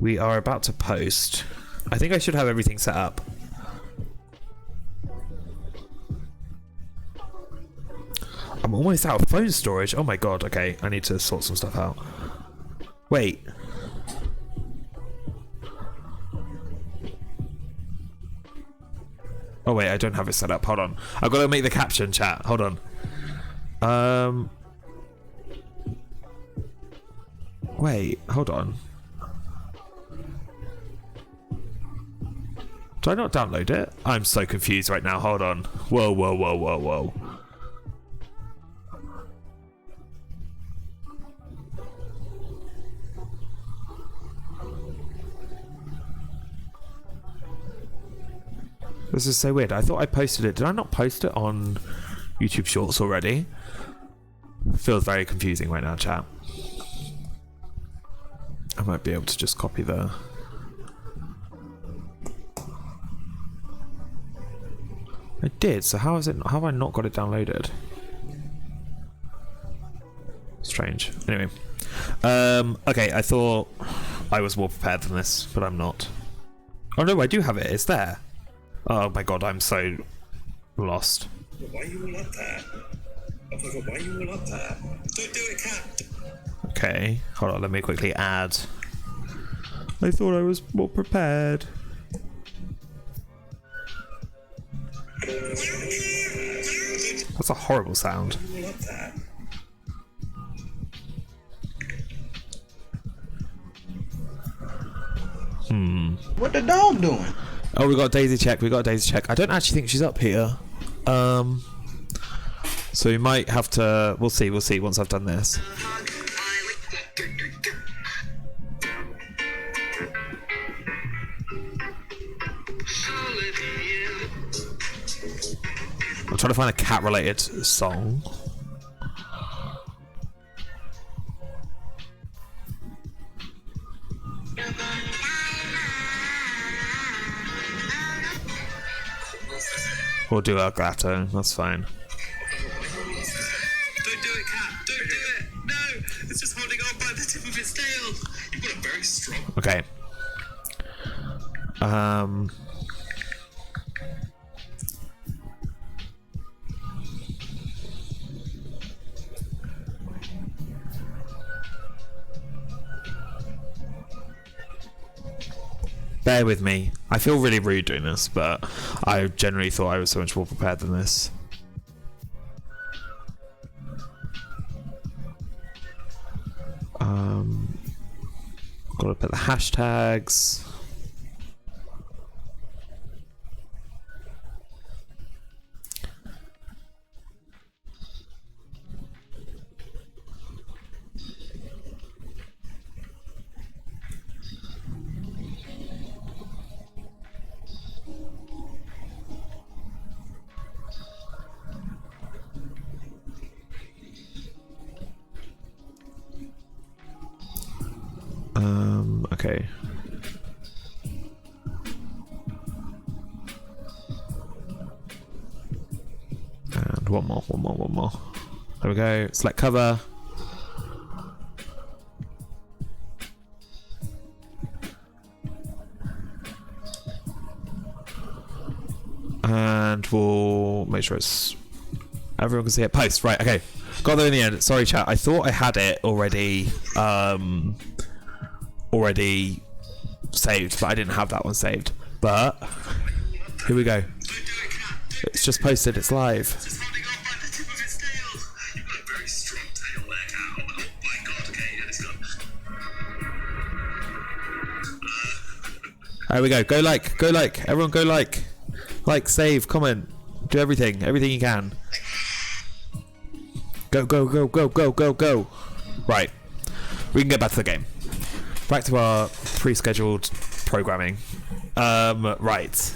Speaker 1: we are about to post. I think I should have everything set up. I'm almost out of phone storage. Oh my god, okay. I need to sort some stuff out. Wait. Oh wait, I don't have it set up. Hold on. I've got to make the caption, chat. Hold on. Wait, hold on. Did I not download it? I'm so confused right now. Hold on. Whoa, whoa, whoa, whoa, whoa. This is so weird. I thought I posted it. Did I not post it on YouTube Shorts already? Feels very confusing right now, chat. I might be able to just copy the... I did, so how have I not got it downloaded? Strange. Anyway. Okay, I thought I was more prepared than this, but I'm not. Oh no, I do have it, it's there. Oh my god, I'm so lost.
Speaker 3: Why are you all up there? Oh my god, why are you all up there? Don't do it, cat!
Speaker 1: Okay, hold on, let me quickly add. I thought I was more prepared. That's a horrible sound.
Speaker 4: What the dog doing?
Speaker 1: Oh, we got a daisy check. I don't actually think she's up here. So we might have to... We'll see once I've done this. trying to find a cat-related song. We'll do El Gato, that's fine.
Speaker 3: Don't do it, cat. Don't do it. No, it's just holding on by the tip of its tail. You've got a very strong.
Speaker 1: Okay. Bear with me. I feel really rude doing this, but I generally thought I was so much more prepared than this. Gotta put the hashtags. Okay. And one more. There we go. Select cover. And we'll make sure it's everyone can see it. Post. Right, okay. Got there in the end. Sorry, chat. I thought I had it already saved, but I didn't have that one saved. But here we go. It's just posted, it's live.
Speaker 3: Just holding on by the tip of its tail. You've got a very strong tail there, cat. Oh my god, okay, yeah, it's gone.
Speaker 1: There we go. Go like. Everyone go like. Like, save, comment. Do everything you can. Go. Right. We can get back to the game. Back to our pre-scheduled programming. Right.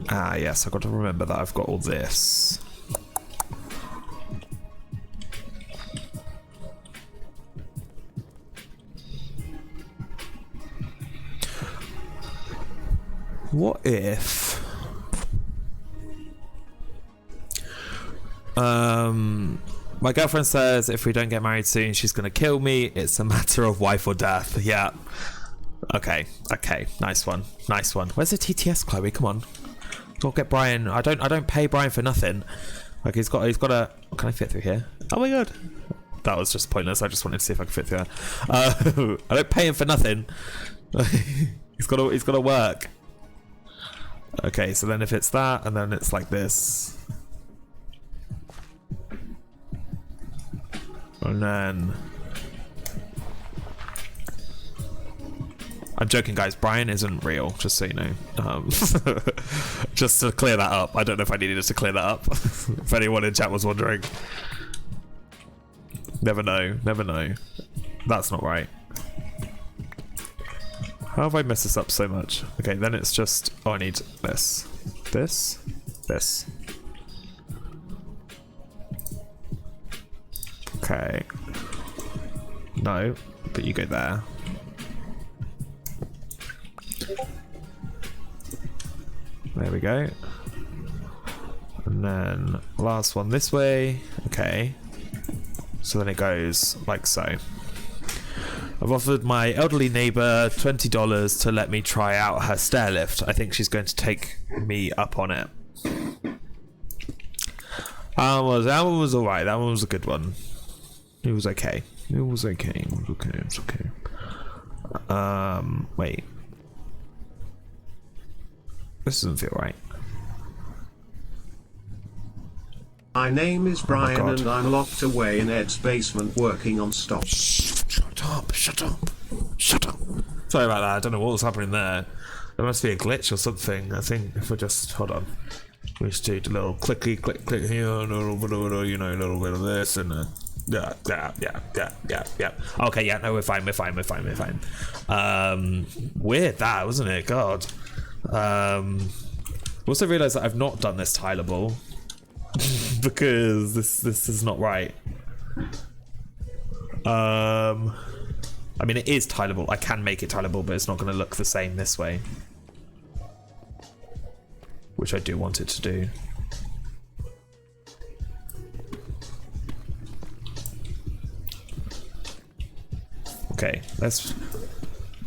Speaker 1: Ah, yes, I've got to remember that I've got all this. What if my girlfriend says if we don't get married soon she's gonna kill me. It's a matter of life or death. Yeah. Okay. Nice one. Where's the TTS, Chloe? Come on. Don't get Brian. I don't pay Brian for nothing. Like he's got a. Can I fit through here? Oh my god. That was just pointless. I just wanted to see if I could fit through there. I don't pay him for nothing. He's got to work. Okay, so then if it's that, and then it's like this. And then... I'm joking, guys. Brian isn't real, just so you know. Just to clear that up. I don't know if I needed to clear that up. If anyone in chat was wondering. Never know. That's not right. How have I messed this up so much? Okay, then it's just... Oh, I need this. This. Okay. No, but you go there. There we go. And then last one this way. Okay. So then it goes like so. I've offered my elderly neighbour $20 to let me try out her stair lift. I think she's going to take me up on it. That one was alright. That one was a good one. It was okay. It's okay. Wait. This doesn't feel right.
Speaker 2: My name is Brian
Speaker 1: God.
Speaker 2: and I'm locked away in Ed's basement working on stock.
Speaker 1: Shut up. Sorry about that. I don't know what was happening there. There must be a glitch or something. I think if we just... Hold on. We just do a little clicky click click here, a little bit of, you know, a little bit of this, and yeah. Okay, yeah, no, we're fine. Weird that, wasn't it? God. Also realised that I've not done this tileable because this is not right. I mean, it is tileable. I can make it tileable, but it's not going to look the same this way, which I do want it to do. Okay, let's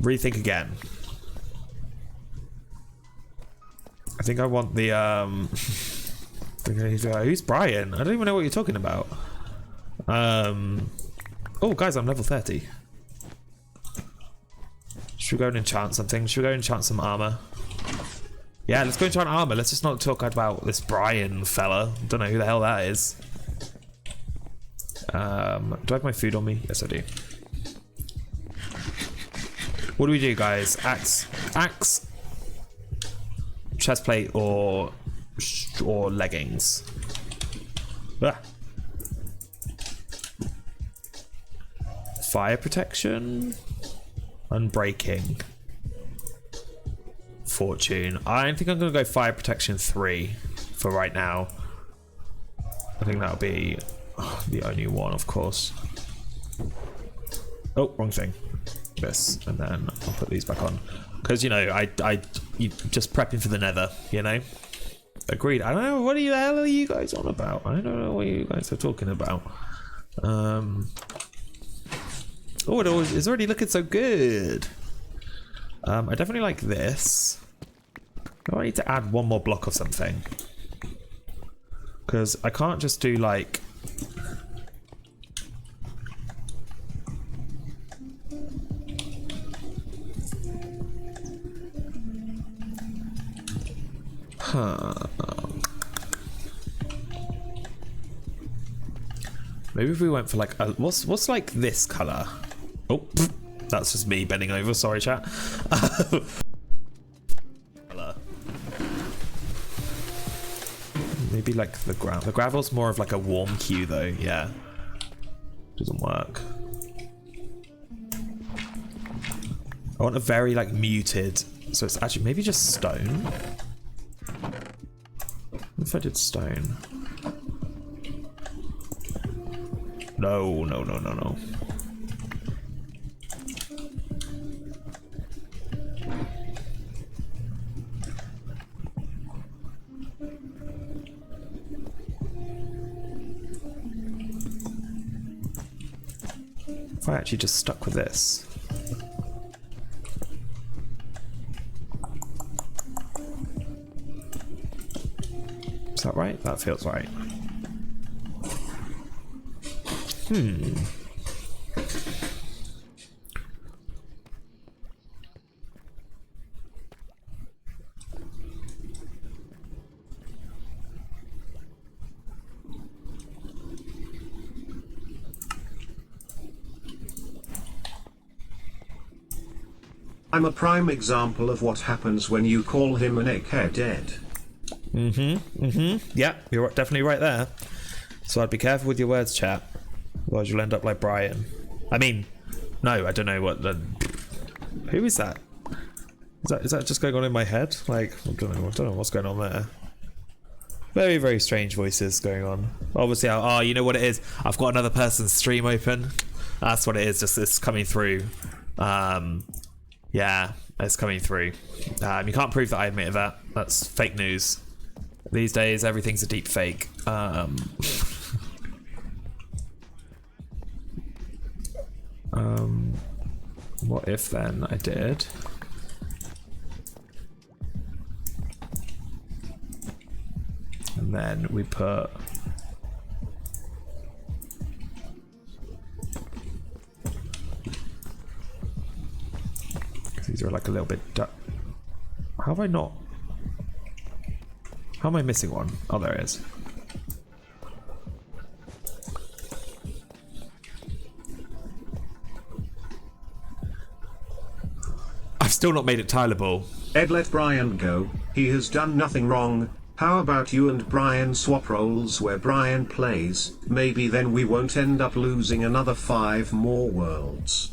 Speaker 1: rethink again. I think I want the who's Brian? I don't even know what you're talking about. Oh guys, I'm level 30. Should we go and enchant something? Should we go and enchant some armor? Yeah, let's go enchant armor. Let's just not talk about this Brian fella. Don't know who the hell that is. Do I have my food on me? Yes, I do. What do we do, guys? Axe, chestplate, or leggings? Ah. Fire protection, unbreaking, fortune. I think I'm gonna go fire protection 3 for right now. I think that'll be the only one, of course. Oh, wrong thing. This, and then I'll put these back on because, you know, you just prepping for the nether, you know. Agreed. I don't know, what the hell are you guys on about? I don't know what you guys are talking about. Oh, it's already looking so good. I definitely like this. I need to add one more block of something because I can't just do like maybe if we went for like a, what's like this color? Oh, that's just me bending over. Sorry, chat. Maybe like the ground. The gravel's more of like a warm hue, though. Yeah, doesn't work. I want a very like muted. So it's actually maybe just stone. What if I did stone? No. If I actually just stuck with this. Is that right? That feels right.
Speaker 2: I'm a prime example of what happens when you call him an egghead.
Speaker 1: Yeah, you're definitely right there. So I'd be careful with your words, chat. Otherwise you'll end up like Brian. I mean, no, I don't know what the... Who is that? Is that just going on in my head? Like, I don't know what's going on there. Very, very strange voices going on. Obviously, oh, you know what it is? I've got another person's stream open. That's what it is, just it's coming through. Yeah, it's coming through. You can't prove that I admitted that. That's fake news. These days, everything's a deep fake. What if then I did? And then we put... These are like a little bit... How have I not... How am I missing one? Oh, there it is. I've still not made it tileable.
Speaker 2: Ed, let Brian go. He has done nothing wrong. How about you and Brian swap roles where Brian plays? Maybe then we won't end up losing another 5 more worlds.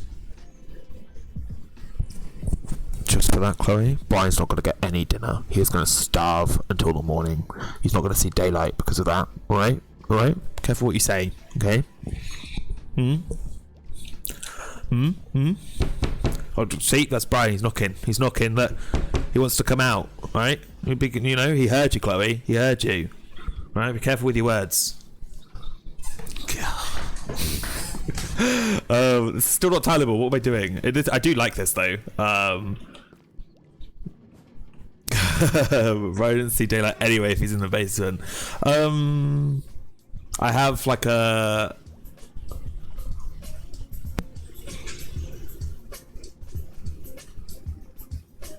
Speaker 1: Just for that, Chloe, Brian's not going to get any dinner. He is going to starve until the morning. He's not going to see daylight because of that. Alright? Alright? Careful what you say, okay? Oh, see, that's Brian. He's knocking. He's knocking. Look, he wants to come out. Right? You know, he heard you, Chloe. He heard you. Right? Be careful with your words. It's still not tileable. What am I doing? I do like this though. Rodents see daylight anyway if he's in the basement. I have like a.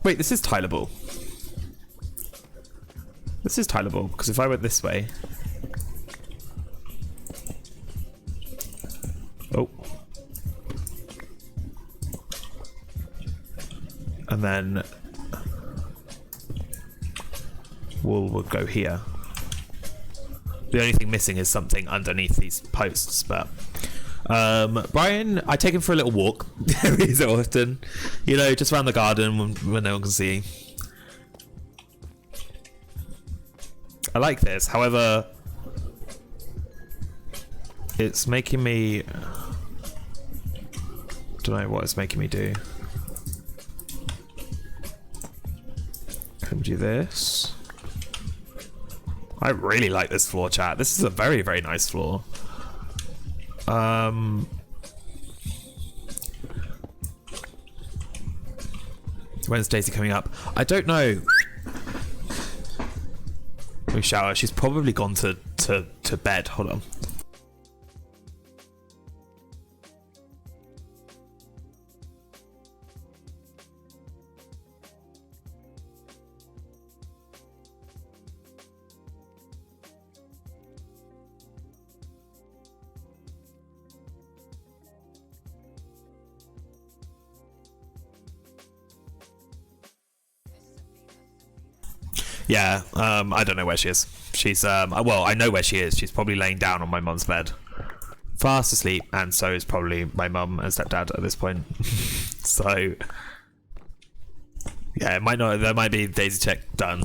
Speaker 1: Wait, this is tileable. This is tileable, because if I went this way... Oh. And then... wool would go here. The only thing missing is something underneath these posts, but... Brian, I take him for a little walk every so often, you know, just around the garden when no one can see. I like this, however, it's making me, don't know what it's making me do. Can we do this? I really like this floor, chat. This is a very, very nice floor. When's Daisy coming up? I don't know. We shower. She's probably gone to bed. Hold on. Yeah, I don't know where she is. She's, well, I know where she is. She's probably laying down on my mum's bed. Fast asleep, and so is probably my mum and stepdad at this point. So, yeah, it might not, there might be daisy check done.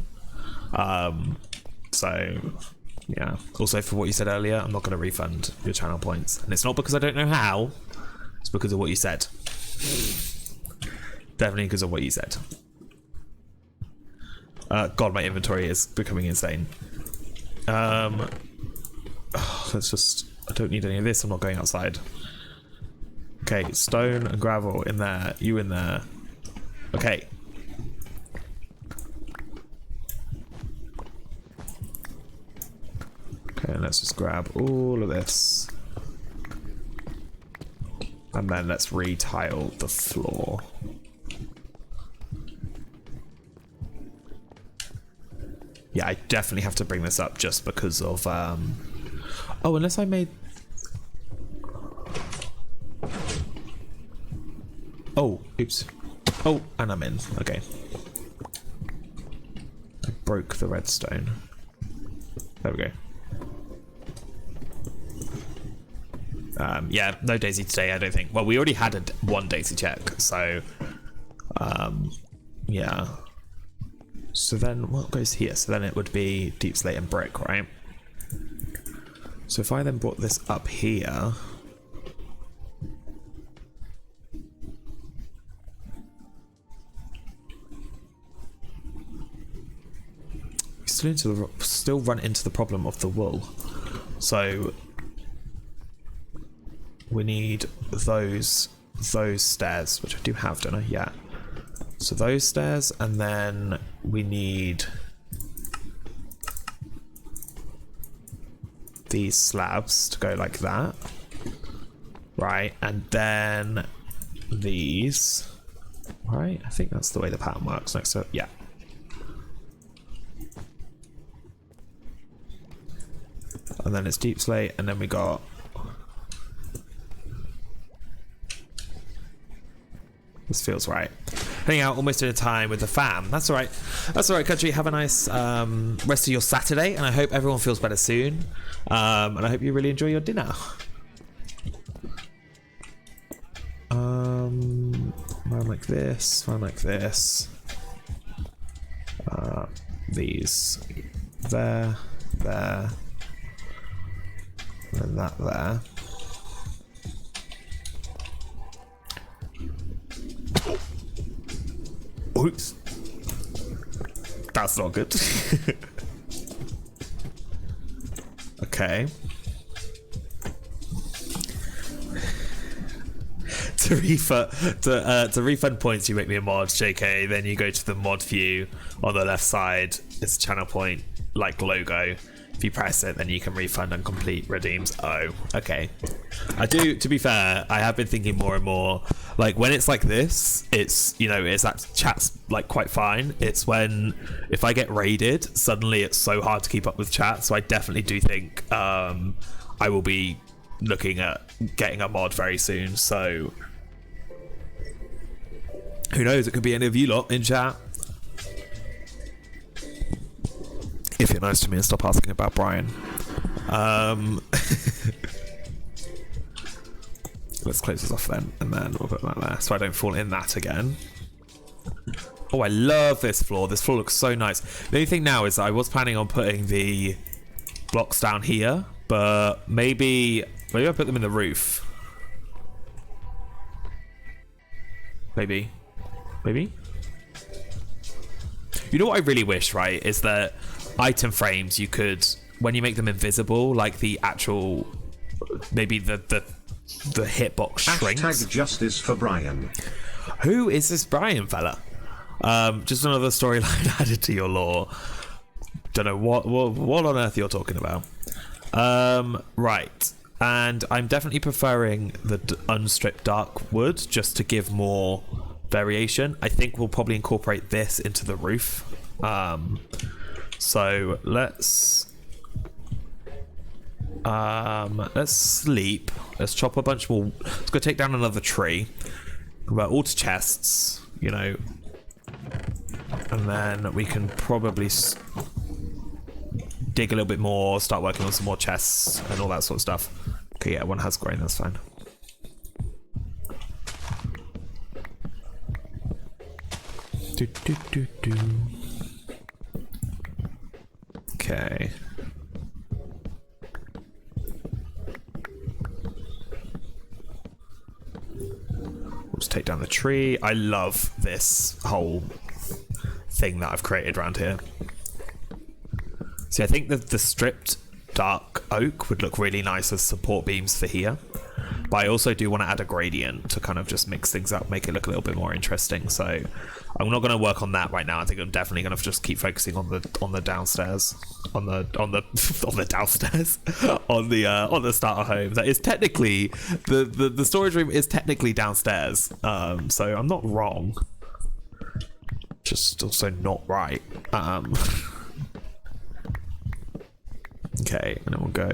Speaker 1: So, yeah. Also, for what you said earlier, I'm not going to refund your channel points. And it's not because I don't know how, it's because of what you said. Definitely because of what you said. God, my inventory is becoming insane. Let's just... I don't need any of this. I'm not going outside. Okay, stone and gravel in there. You in there. Okay. Okay, let's just grab all of this. And then let's re-tile the floor. Yeah, I definitely have to bring this up just because of, oh, unless I made... Oh, oops. Oh, and I'm in. Okay. I broke the redstone. There we go. Yeah, no Daisy today, I don't think. Well, we already had one Daisy check, so... yeah. So then what goes here? So then it would be deep slate and brick, right? So if I then brought this up here, we still run into the problem of the wool. So we need those stairs, which I do have, don't I? Yeah. So those stairs, and then we need these slabs to go like that, right? And then these, right? I think that's the way the pattern works. Next to, yeah. And then it's deep slate, and then we got this feels right. Hanging out almost in a time with the fam. That's all right. That's all right, country. Have a nice rest of your Saturday, and I hope everyone feels better soon. And I hope you really enjoy your dinner. Round like this. Round like this. These there, there, and that there. Oops. That's not good. Okay. To refund points, you make me a mod, JK. Then you go to the mod view on the left side. It's a channel point like logo. If you press it, then you can refund and complete redeems. Oh, okay. I do. To be fair, I have been thinking more and more. Like when it's like this, it's it's that chat's like quite fine. It's when if I get raided, suddenly it's so hard to keep up with chat. So I definitely do think I will be looking at getting a mod very soon. So who knows? It could be any of you lot in chat. If you're nice to me and stop asking about Brian. Let's close this off then, and then we'll put that there so I don't fall in that again. Oh, I love this floor. This floor looks so nice. The only thing now is I was planning on putting the blocks down here, but maybe I put them in the roof. Maybe. You know what I really wish, right, is that item frames you could, when you make them invisible, like the actual, maybe the hitbox shrinks.
Speaker 2: Hashtag justice for Brian.
Speaker 1: Who is this Brian fella? Just another storyline added to your lore. Don't know what on earth you're talking about. Right, and I'm definitely preferring the unstripped dark wood just to give more variation. I think we'll probably incorporate this into the roof. So let's sleep. Let's chop a bunch more. Let's go take down another tree. About all to chests, and then we can probably dig a little bit more, start working on some more chests and all that sort of stuff. Okay, yeah, one has grain, that's fine. Okay. Let's take down the tree. I love this whole thing that I've created around here. See, I think that the stripped dark oak would look really nice as support beams for here. But I also do want to add a gradient to kind of just mix things up, make it look a little bit more interesting. So I'm not going to work on that right now. I think I'm definitely going to just keep focusing on the downstairs, on the downstairs, on the starter home. That is technically the storage room is technically downstairs. So I'm not wrong, just also not right. Okay, and then we'll go.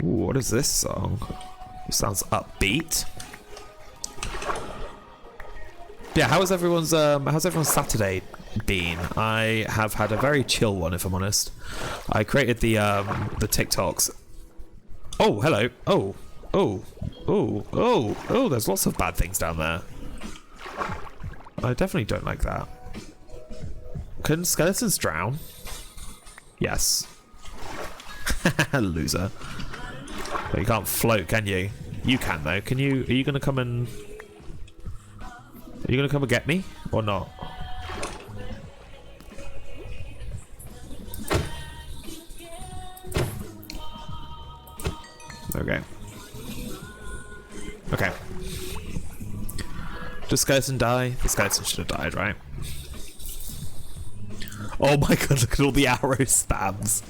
Speaker 1: Ooh, what is this song? It sounds upbeat. Yeah, how's everyone's Saturday been? I have had a very chill one, if I'm honest. I created the TikToks. Oh, hello. Oh, there's lots of bad things down there. I definitely don't like that. Can skeletons drown? Yes. Loser. But you can't float, can you? You can though. Can you? Are you gonna come and? Are you gonna come and get me or not? Okay. Okay. Does skeleton die? The skeleton should have died, right? Oh my god! Look at all the arrow spams.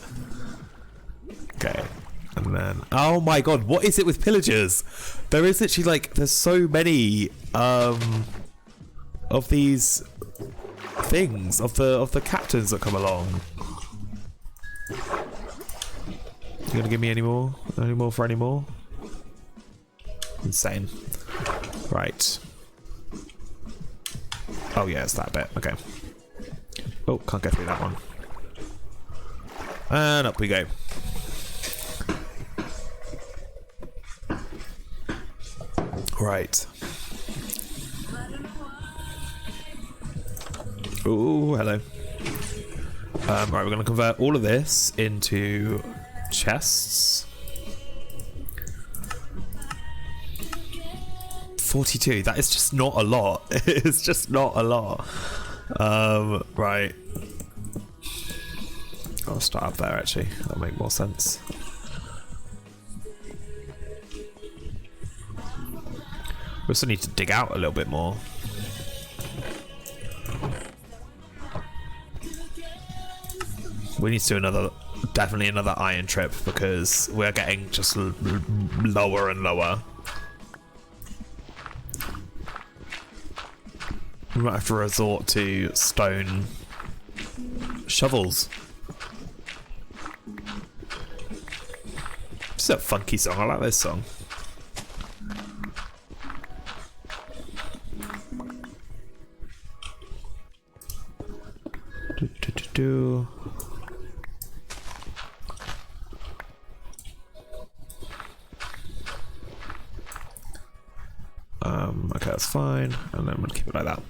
Speaker 1: Okay. And then, oh my god, what is it with pillagers? There is literally like, there's so many of these things, of the captains that come along. You gonna give me any more? Any more for any more? Insane. Right. Oh yeah, it's that bit. Okay. Oh, can't get through that one. And up we go. Right. Ooh, hello. Right, we're going to convert all of this into chests. 42. That is just not a lot. It's just not a lot. Right. I'll start up there actually. That'll make more sense. We also need to dig out a little bit more. We need to do definitely another iron trip because we're getting just lower and lower. We might have to resort to stone shovels. It's a funky song. I like this song. Okay, that's fine, and then I'm gonna keep it like that.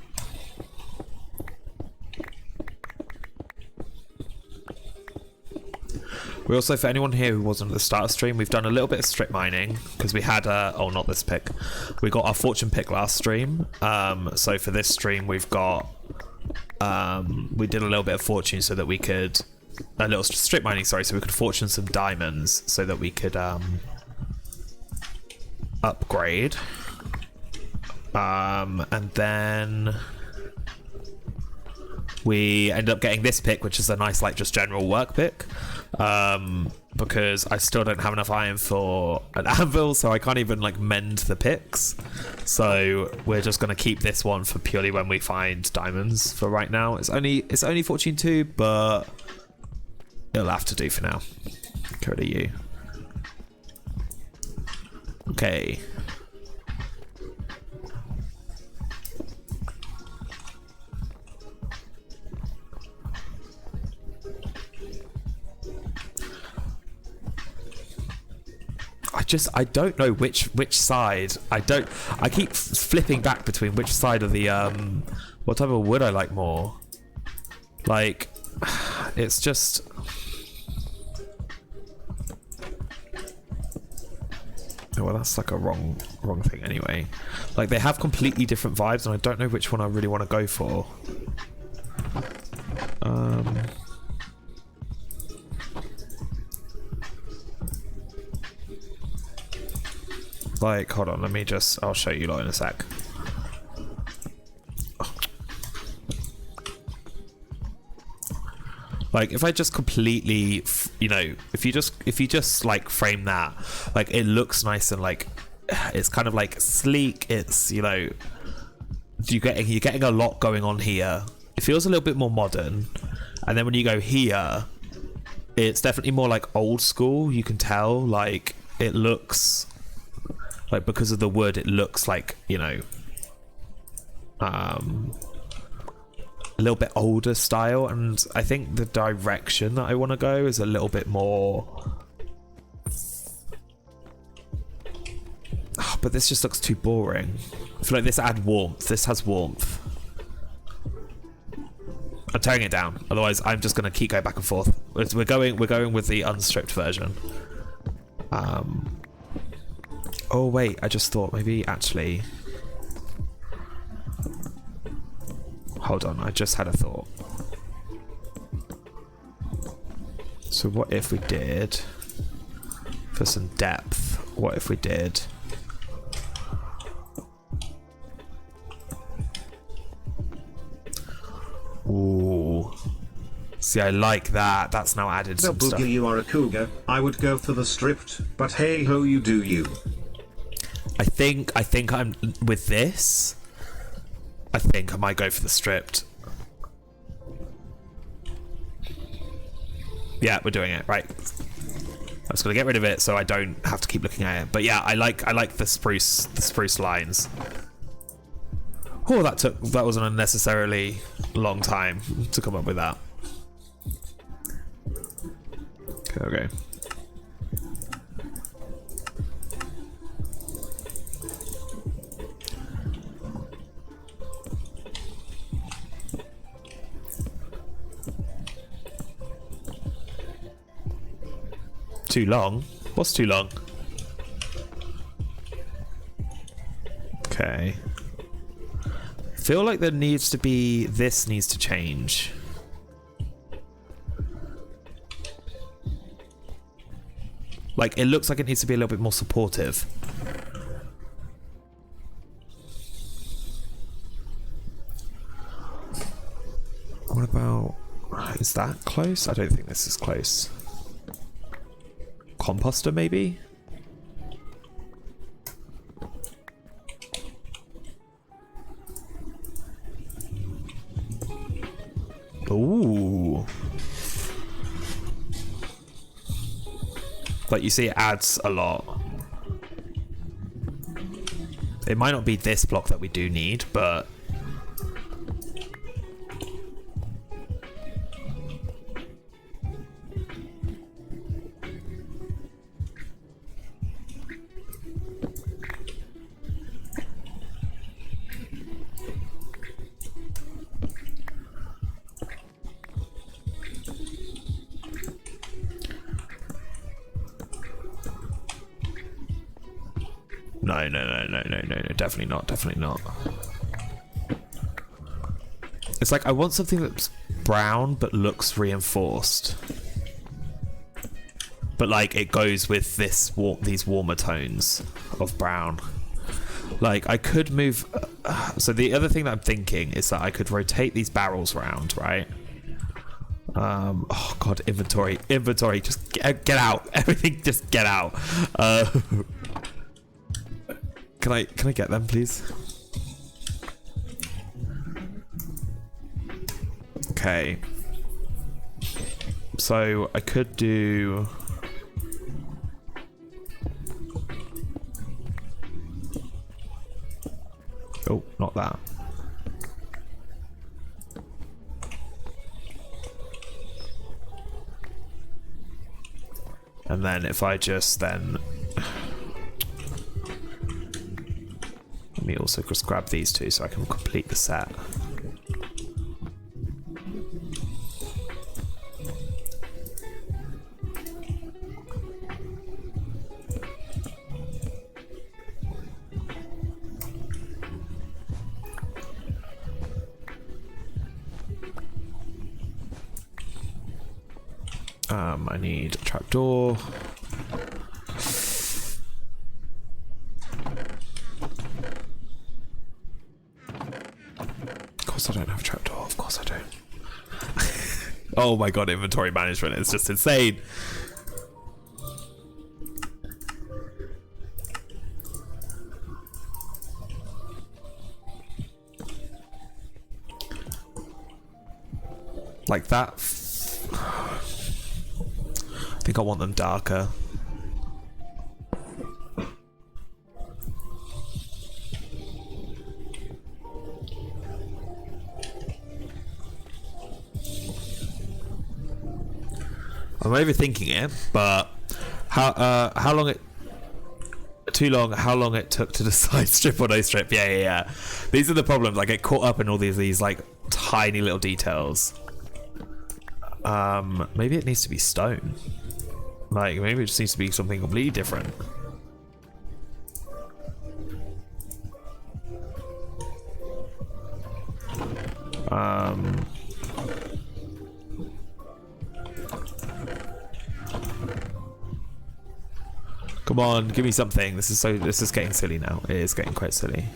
Speaker 1: We also, for anyone here who wasn't at the start of the stream, we've done a little bit of strip mining because we had oh, not this pick. We got our fortune pick last stream. So for this stream, we've got we did a little bit of fortune so that we could a little strip mining, sorry, so we could fortune some diamonds so that we could upgrade. And then we ended up getting this pick, which is a nice, like, just general work pick, because I still don't have enough iron for an anvil, so I can't even, like, mend the picks. So we're just going to keep this one for purely when we find diamonds for right now. It's only fortune 2, but it'll have to do for now. Get rid of you. Okay. I don't know which side. I keep flipping back between which side of the what type of wood I like more. Like, it's just oh, well, that's like a wrong thing anyway. Like, they have completely different vibes and I don't know which one I really want to go for. Like, hold on, I'll show you lot in a sec. Oh. Like, if I just completely, you know, if you just like frame that, like, it looks nice and like, it's kind of like sleek. It's, you know, you're getting a lot going on here. It feels a little bit more modern. And then when you go here, it's definitely more like old school. You can tell, like, it looks like, because of the wood, it looks like, you know, a little bit older style. And I think the direction that I want to go is a little bit more. Oh, but this just looks too boring. I feel like this adds warmth. This has warmth. I'm tearing it down. Otherwise, I'm just going to keep going back and forth. We're going with the unstripped version. Oh wait, I just thought maybe actually. Hold on, I just had a thought. So what if we did, for some depth, what if we did ooh. See, I like that. That's now added some
Speaker 2: Boogie,
Speaker 1: stuff.
Speaker 2: you are a cougar. I would go for the stripped, but hey ho, you do you.
Speaker 1: I think I'm with this. I think I might go for the stripped. Yeah, we're doing it right. I'm just gonna get rid of it so I don't have to keep looking at it. But yeah, I like the spruce lines. Oh, that was an unnecessarily long time to come up with that. Okay. Too long? What's too long? Okay. Feel like there needs to be... This needs to change. Like, it looks like it needs to be a little bit more supportive. What about... Is that close? I don't think this is close. Composter, maybe? Ooh. Like, you see, it adds a lot. It might not be this block that we do need, but... No, definitely not, definitely not. It's like, I want something that's brown but looks reinforced. But like, it goes with these warmer tones of brown. Like, I could move... so the other thing that I'm thinking is that I could rotate these barrels around, right? Oh god, inventory, just get out. Everything, just get out. Can I get them, please? Okay. So I could do... Oh, not that. And then if I just then... Let me also just grab these two so I can complete the set. I need a trapdoor. Of course I don't have a trapdoor, of course I don't. Oh my god, inventory management is just insane. Like that. I think I want them darker. I'm overthinking it, but how long it how long it took to decide strip or no strip. Yeah. These are the problems. I get caught up in all these like tiny little details. Maybe it needs to be stone. Like, maybe it just needs to be something completely different. Come on, give me something. This is getting silly now. It is getting quite silly.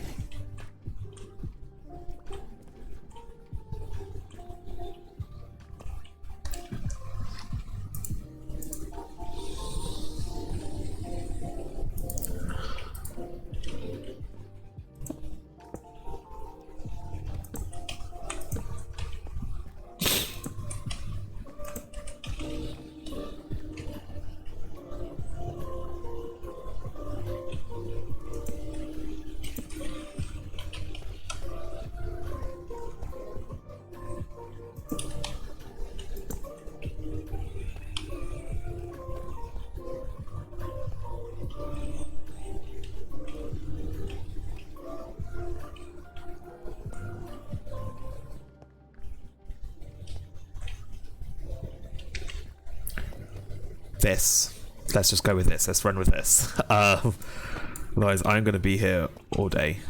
Speaker 1: This. Let's just go with this. Let's run with this. Otherwise, I'm going to be here all day.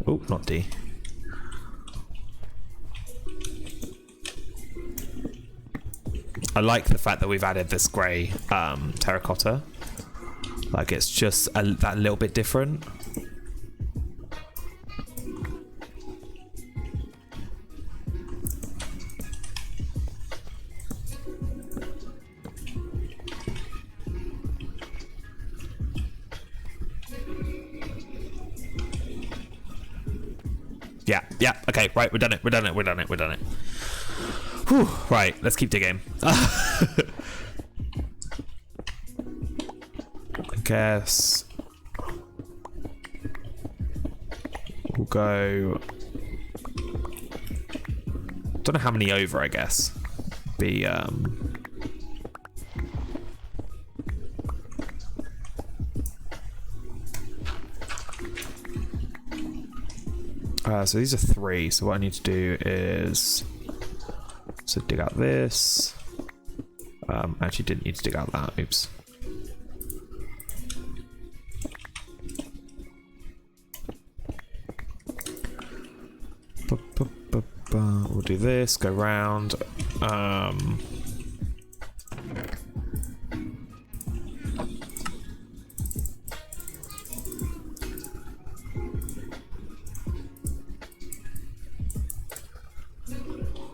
Speaker 1: Oh, not D. I like the fact that we've added this grey terracotta. Like, it's just that little bit different. Yeah, okay, right, we're done it. Whew, right, let's keep digging. I guess we'll go, don't know how many over, I guess. Be so these are 3, so what I need to do is dig out this. Actually didn't need to dig out that, oops. We'll do this, go round.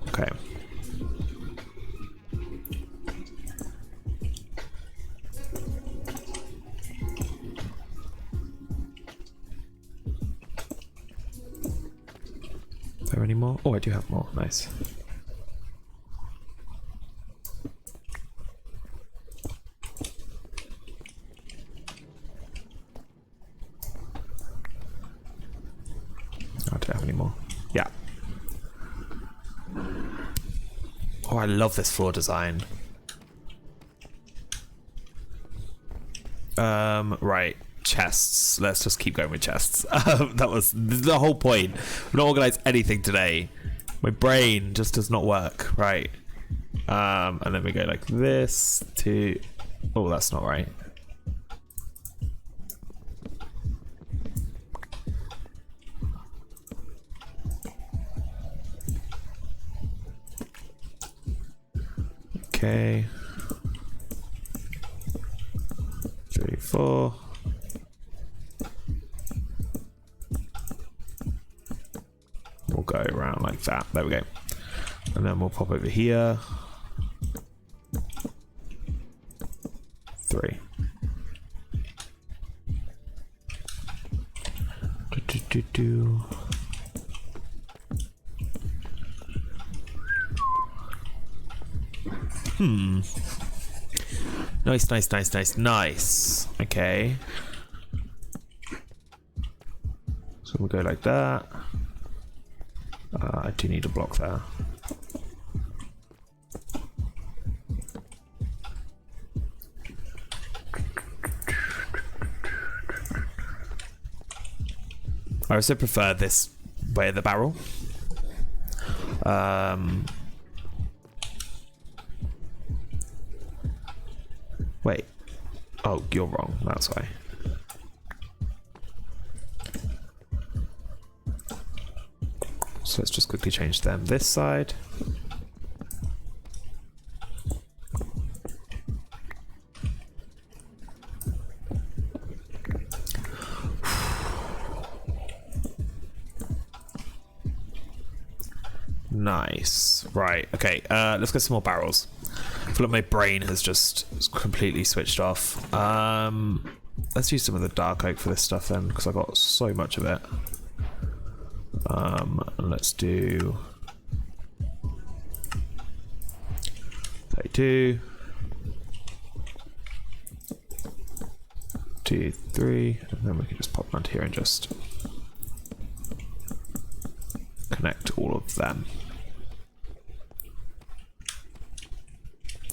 Speaker 1: Okay. Are there any more? Oh, I do have more. Nice. I don't have any more. Yeah. Oh, I love this floor design. Right. Chests. Let's just keep going with chests. That was the whole point. We've not organized anything today. My brain just does not work. Right. And then we go like this to... Oh, that's not right. Okay. 3, 4. We'll go around like that. There we go. And then we'll pop over here. 3. Nice. Okay. So we'll go like that. I do need a block there. I also prefer this way of the barrel. Wait. Oh, you're wrong. That's why. So let's just quickly change them this side. Nice. Right. Okay. Let's get some more barrels. I feel like my brain has just completely switched off. Let's use some of the dark oak for this stuff then, because I got so much of it. Let's do 32, 2, 3, and then we can just pop around here and just connect all of them.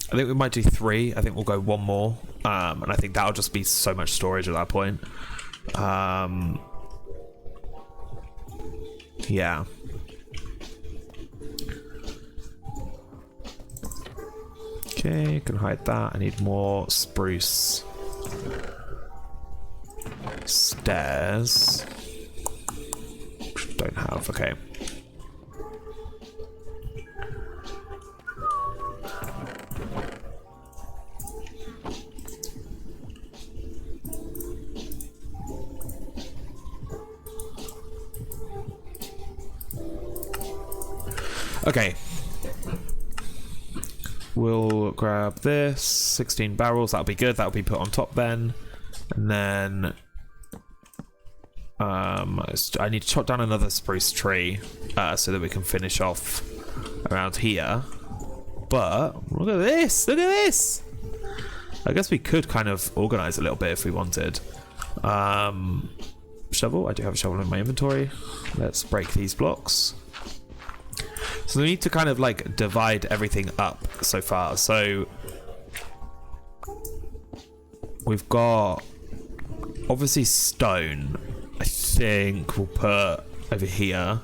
Speaker 1: I think we might do 3. I think we'll go one more. And I think that'll just be so much storage at that point. Yeah. Okay, can hide that. I need more spruce stairs. Don't have, okay. Okay. We'll grab this. 16 barrels. That'll be good. That'll be put on top then. And then... I need to chop down another spruce tree so that we can finish off around here. But look at this! Look at this! I guess we could kind of organize a little bit if we wanted. Shovel. I do have a shovel in my inventory. Let's break these blocks. So we need to kind of like divide everything up so far. So we've got obviously stone. I think we'll put over here,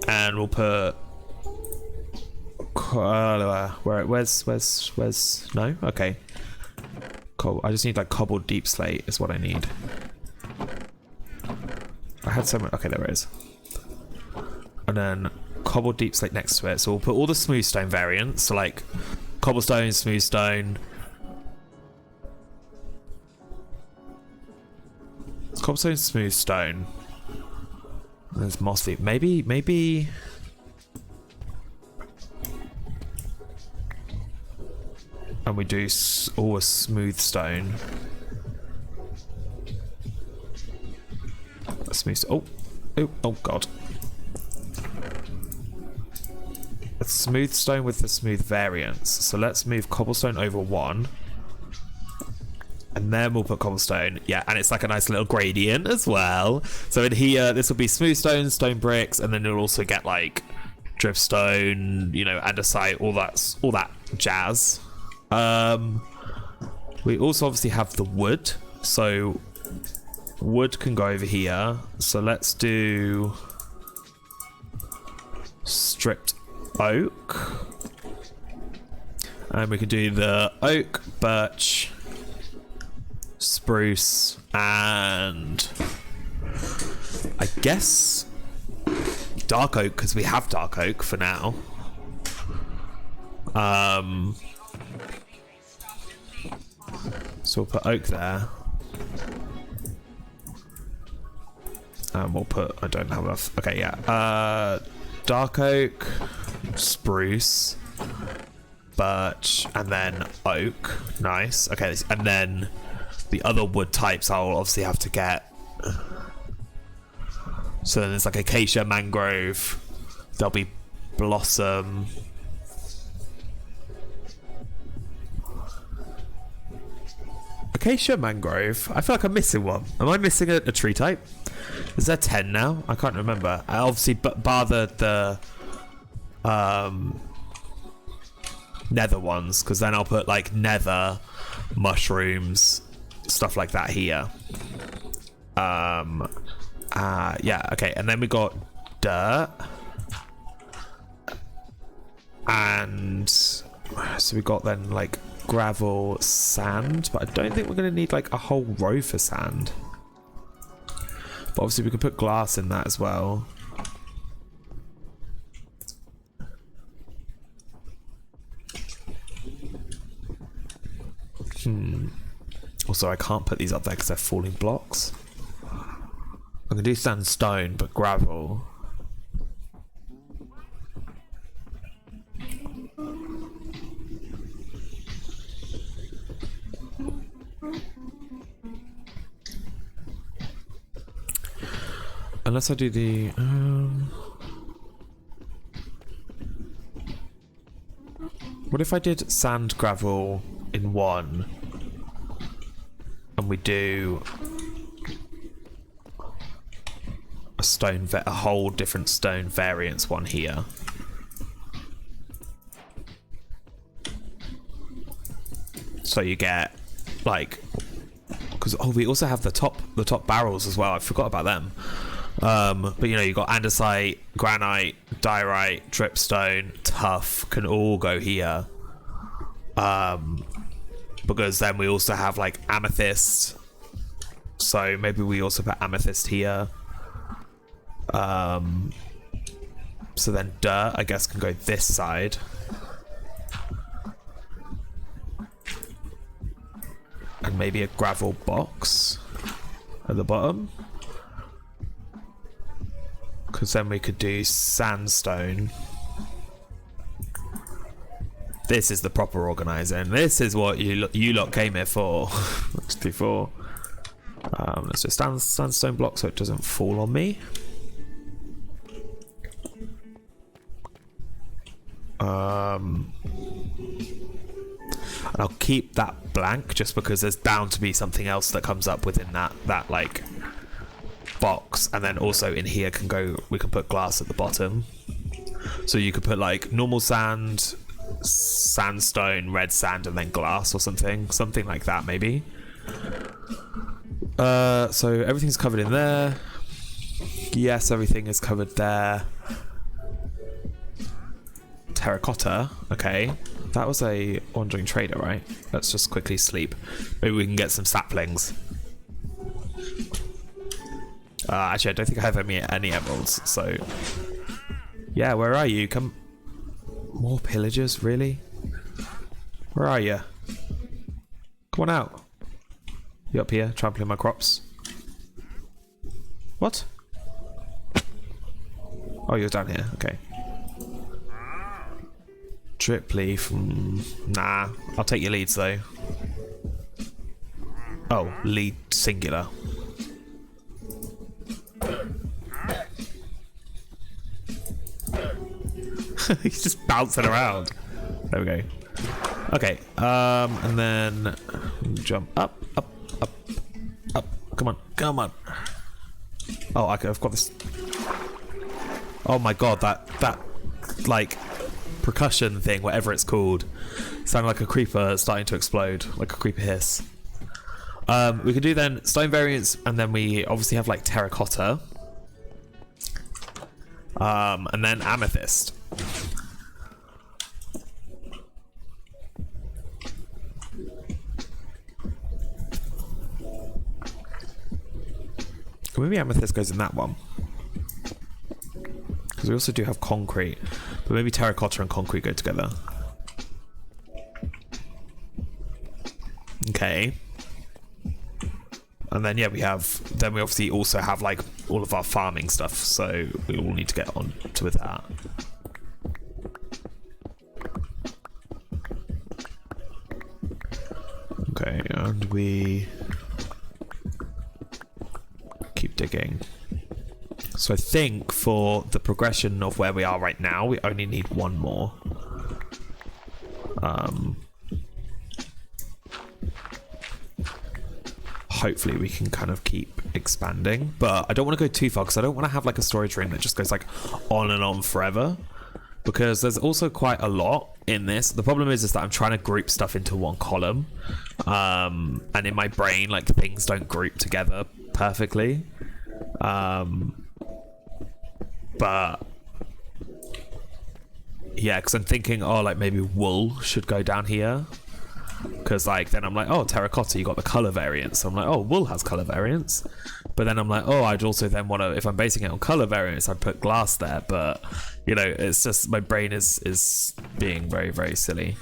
Speaker 1: and we'll put where's no? Okay. Cool. I just need like cobbled deep slate is what I need. I had so much. Okay, there it is. And then cobbled deep slate next to it. So we'll put all the smooth stone variants. So like cobblestone, smooth stone. Cobblestone, smooth stone. There's mossy. Maybe. And we do all a smooth stone. A smooth. Oh god. A smooth stone with the smooth variants. So let's move cobblestone over 1. And then we'll put cobblestone. Yeah, and it's like a nice little gradient as well. So in here, this will be smooth stone, stone bricks, and then you'll also get like dripstone, you know, andesite, all that jazz. We also obviously have the wood. So wood can go over here. So let's do stripped oak. And we can do the oak, birch, spruce, and I guess dark oak, because we have dark oak for now. So we'll put oak there. And we'll put, I don't have enough. Okay, yeah. Dark oak, spruce, birch, and then oak. Nice. Okay, and then the other wood types I'll obviously have to get. So then there's like acacia, mangrove. There'll be blossom. Acacia, mangrove. I feel like I'm missing one. Am I missing a tree type? Is there 10 now? I can't remember. Obviously, bar the nether ones, because then I'll put like nether, mushrooms, stuff like that here. Yeah, okay, and then we got dirt, and so we got then like gravel, sand, but I don't think we're going to need like a whole row for sand. But obviously we can put glass in that as well. Also, I can't put these up there because they're falling blocks. I can do sandstone, but gravel. Unless I do the... What if I did sand, gravel in one, and we do a whole different stone variance one here? So you get like, because we also have the top barrels as well. I forgot about them. But you know, you got andesite, granite, diorite, dripstone, tuff can all go here. Because then we also have like amethyst. So maybe we also put amethyst here. So then dirt, I guess, can go this side. And maybe a gravel box at the bottom. Because then we could do sandstone. This is the proper organising. This is what you lot came here for. Just before. Let's just sandstone block so it doesn't fall on me. And I'll keep that blank just because there's bound to be something else that comes up within that like box, and then also in here we can put glass at the bottom. So you could put like normal sand, sandstone, red sand, and then glass or something like that maybe. So everything's covered in there. Yes, everything is covered there. Terracotta, okay. That was a wandering trader, right? Let's just quickly sleep. Maybe we can get some saplings. Actually, I don't think I have any emeralds, so... Yeah, where are you? Come... More pillagers, really? Where are you? Come on out. You up here, trampling my crops? What? Oh, you're down here, okay. Drip leaf, nah. I'll take your leads though. Oh, lead singular. He's just bouncing around. There we go. Okay, and then jump up. Come on. Oh, I've got this. Oh my god, that like percussion thing, whatever it's called, sounded like a creeper starting to explode, like a creeper hiss. We could do then stone variants, and then we obviously have like terracotta, and then amethyst. Maybe amethyst goes in that one. Because we also do have concrete. But maybe terracotta and concrete go together. Okay. And then yeah, we obviously also have like all of our farming stuff, so we all need to get on to with that. Okay, and we keep digging. So I think for the progression of where we are right now, we only need one more. Hopefully we can kind of keep expanding, but I don't want to go too far because I don't want to have like a storage room that just goes like on and on forever, because there's also quite a lot in this. The problem is that I'm trying to group stuff into one column, and in my brain like things don't group together perfectly. But yeah, because I'm thinking, oh, like maybe wool should go down here, because like then I'm like, oh, terracotta, you got the color variants, so I'm like, oh, wool has color variants. But then I'm like, oh, I'd also then want to, if I'm basing it on color variants, I'd put glass there. But you know, it's just my brain is being very, very silly.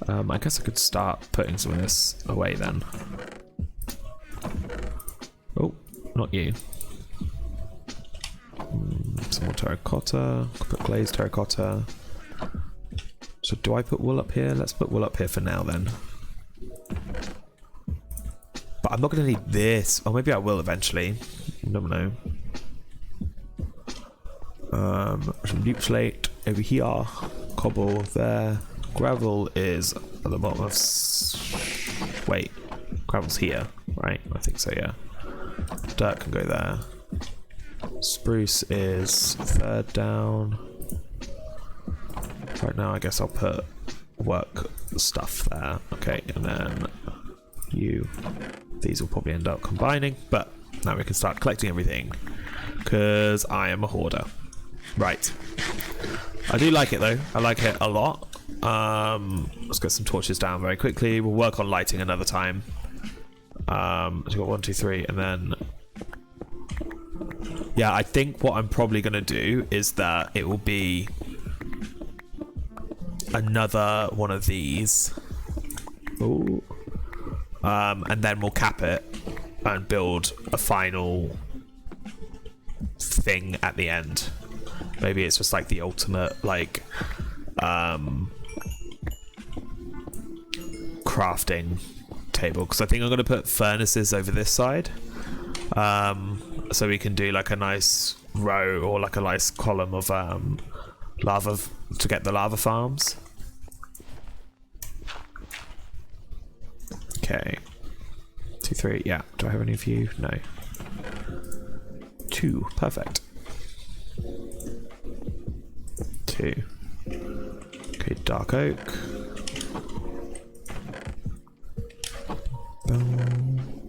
Speaker 1: I guess I could start putting some of this away then. Oh, not you. Some more terracotta. Put glazed terracotta. So do I put wool up here? Let's put wool up here for now then. But I'm not going to need this. Or maybe I will eventually. You never know. Some deep slate over here. Cobble there. Gravel is at the bottom of... Wait. Gravel's here, right? I think so, yeah. Dirt can go there. Spruce is third down. Right now I guess I'll put work stuff there. Okay, and then these will probably end up combining, but now we can start collecting everything because I am a hoarder. Right. I do like it though. I like it a lot. Let's get some torches down very quickly. We'll work on lighting another time. So we've got 1, 2, 3, and then yeah, I think what I'm probably going to do is that it will be another one of these. Ooh. And then we'll cap it and build a final thing at the end. Maybe it's just like the ultimate like crafting table, because I think I'm going to put furnaces over this side, so we can do like a nice row or like a nice column of lava to get the lava farms. Okay, 2, 3. Yeah. Do I have any of you? No. 2. Perfect. 2. Okay, dark oak. Boom.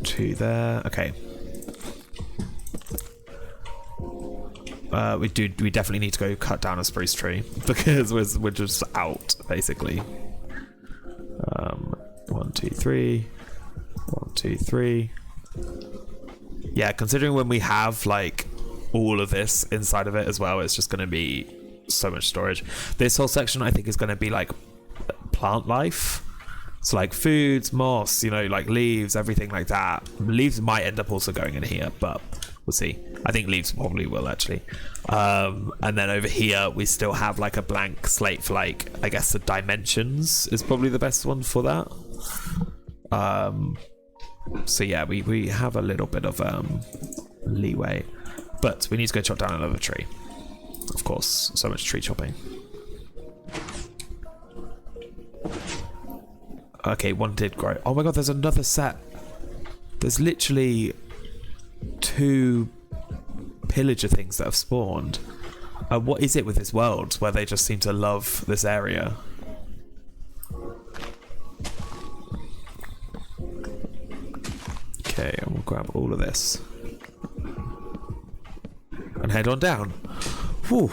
Speaker 1: 2 there. Okay. We definitely need to go cut down a spruce tree because we're just out basically. 1, 2, 3. 1, 2, 3. Yeah, considering when we have like all of this inside of it as well, it's just going to be so much storage. This whole section I think is going to be like plant life, so like foods, moss, you know, like leaves, everything like that. Leaves might end up also going in here, but we'll see. I think leaves probably will actually. And then over here we still have like a blank slate for like, I guess the dimensions is probably the best one for that. So yeah, we have a little bit of leeway, but we need to go chop down another tree. Of course, so much tree chopping. Okay, one did grow. Oh my god, there's another set. There's literally 2 pillager things that have spawned. What is it with this world where they just seem to love this area? Okay, and we'll grab all of this and head on down. Whew.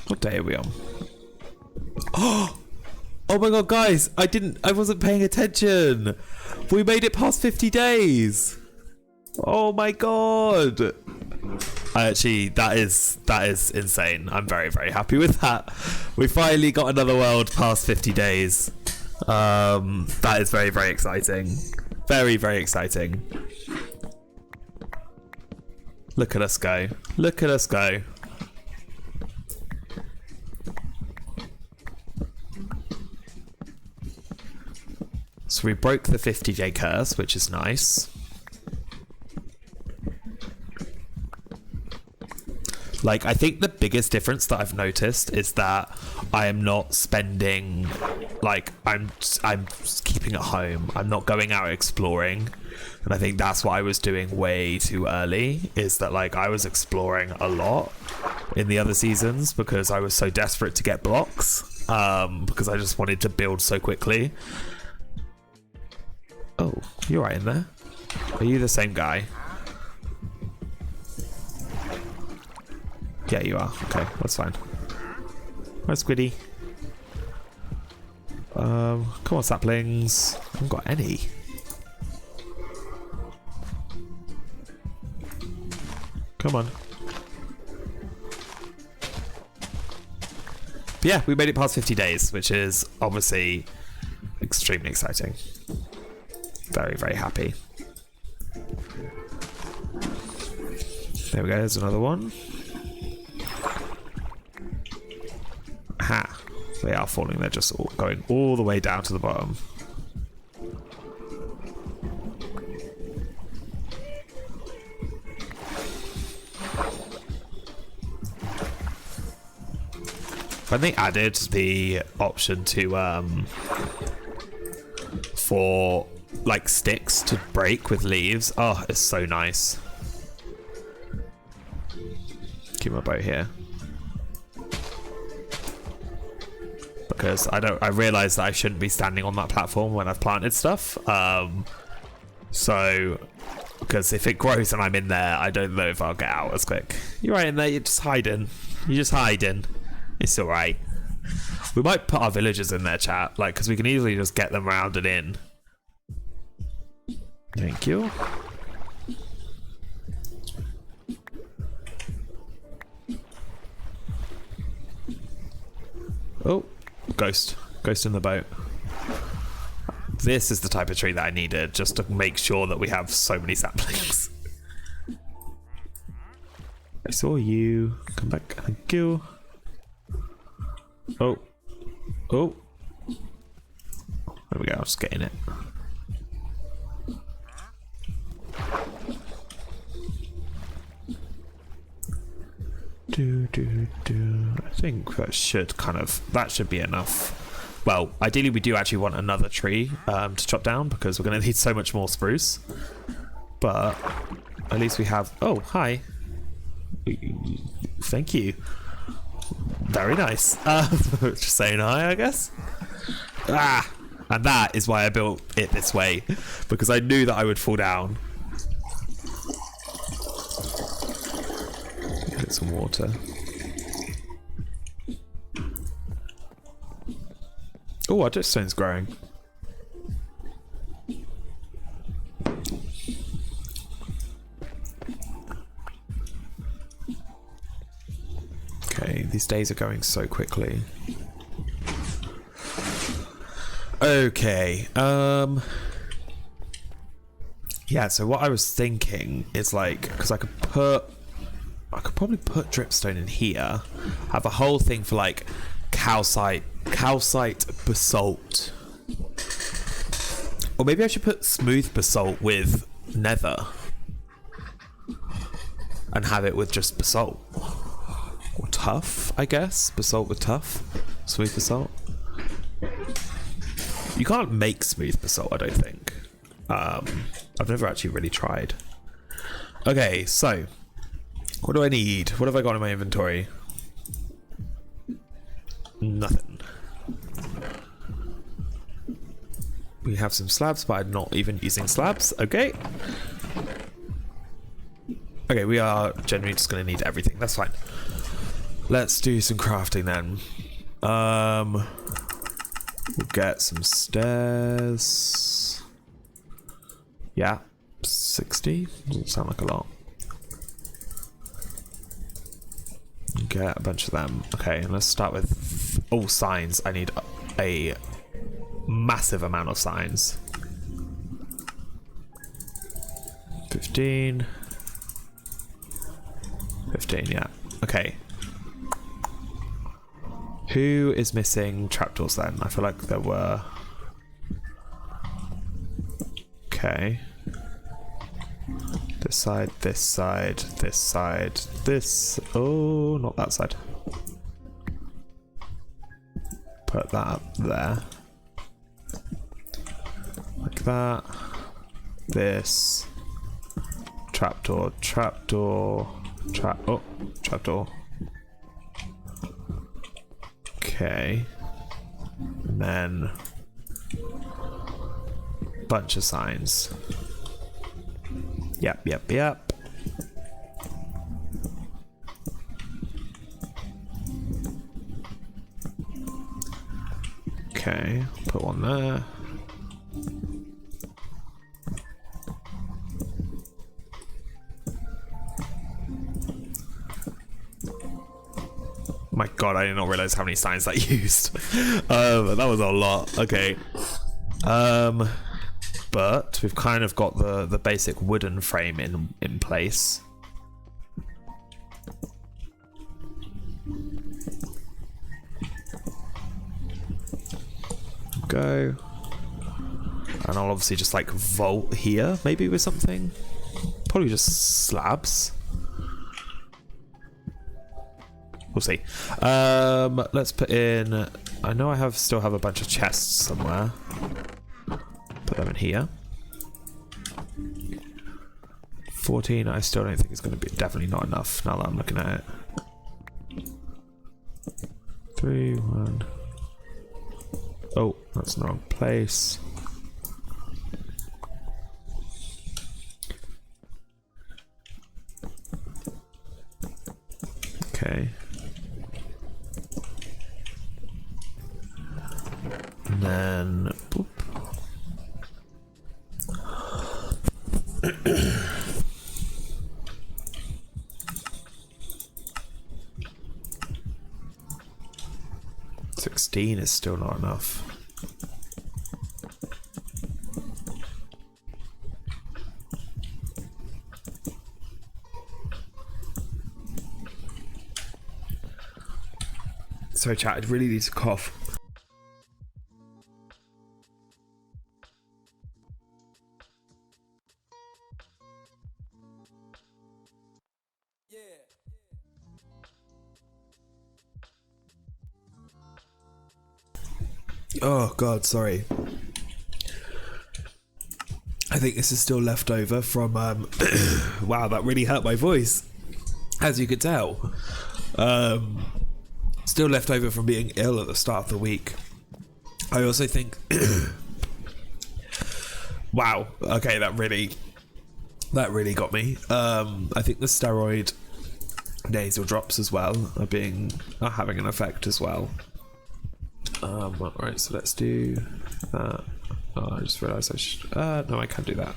Speaker 1: What day are we on? Oh my god, guys, I wasn't paying attention. We made it past 50 days. Oh my god. Actually, that is insane. I'm very, very happy with that. We finally got another world past 50 days. That is very, very exciting. Very, very exciting. Look at us go. Look at us go. So we broke the 50-day curse, which is nice. Like, I think the biggest difference that I've noticed is that I am not spending, like, I'm keeping at home. I'm not going out exploring. And I think that's what I was doing way too early, is that, like, I was exploring a lot in the other seasons because I was so desperate to get blocks, because I just wanted to build so quickly. Oh, you're right in there. Are you the same guy? Yeah, you are. Okay, that's fine. Where's Squiddy? Come on, saplings. I haven't got any. Come on. But yeah, we made it past 50 days, which is obviously extremely exciting. Very, very happy. There we go, there's another one. Ha! They are falling, they're just all going all the way down to the bottom. When they added the option to for like sticks to break with leaves. Oh, it's so nice. Keep my boat here. Because I realize that I shouldn't be standing on that platform when I've planted stuff. So, because if it grows and I'm in there, I don't know if I'll get out as quick. You're right in there, you're just hiding. You're just hiding. It's alright. We might put our villagers in there, chat, like, because we can easily just get them rounded in. Thank you. Oh, ghost in the boat. This is the type of tree that I needed, just to make sure that we have so many saplings. I saw you. Come back. Thank you. Oh. Oh. There we go. I'll just get in it. I think that should be enough. Well, ideally we do actually want another tree to chop down because we're going to need so much more spruce. But at least we have... Oh, hi. Thank you. Very nice. Just saying hi, I guess. Ah! And that is why I built it this way. Because I knew that I would fall down. Get some water. Oh, our dripstone's growing. Okay, these days are going so quickly. Okay, yeah, so what I was thinking is like, because I could probably put dripstone in here, have a whole thing for like calcite basalt, or maybe I should put smooth basalt with nether and have it with just basalt or tough, I guess. Basalt with tough, smooth basalt. You can't make smooth basalt, I don't think. I've never actually really tried. Okay, so what do I need? What have I got in my inventory? Nothing. We have some slabs, but I'm not even using slabs. Okay. Okay, we are generally just going to need everything. That's fine. Let's do some crafting then. We'll get some stairs. Yeah, 60. Doesn't sound like a lot. Get a bunch of them. Okay, and let's start with all signs. I need a massive amount of signs. 15. 15, yeah. Okay. Who is missing trapdoors then? I feel like there were. Okay. This side, this side, this side, this. Oh, not that side. Put that up there. Like that. This. Trapdoor, trapdoor, trapdoor. Okay. And then bunch of signs. Yep. Okay, put one there. My god, I did not realize how many signs that used. That was a lot. Okay. But we've kind of got the basic wooden frame in place. Go. And I'll obviously just like vault here, maybe with something. Probably just slabs. We'll see. Let's put in. I know I still have a bunch of chests somewhere. Put them in here. 14, I still don't think it's going to be, definitely not enough now that I'm looking at it. 3, 1. Oh, that's the wrong place. Okay. And then, boop. 16 is still not enough. Sorry chat, I really need to cough. Oh god, sorry. I think this is still left over from wow, that really hurt my voice, as you could tell. Still left over from being ill at the start of the week. I also think wow, okay, that really got me. I think the steroid nasal drops as well are having an effect as well. Right, so let's do that. Oh, I just realised I should. No, I can't do that.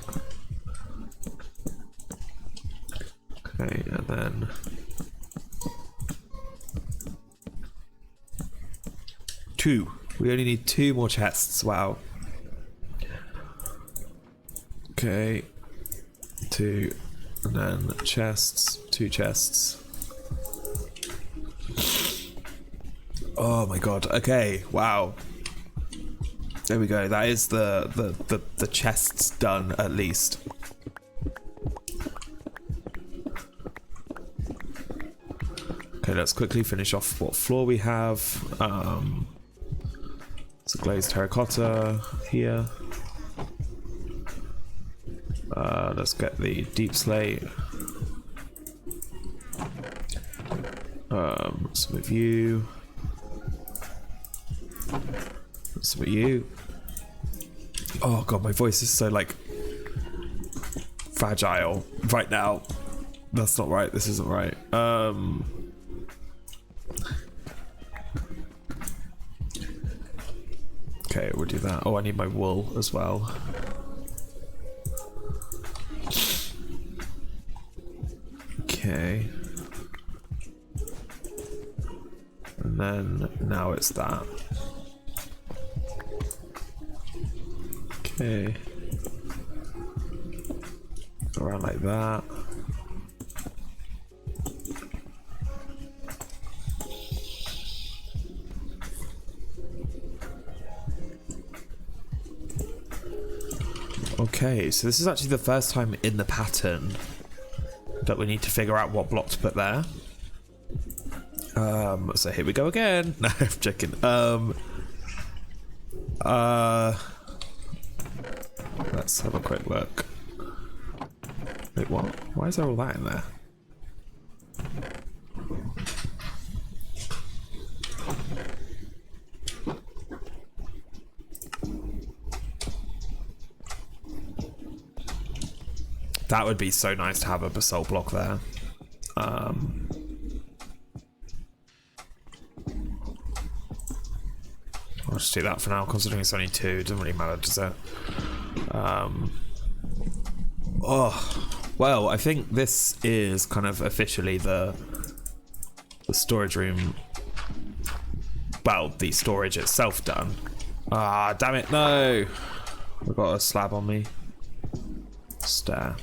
Speaker 1: Okay, and then 2. We only need 2 more chests. Wow. Okay, 2, and then chests. 2 chests. Oh my god. Okay. Wow. There we go. That is the chests done at least. Okay, let's quickly finish off what floor we have. It's a glazed terracotta here. Let's get the deep slate. Some of you. Some of you. Oh god, my voice is so like fragile right now. That's not right. This isn't right. Okay, we'll do that. Oh, I need my wool as well. Okay. And then now it's that. Okay. Go around like that. Okay, so this is actually the first time in the pattern that we need to figure out what block to put there. So here we go again. No, I'm joking. Let's have a quick look. Wait, what? Why is there all that in there? That would be so nice to have a basalt block there. I'll just do that for now, considering it's only 2. It doesn't really matter, does it? Oh, well, I think this is kind of officially the storage room. Well, the storage itself done. Ah, damn it, no! I've got a slab on me. Stair.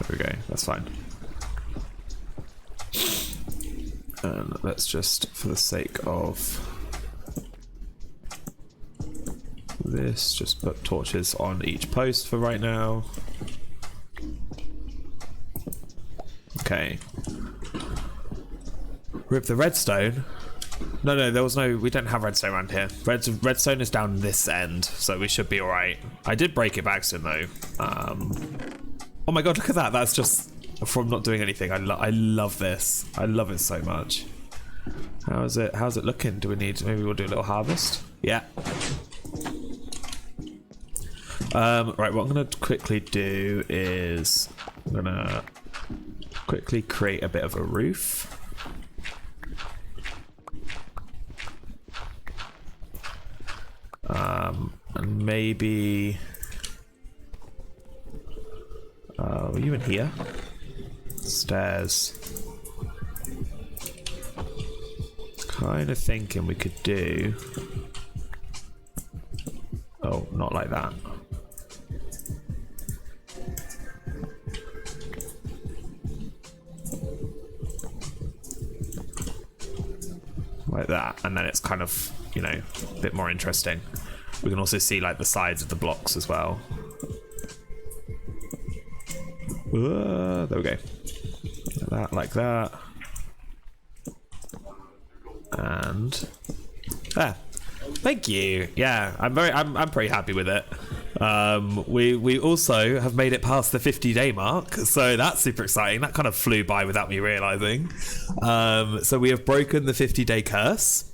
Speaker 1: There we go, that's fine. And let's just, for the sake of this, just put torches on each post for right now. Okay. Rip the redstone. No, there was no. We don't have redstone around here. Redstone is down this end, so we should be all right. I did break it by accident though. Oh my god, look at that! That's just from not doing anything. I love this. I love it so much. How's it looking? Do we need? Maybe we'll do a little harvest. Yeah. Right. What I'm gonna quickly do is I'm gonna quickly create a bit of a roof. And maybe are you in here? Stairs. Kind of thinking we could do. Oh, not like that. Like that, and then it's kind of, you know, a bit more interesting. We can also see like the sides of the blocks as well. There we go. Like that. And thank you. Yeah, I'm pretty happy with it. We also have made it past the 50-day mark, so that's super exciting. That kind of flew by without me realizing. So we have broken the 50-day curse.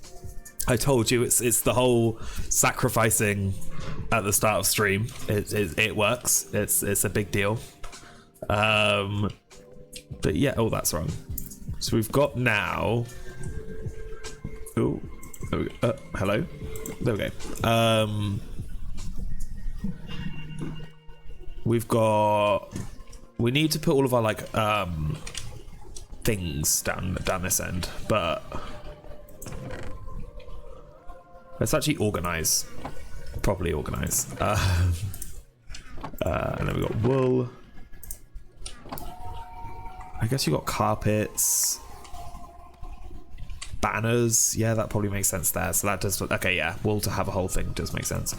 Speaker 1: I told you it's the whole sacrificing at the start of stream. It works. It's a big deal. But yeah, oh, that's wrong. So we've got now. Oh, there we go. Hello. There we go. We've got. We need to put all of our like things down this end, but let's actually organize, properly organize. And then we got wool. I guess you got carpets, banners. Yeah, that probably makes sense there. So that does. Okay, yeah, wool to have a whole thing does make sense.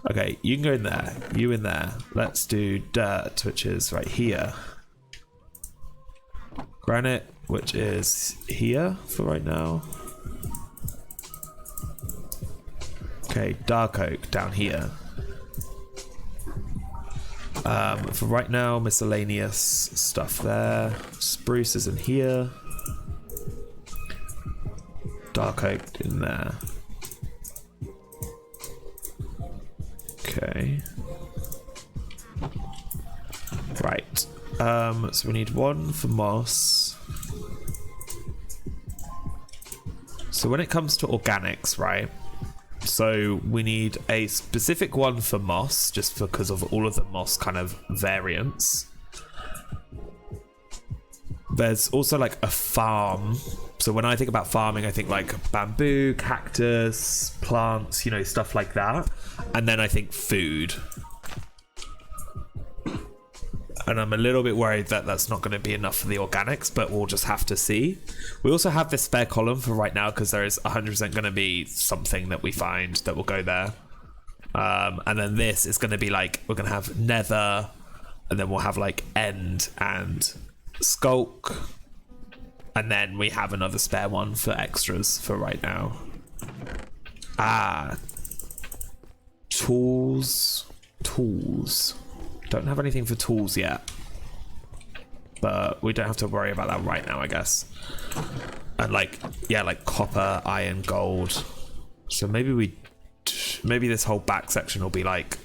Speaker 1: Okay, you can go in there. You in there. Let's do dirt, which is right here. Granite, which is here for right now. Okay, dark oak down here. For right now, miscellaneous stuff there. Spruce is in here. Dark oak in there. Okay. Right. So we need one for moss. So when it comes to organics, right? So we need a specific one for moss, just because of all of the moss kind of variants. There's also like a farm. So when I think about farming, I think like bamboo, cactus, plants, you know, stuff like that. And then I think food. And I'm a little bit worried that that's not going to be enough for the organics, but we'll just have to see. We also have this spare column for right now because there is 100% going to be something that we find that will go there. And then this is going to be like, we're going to have nether, and then we'll have like end and skulk. And then we have another spare one for extras for right now. Tools. Don't have anything for tools yet, but we don't have to worry about that right now, I guess. And like, yeah, like copper, iron, gold. So maybe this whole back section will be like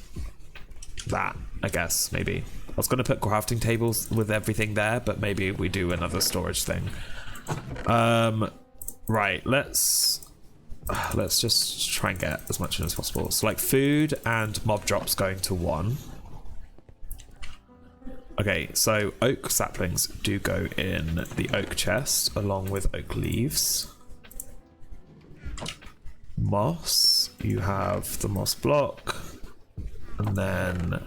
Speaker 1: that, I guess. Maybe I was going to put crafting tables with everything there, but maybe we do another storage thing. Right, let's just try and get as much in as possible. So like food and mob drops going to 1. Okay, so oak saplings do go in the oak chest along with oak leaves. Moss, you have the moss block, and then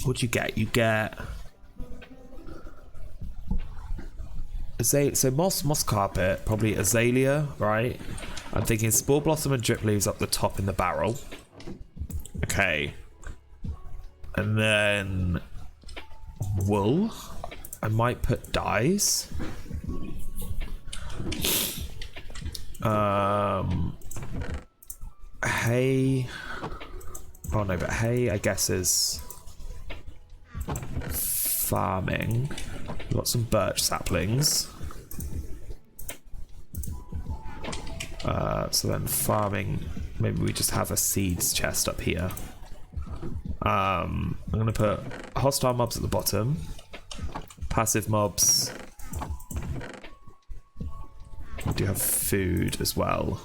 Speaker 1: what do you get? You get so moss carpet, probably azalea, right? I'm thinking spore blossom and drip leaves up the top in the barrel. Okay. And then wool. I might put dyes. Hay. Oh no, but hay I guess is farming. We've got some birch saplings. So then farming, maybe we just have a seeds chest up here. I'm gonna put hostile mobs at the bottom, passive mobs. We do have food as well.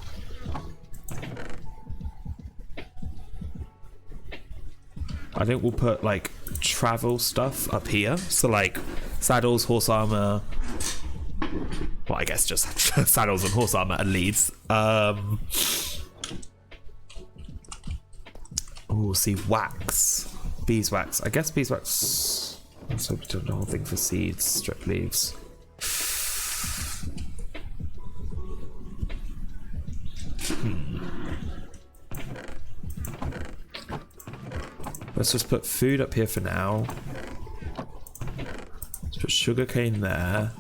Speaker 1: I think we'll put like travel stuff up here. So like saddles, horse armor. Well, I guess just saddles and horse armor and leads. Oh, see, wax. Beeswax. I guess beeswax. Let's hope we do the whole thing for seeds, strip leaves. Let's just put food up here for now. Let's put sugarcane there.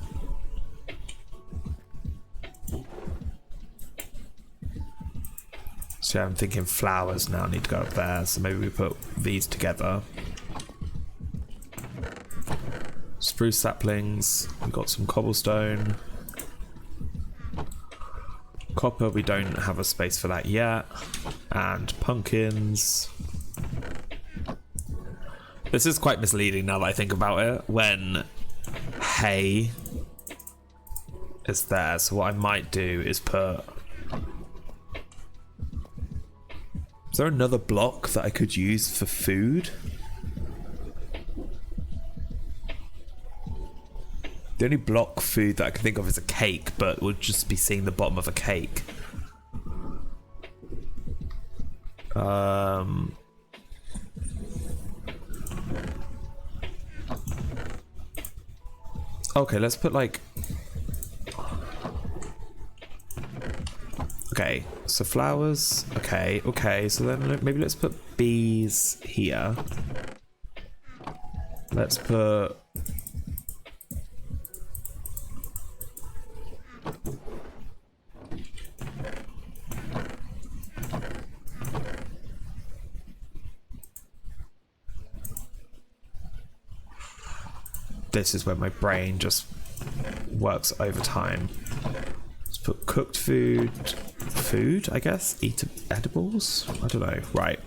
Speaker 1: So I'm thinking flowers now need to go up there, so maybe we put these together. Spruce saplings, we've got some cobblestone. Copper, we don't have a space for that yet. And pumpkins. This is quite misleading now that I think about it, when hay is there. So what I might do is put... Is there another block that I could use for food? The only block food that I can think of is a cake, but we'll just be seeing the bottom of a cake. Okay, let's put like... Okay, so flowers. Okay, so then maybe let's put bees here. Let's put... This is where my brain just works overtime. Let's put cooked food, I guess? Edibles? I don't know. Right.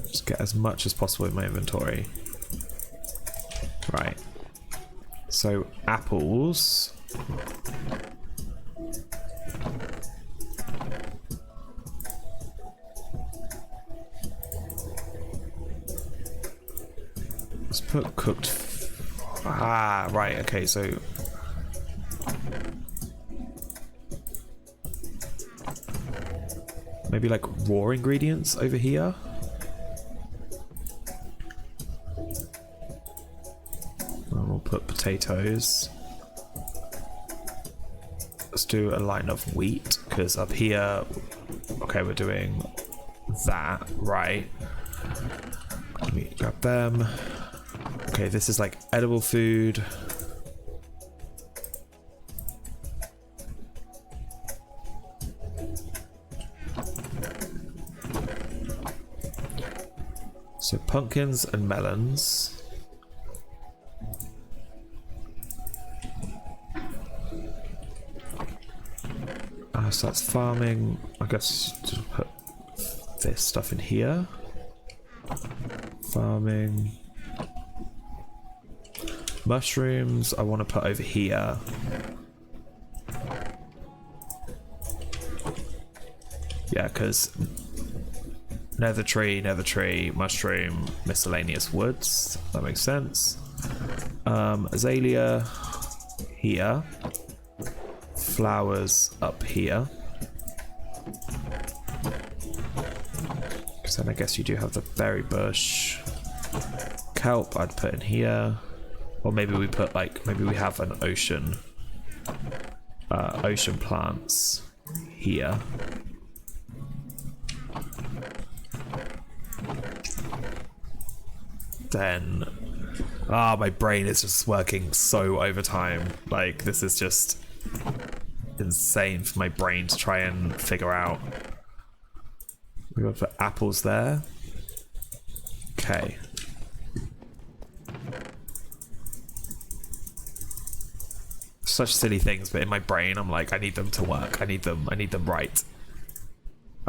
Speaker 1: Just get as much as possible in my inventory. Right. So, apples. Let's put cooked... Ah, right, okay, so... Maybe like raw ingredients over here? And we'll put potatoes. Let's do a line of wheat, because up here... Okay, we're doing that, right. Let me grab them. Okay, this is like edible food. So pumpkins and melons. So that's farming. I guess to put this stuff in here. Farming. Mushrooms I want to put over here. Yeah, because nether tree, mushroom, miscellaneous woods. That makes sense. Azalea here. Flowers up here. So then I guess you do have the berry bush. Kelp I'd put in here. Or maybe we put like, maybe we have an ocean plants here. Then My brain is just working so overtime. Like, this is just insane for my brain to try and figure out. We got the apples there. Okay. Such silly things, but in my brain I'm like, I need them to work. I need them right.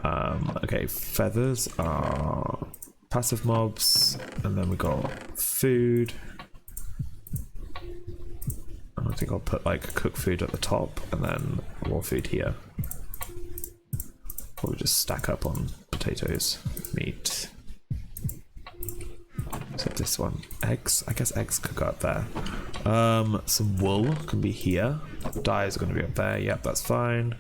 Speaker 1: Okay, feathers are passive mobs, and then we got food. I think I'll put like cooked food at the top and then raw food here. Or we just stack up on potatoes, meat. So this one, eggs. I guess eggs could go up there. Some wool can be here. Dyes are going to be up there. Yep, that's fine.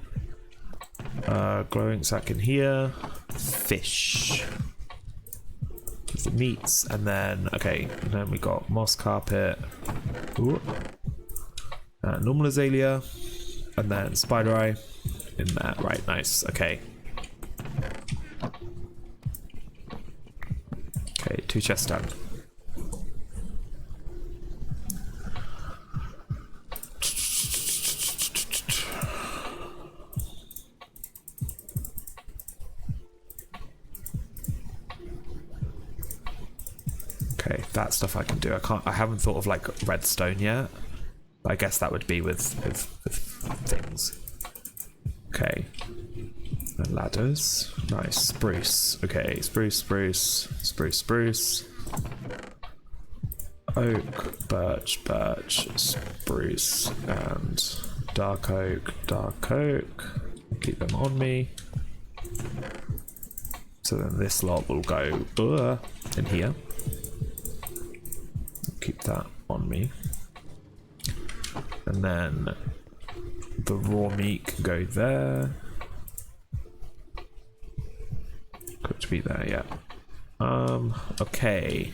Speaker 1: Glowing sack in here. Fish. There's the meats, and then and then we got moss carpet. Ooh. Normal azalea, and then spider eye in there. Right, nice. Okay. Okay, 2 chests done. Okay, that stuff I can do. I haven't thought of like redstone yet. I guess that would be with things. Okay. And ladders. Nice. Spruce. Okay, spruce. Oak, birch, spruce, and dark oak. Keep them on me. So then this lot will go in here. Keep that on me. And then the raw meat can go there. Cooked meat there, yeah. Okay.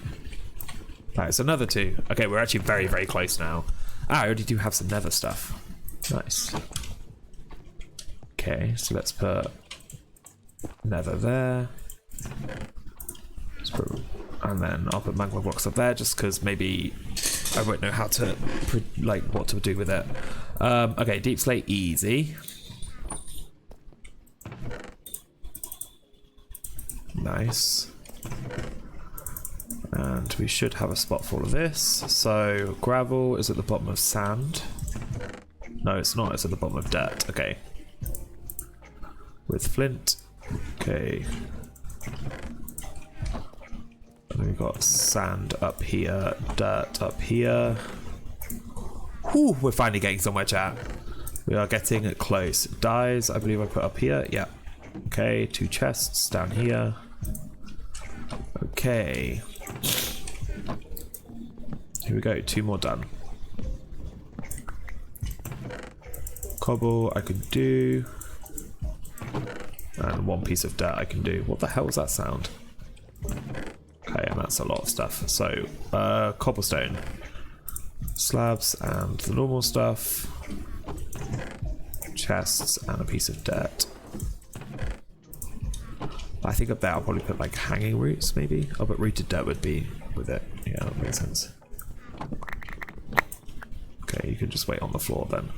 Speaker 1: Right, so another 2. Okay, we're actually very, very close now. I already do have some nether stuff. Nice. Okay, so let's put nether there. And then I'll put magma blocks up there just because maybe I won't know how to, like, what to do with it. Okay, deep slate, easy. Nice. And we should have a spot for all of this. So, gravel is at the bottom of sand. No, it's not, it's at the bottom of dirt. Okay. With flint. Okay. And we've got sand up here, dirt up here. Whew, we're finally getting somewhere, chat. We are getting close. Dyes, I believe I put up here. Yeah. Okay, 2 chests down here. Okay. Here we go, 2 more done. Cobble I can do. And 1 piece of dirt I can do. What the hell was that sound? Okay, and that's a lot of stuff. So, cobblestone. Slabs and the normal stuff. Chests and a piece of dirt. I think up there I'll probably put like hanging roots maybe. Oh, but rooted dirt would be with it. Yeah, that makes sense. Okay, you can just wait on the floor then.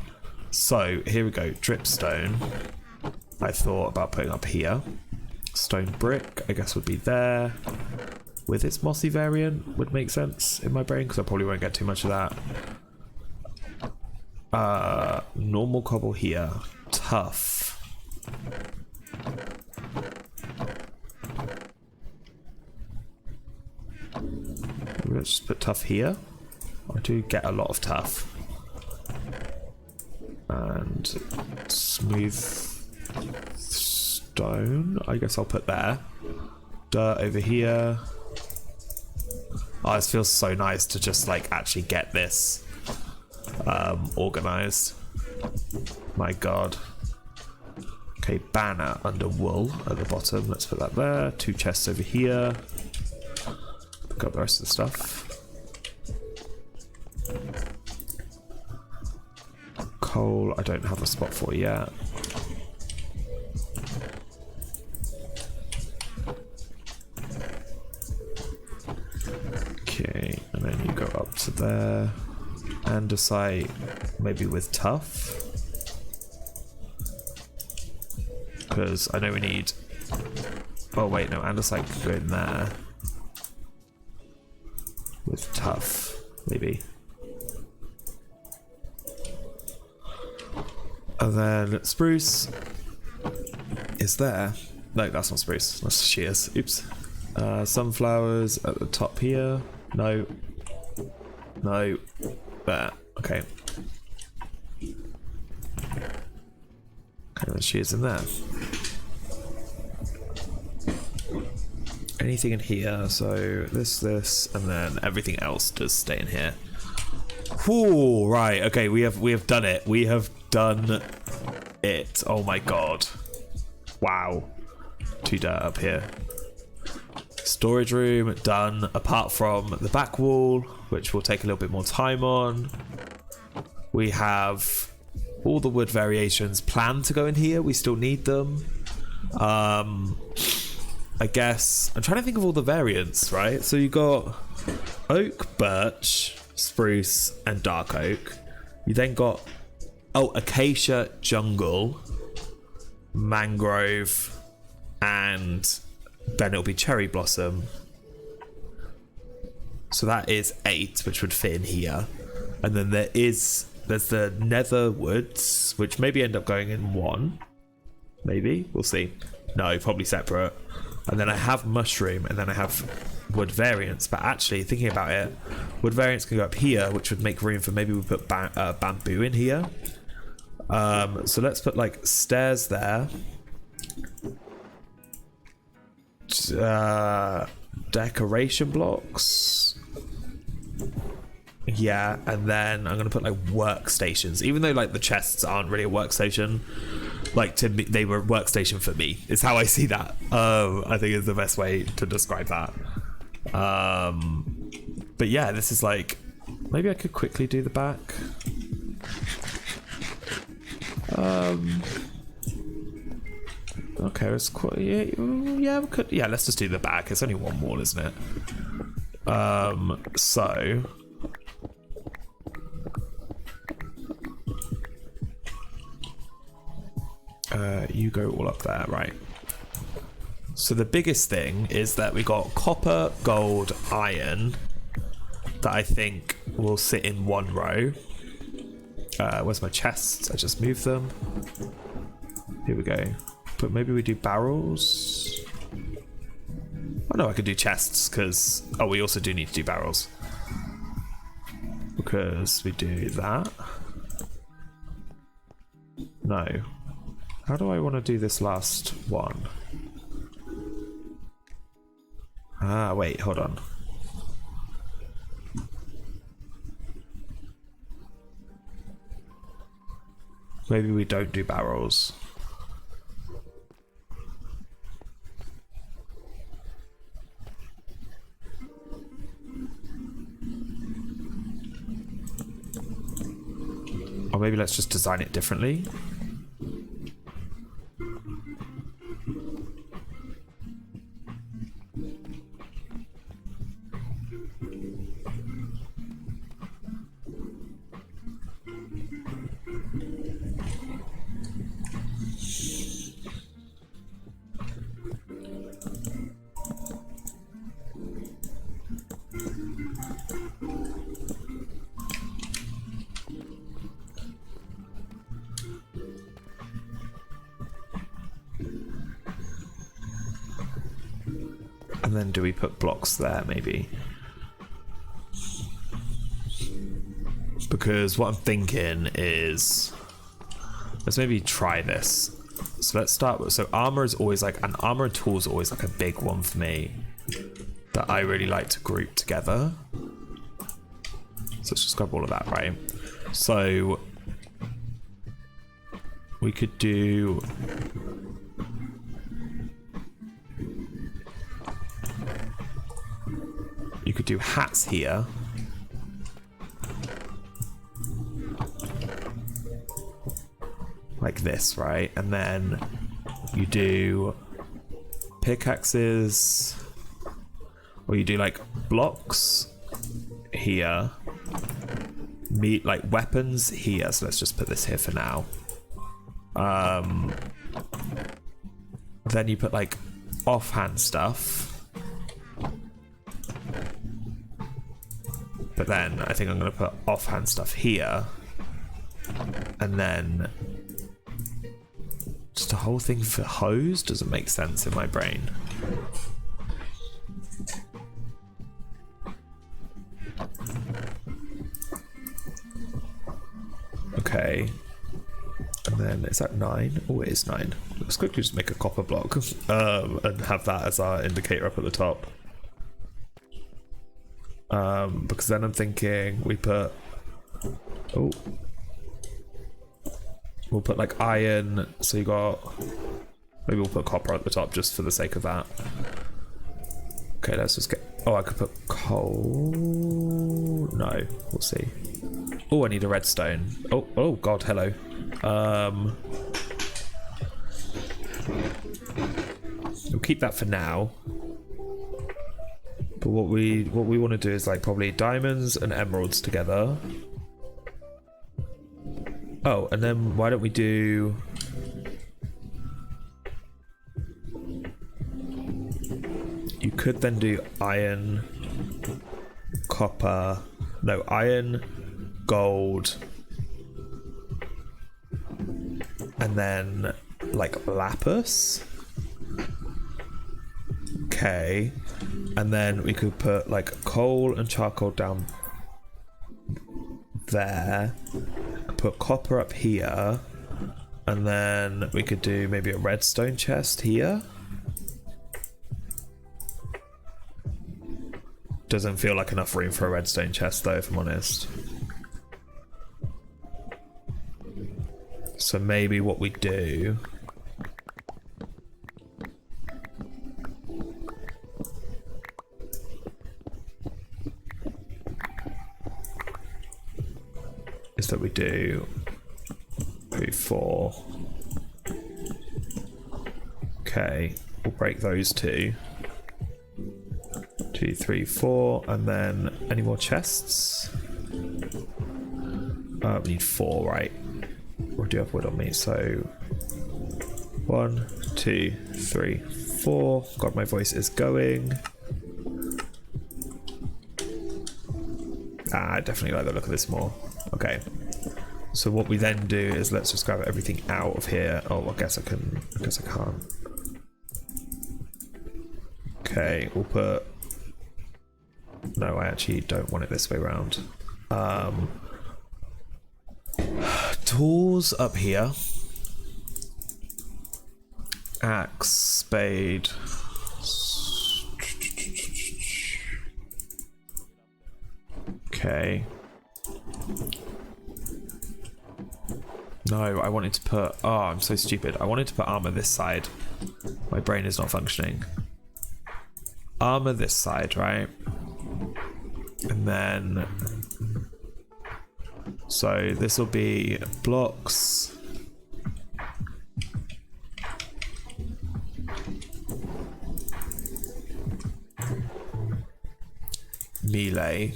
Speaker 1: So, here we go. Dripstone. I thought about putting up here. Stone brick, I guess, would be there. With its mossy variant would make sense in my brain because I probably won't get too much of that. Normal cobble here. Tough. Let's just put tough here. I do get a lot of tough. And smooth stone, I guess I'll put there. Dirt over here. Oh, this feels so nice to just like actually get this organized. My god. Okay, banner under wool at the bottom. Let's put that there. 2 chests over here. Pick up the rest of the stuff. Coal, I don't have a spot for yet. Okay, and then you go up there. Andesite, maybe with tough. Because I know we need... Oh wait, no, andesite can go in there. With tough, maybe. And then spruce is there. No, that's not spruce. That's shears. Oops. Sunflowers at the top here. No. No. There. Okay. Okay, then shears in there. Anything in here? So this, and then everything else does stay in here. Whew, right. Okay, we have done it. We have done it. Oh my god. Wow. 2 dirt up here. Storage room done, apart from the back wall, which will take a little bit more time on. We have all the wood variations planned to go in here. We still need them. I guess I'm trying to think of all the variants, right? So you got oak, birch, spruce, and dark oak. You then got acacia, jungle, mangrove, and then it'll be cherry blossom. So that is 8, which would fit in here. And then there's the nether woods, which maybe end up going in 1. Maybe, we'll see. No, probably separate. And then I have mushroom, and then I have wood variants. But actually, thinking about it, wood variants can go up here, which would make room for maybe we put bamboo in here. So let's put like stairs there. Decoration blocks. Yeah, and then I'm gonna put like workstations, even though like the chests aren't really a workstation. Like to me, they were a workstation for me. Is how I see that. I think is the best way to describe that. But yeah, this is like, maybe I could quickly do the back. Okay, let's yeah, we could. Yeah, let's just do the back. It's only 1 wall, isn't it? So. You go all up there, right? So the biggest thing is that we got copper, gold, iron that I think will sit in 1 row. Where's my chests? I just moved them. Here we go. But maybe we do barrels. Oh no, I could do chests because we also do need to do barrels because we do that. No. How do I want to do this last one? Wait, hold on. Maybe we don't do barrels. Or maybe let's just design it differently. And then do we put blocks there, maybe? Because what I'm thinking is, let's maybe try this. So let's start with, so armor is always like, and armor and tools are always like a big one for me that I really like to group together. So let's just grab all of that, right? So we could do, you could do hats here. Like this, right? And then you do pickaxes, or you do like blocks here, meat like weapons here, so let's just put this here for now. Then you put like offhand stuff, but then I think I'm gonna put offhand stuff here, and then just a whole thing for hose doesn't make sense in my brain. Okay. And then is that 9? Oh, it is 9. Let's quickly just make a copper block and have that as our indicator up at the top. Because then I'm thinking we put... Oh. We'll put like iron, so you got... Maybe we'll put copper at the top just for the sake of that. Okay, let's just get... Oh, I could put coal... No, we'll see. Oh, I need a redstone. Oh god, hello. We'll keep that for now. But what we want to do is like probably diamonds and emeralds together. Oh, and then why don't we do... You could then do iron, copper... No, iron, gold, and then like lapis. Okay, and then we could put like coal and charcoal down there, put copper up here, and then we could do maybe a redstone chest here. Doesn't feel like enough room for a redstone chest though, if I'm honest. So maybe what we do is that we do 3, 4. Okay, we'll break those two. 2, 3, 4, and then any more chests? We need 4, right? Or do you have wood on me? So 1, 2, 3, 4. God, my voice is going. I definitely like the look of this more. Okay. So what we then do is let's just grab everything out of here. Oh, I guess I can't. Okay, we'll put... No, I actually don't want it this way around. Tools up here. Axe, spade. Okay. No, I wanted to put... Oh, I'm so stupid. I wanted to put armor this side. My brain is not functioning. Armor this side, right? And then... So this will be blocks. Melee.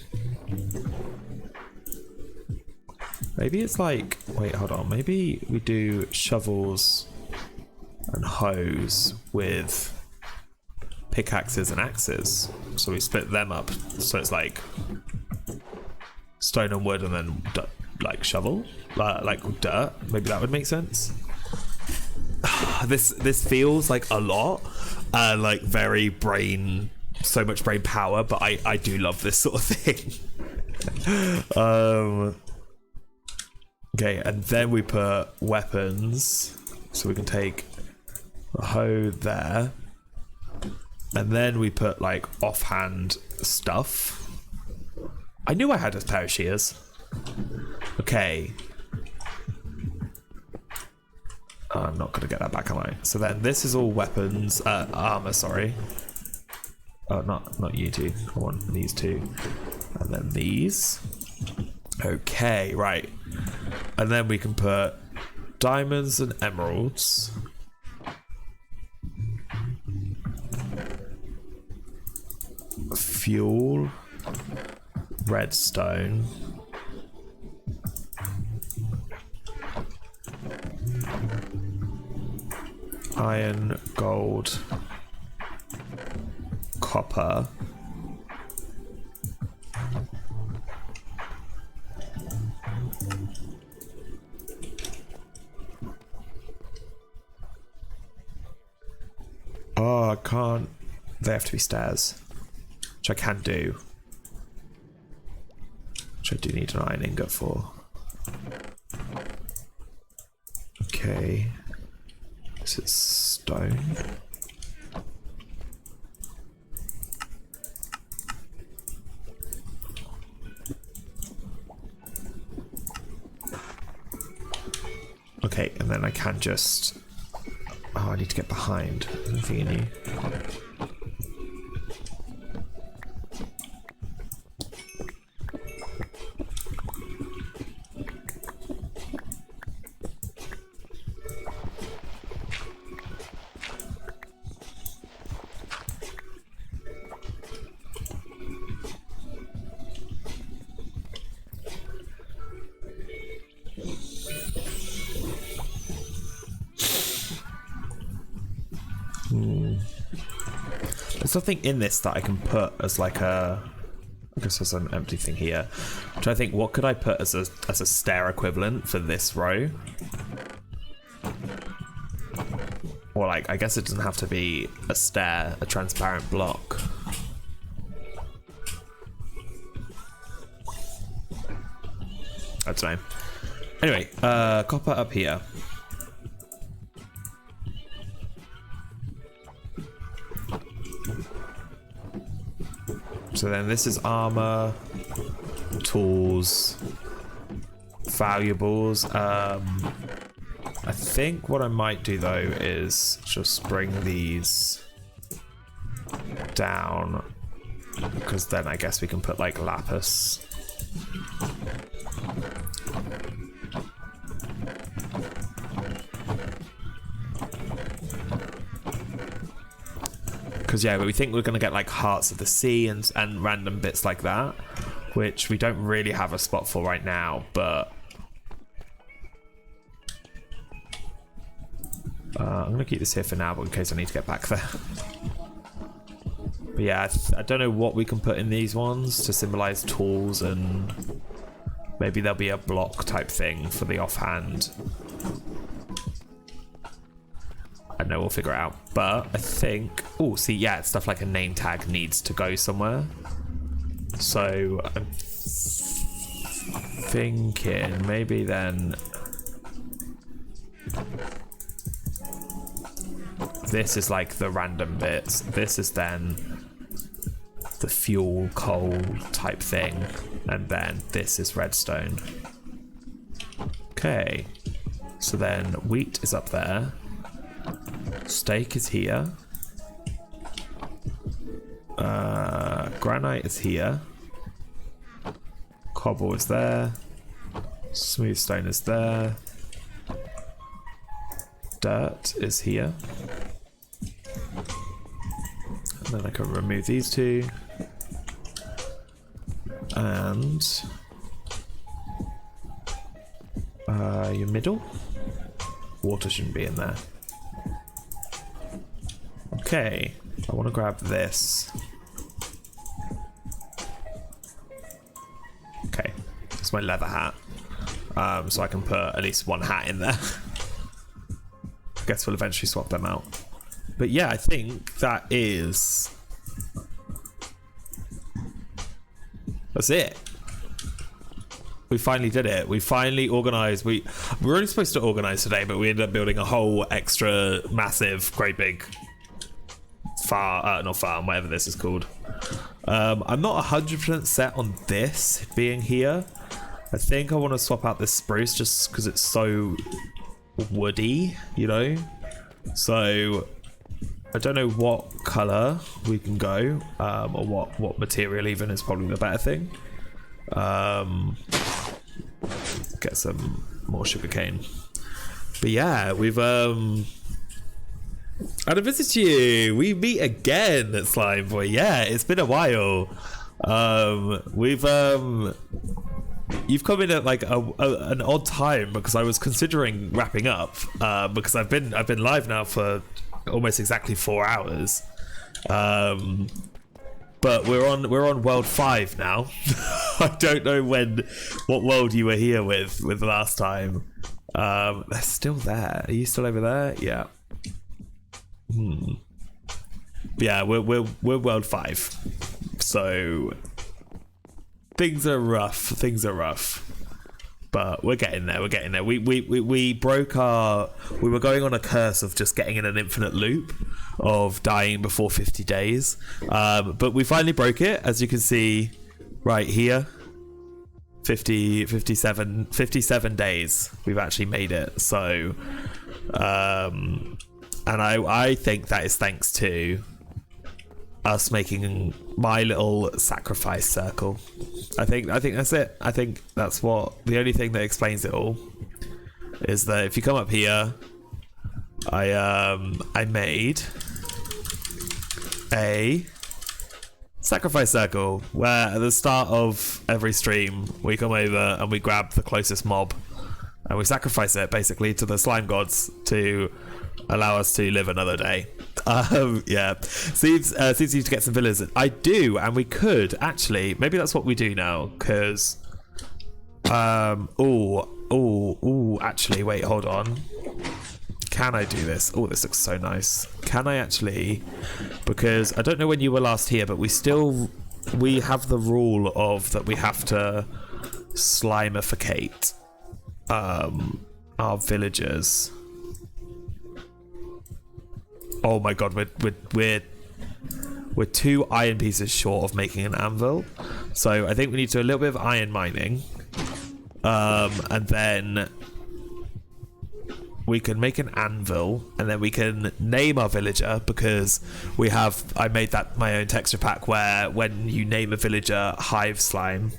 Speaker 1: Maybe it's like... Wait, hold on. Maybe we do shovels and hoes with pickaxes and axes. So we split them up. So it's like stone and wood and then like shovel. Like dirt. Maybe that would make sense. This feels like a lot. Like very brain... So much brain power, but I do love this sort of thing. Okay, and then we put weapons, so we can take a hoe there, and then we put like offhand stuff. I knew I had a pair of shears. Okay. I'm not gonna get that back, am I? So then this is all weapons, armor, sorry. Oh, not you two. I want these two. And then these. Okay, right. And then we can put diamonds and emeralds. Fuel. Redstone. iron, gold, copper. Oh, I can't. They have to be stairs, which I can do. Which I do need an iron ingot for. Okay. Is it stone? Okay, and then I can just... Oh, I need to get behind. Anything in you? There's something in this that I can put as like a... I guess there's an empty thing here. I'm trying to think, what could I put as a stair equivalent for this row? Or like, I guess it doesn't have to be a stair, a transparent block. I don't know. Anyway, copper up here. So then this is armor, tools, valuables. I think what I might do though is just bring these down, because then I guess we can put like lapis. Because yeah, but we think we're going to get like hearts of the sea and random bits like that, which we don't really have a spot for right now, but I'm going to keep this here for now, but in case I need to get back there. But yeah, I don't know what we can put in these ones to symbolize tools, and maybe there'll be a block type thing for the offhand. I know, we'll figure it out. But I think... Oh, see, yeah, stuff like a name tag needs to go somewhere. So I'm thinking maybe then... This is like the random bits. This is then the fuel, coal type thing. And then this is redstone. Okay. So then wheat is up there. Steak is here. Granite is here. Cobble is there. Smooth stone is there. Dirt is here. And then I can remove these two. And your middle. Water shouldn't be in there. Okay, I want to grab this. Okay, it's my leather hat. So I can put at least one hat in there. I guess we'll eventually swap them out. But yeah, I think that is... That's it. We finally did it. We finally organized. We were only supposed to organize today, but we ended up building a whole extra massive, great big not farm, whatever this is called. I'm not 100% set on this being here. I think I want to swap out this spruce just because it's so woody, you know? So I don't know what color we can go, or what material even is probably the better thing. Get some more sugarcane. But yeah, we've and I visit you. We meet again, Slime Boy. Yeah, it's been a while. We've you've come in at like an odd time because I was considering wrapping up because I've been live now for almost exactly 4 hours. But we're on world 5 now. I don't know what world you were here with last time. They're still there. Are you still over there? Yeah. Yeah, we're world 5. So things are rough. But we're getting there. We broke we were going on a curse of just getting in an infinite loop of dying before 50 days. But we finally broke it, as you can see right here. 57 days we've actually made it. So and I think that is thanks to us making my little sacrifice circle. I think that's it. I think that's the only thing that explains it all is that if you come up here, I made a sacrifice circle where at the start of every stream we come over and we grab the closest mob and we sacrifice it basically to the slime gods to allow us to live another day. Yeah, seems you to get some villas. I do, and we could actually. Maybe that's what we do now, because actually, wait, hold on. Can I do this? Oh, this looks so nice. Can I actually? Because I don't know when you were last here, but we have the rule of that we have to slimificate our villagers. Oh my god, we're 2 iron pieces short of making an anvil. So I think we need to do a little bit of iron mining. And then we can make an anvil, and then we can name our villager, because I made that my own texture pack where when you name a villager, hive slime.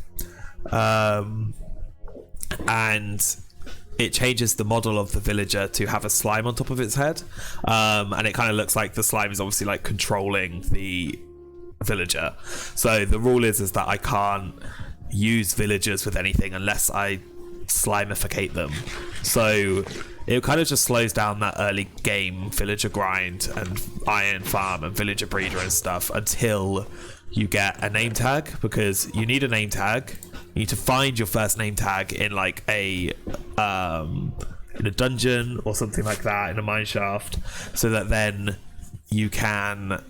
Speaker 1: And it changes the model of the villager to have a slime on top of its head, and it kind of looks like the slime is obviously like controlling the villager. So the rule is that I can't use villagers with anything unless I slimificate them. So it kind of just slows down that early game villager grind and iron farm and villager breeder and stuff until you get a name tag, because you need a name tag. You need to find your first name tag in like in a dungeon or something like that, in a mine shaft, so that then you can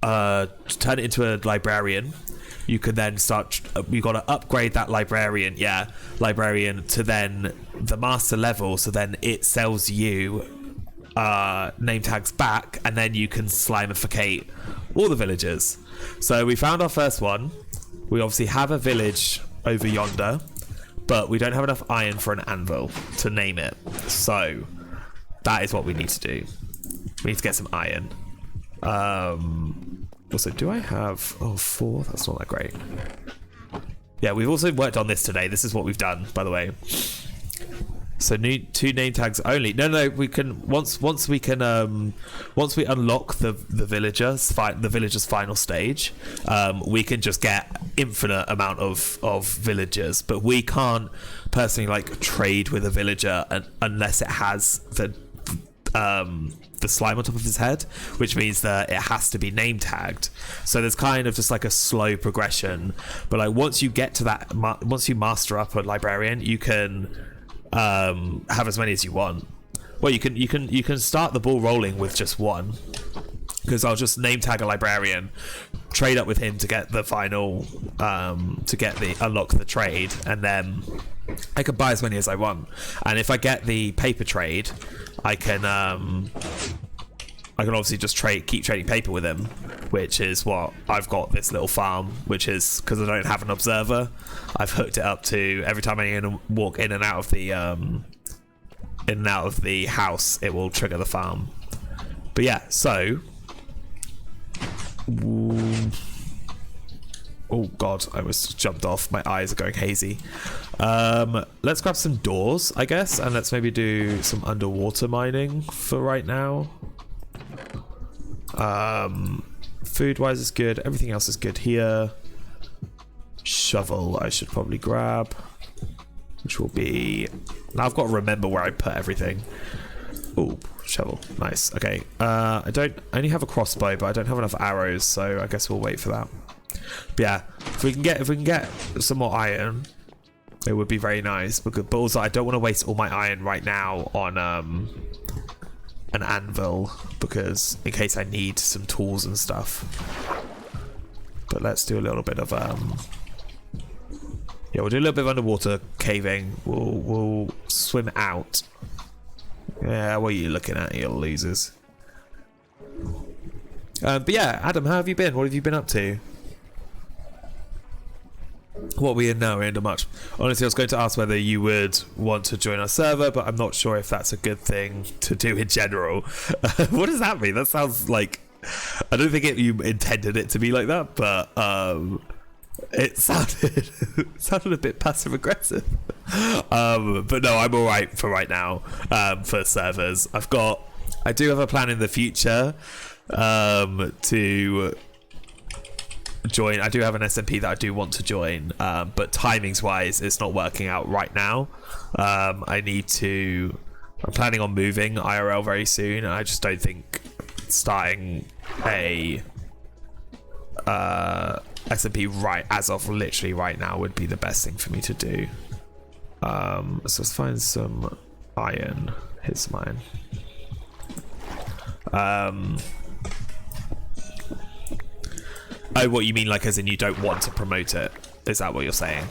Speaker 1: turn it into a librarian. You can then start. You got to upgrade that librarian to then the master level. So then it sells you name tags back, and then you can slimificate all the villagers. So we found our first one. We obviously have a village over yonder, but we don't have enough iron for an anvil to name it. So that is what we need to do. We need to get some iron. Also, do I have 4? That's not that great. Yeah, we've also worked on this today. This is what we've done, by the way. So 2 name tags only. No, we can once we unlock the villager's final stage, we can just get infinite amount of villagers, but we can't personally like trade with a villager unless it has the slime on top of his head, which means that it has to be name tagged. So there's kind of just like a slow progression, but like once you get to that, once you master up a librarian, you can have as many as you want. Well, you can start the ball rolling with just one, because I'll just name tag a librarian, trade up with him to get the final unlock the trade, and then I can buy as many as I want. And if I get the paper trade, I can obviously just keep trading paper with him, which is what I've got this little farm, which is because I don't have an observer. I've hooked it up to every time I walk in and out of the house, it will trigger the farm. But yeah, so oh god, I was jumped off. My eyes are going hazy. Let's grab some doors, I guess, and let's maybe do some underwater mining for right now. Food wise is good, everything else is good here. shovel I should probably grab, which will be... Now I've got to remember where I put everything. Oh, shovel. Nice. Okay. I only have a crossbow, but I don't have enough arrows, so I guess we'll wait for that. But yeah, if we can get some more iron, it would be very nice. But also, I don't want to waste all my iron right now on an anvil, because in case I need some tools and stuff. But let's do a little bit of yeah, we'll do a little bit of underwater caving. We'll swim out. Yeah, what are you looking at, you losers? But yeah, Adam, how have you been? What have you been up to? What we in now? We're into much. Honestly, I was going to ask whether you would want to join our server, but I'm not sure if that's a good thing to do in general. What does that mean? That sounds like... I don't think you intended it to be like that, but it sounded a bit passive aggressive. But no, I'm all right for right now. For servers, I do have a plan in the future to join. I do have an SMP that I do want to join, but timings wise, it's not working out right now. I'm planning on moving IRL very soon, and I just don't think starting a SMP right as of literally right now would be the best thing for me to do. So let's find some iron. Here's some iron. Oh, what you mean, like as in you don't want to promote it? Is that what you're saying?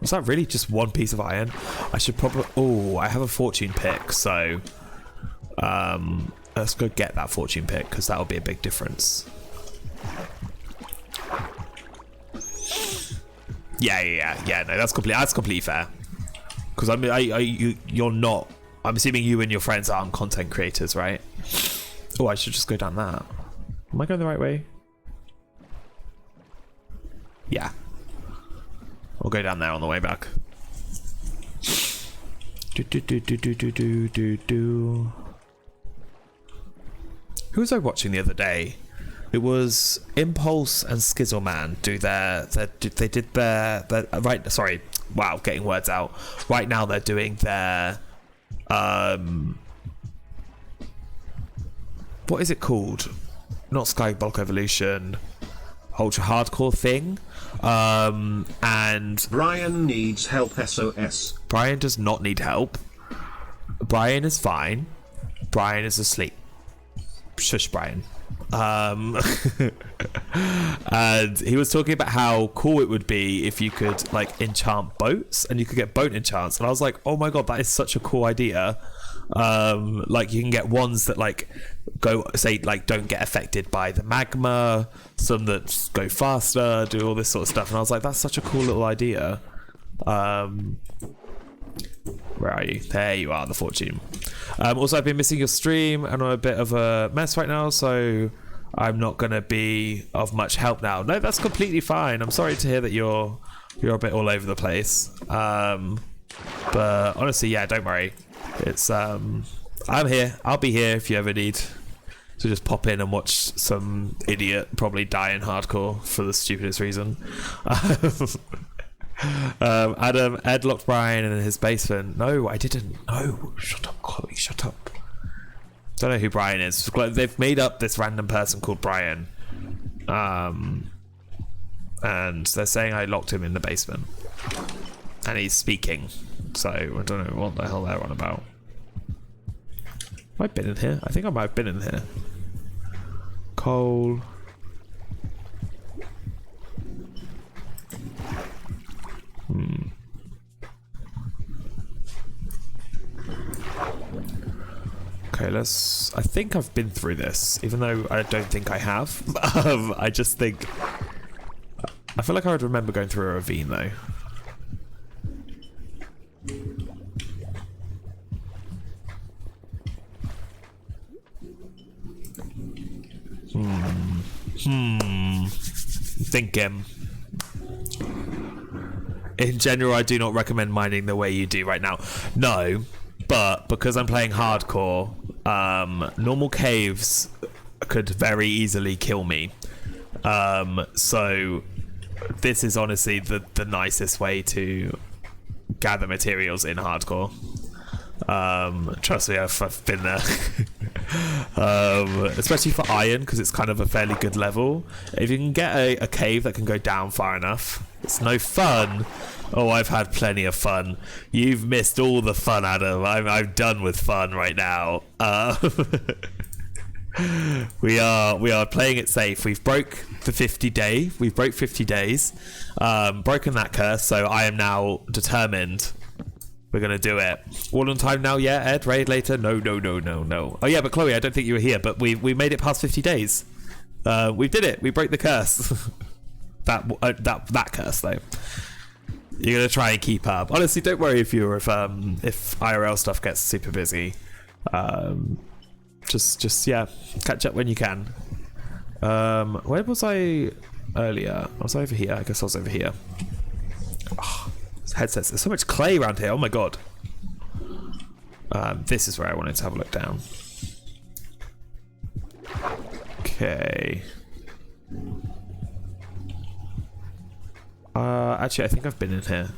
Speaker 1: Was that really just one piece of iron? I should probably... Oh, I have a fortune pick, so... let's go get that fortune pick, because that'll be a big difference. Yeah, no, that's completely fair. Because you're not... I'm assuming you and your friends aren't content creators, right? Oh, I should just go down that. Am I going the right way? Yeah. We'll go down there on the way back. Who was I watching the other day? It was Impulse and Skizzleman they did their right. Sorry, wow, getting words out. Right now they're doing their what is it called? Not Skyblock Evolution, ultra hardcore thing. And
Speaker 2: Brian needs help, SOS.
Speaker 1: Brian does not need help. Brian is fine. Brian is asleep. Shush, Brian. And he was talking about how cool it would be if you could like enchant boats, and you could get boat enchants, and I was like, oh my god, that is such a cool idea. Like you can get ones that like don't get affected by the magma, some that go faster, do all this sort of stuff, and I was like, that's such a cool little idea. Where are you? There you are, the fortune. Also, I've been missing your stream and I'm a bit of a mess right now, so I'm not gonna be of much help now. No, that's completely fine. I'm sorry to hear that you're a bit all over the place. But honestly, yeah, don't worry. It's I'm here. I'll be here if you ever need to just pop in and watch some idiot probably die in hardcore for the stupidest reason. Ed locked Brian in his basement. No, I didn't. No, shut up, Chloe. Shut up. Don't know who Brian is. They've made up this random person called Brian, and they're saying I locked him in the basement, and he's speaking. So I don't know what the hell they're on about. Have I been in here? I think I might have been in here. Coal. Okay, I think I've been through this, even though I don't think I have. I just think... I feel like I would remember going through a ravine, though. Thinking. In general, I do not recommend mining the way you do right now. No, but because I'm playing hardcore, normal caves could very easily kill me. So this is honestly the nicest way to gather materials in hardcore. Trust me, I've been there. Especially for iron, because it's kind of a fairly good level. If you can get a cave that can go down far enough, it's no fun. Oh, I've had plenty of fun. You've missed all the fun, Adam. I'm done with fun right now. We are playing it safe. We've broke the 50 day. We've broke 50 days. Broken that curse. So I am now determined. We're gonna do it. All on time now, yeah, Ed? Raid later? No. Oh yeah, but Chloe, I don't think you were here, but we made it past 50 days. We did it. We broke the curse. that curse though. You're gonna try and keep up. Honestly, don't worry if IRL stuff gets super busy. Just yeah, catch up when you can. Where was I earlier? Was I over here? I guess I was over here. Oh, headsets. There's so much clay around here. Oh my god. This is where I wanted to have a look down. Okay. Actually, I think I've been in here.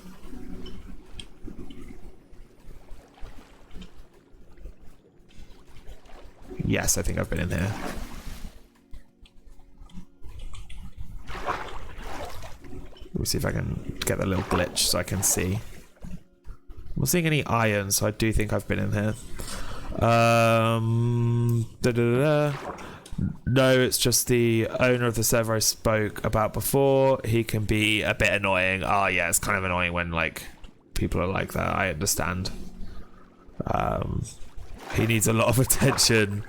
Speaker 1: Yes, I think I've been in here. Let me see if I can get the little glitch so I can see. I'm not seeing any iron, so I do think I've been in here. No, it's just the owner of the server I spoke about before. He can be a bit annoying. Oh yeah, it's kind of annoying when like people are like that. I understand. He needs a lot of attention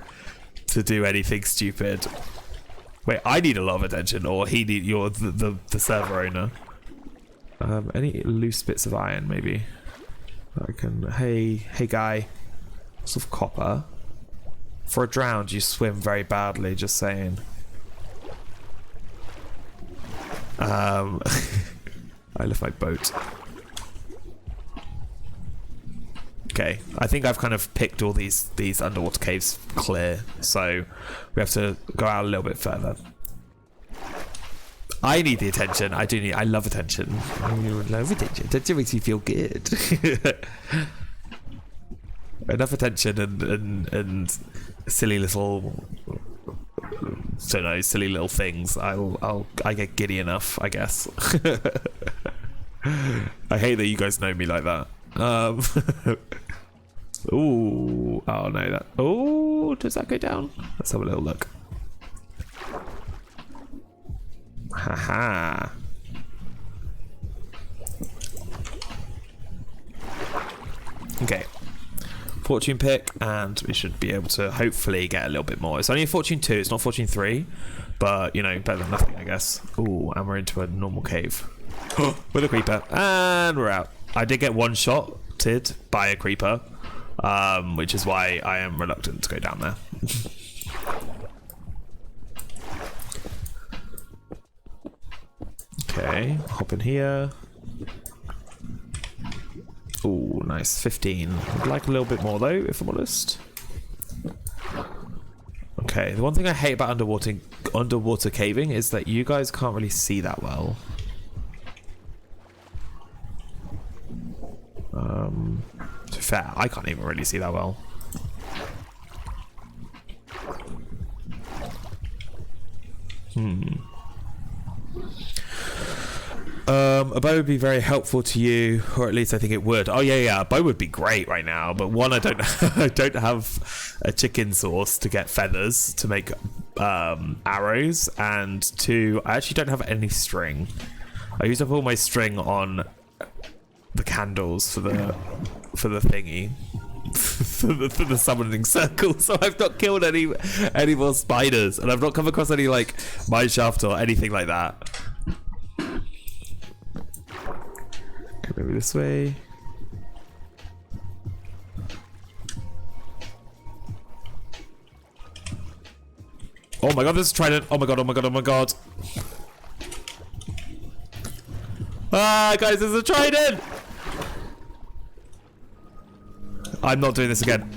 Speaker 1: to do anything stupid. Wait, I need a lot of attention, or you're the server owner. Any loose bits of iron, maybe? I can. Hey guy. Sort of copper. For a drowned, you swim very badly. Just saying. I left my boat. Okay, I think I've kind of picked all these underwater caves clear, so we have to go out a little bit further. I need the attention. I love attention. I love attention. Attention makes me feel good. Enough attention and silly little, don't know, silly little things. I get giddy enough, I guess. I hate that you guys know me like that. Ooh, oh no, that. Oh, does that go down? Let's have a little look. Haha. Okay. Fortune pick, and we should be able to hopefully get a little bit more. It's only a Fortune 2, it's not Fortune 3, but you know, better than nothing, I guess. Ooh, and we're into a normal cave. With a creeper, and we're out. I did get one shotted by a creeper, which is why I am reluctant to go down there. Okay, hop in here. Ooh, nice. 15. I'd like a little bit more though, if I'm honest. Okay, the one thing I hate about underwater caving is that you guys can't really see that well. To be fair, I can't even really see that well. A bow would be very helpful to you, or at least I think it would. Oh yeah, a bow would be great right now. But one, I don't have a chicken sauce to get feathers to make arrows, and two, I actually don't have any string. I used up all my string on the candles for the thingy. for the summoning circle, so I've not killed any more spiders, and I've not come across any like mineshaft or anything like that. Okay, maybe this way. Oh my god, there's a trident. Oh my god, oh my god, oh my god. Ah, guys, there's a trident! I'm not doing this again.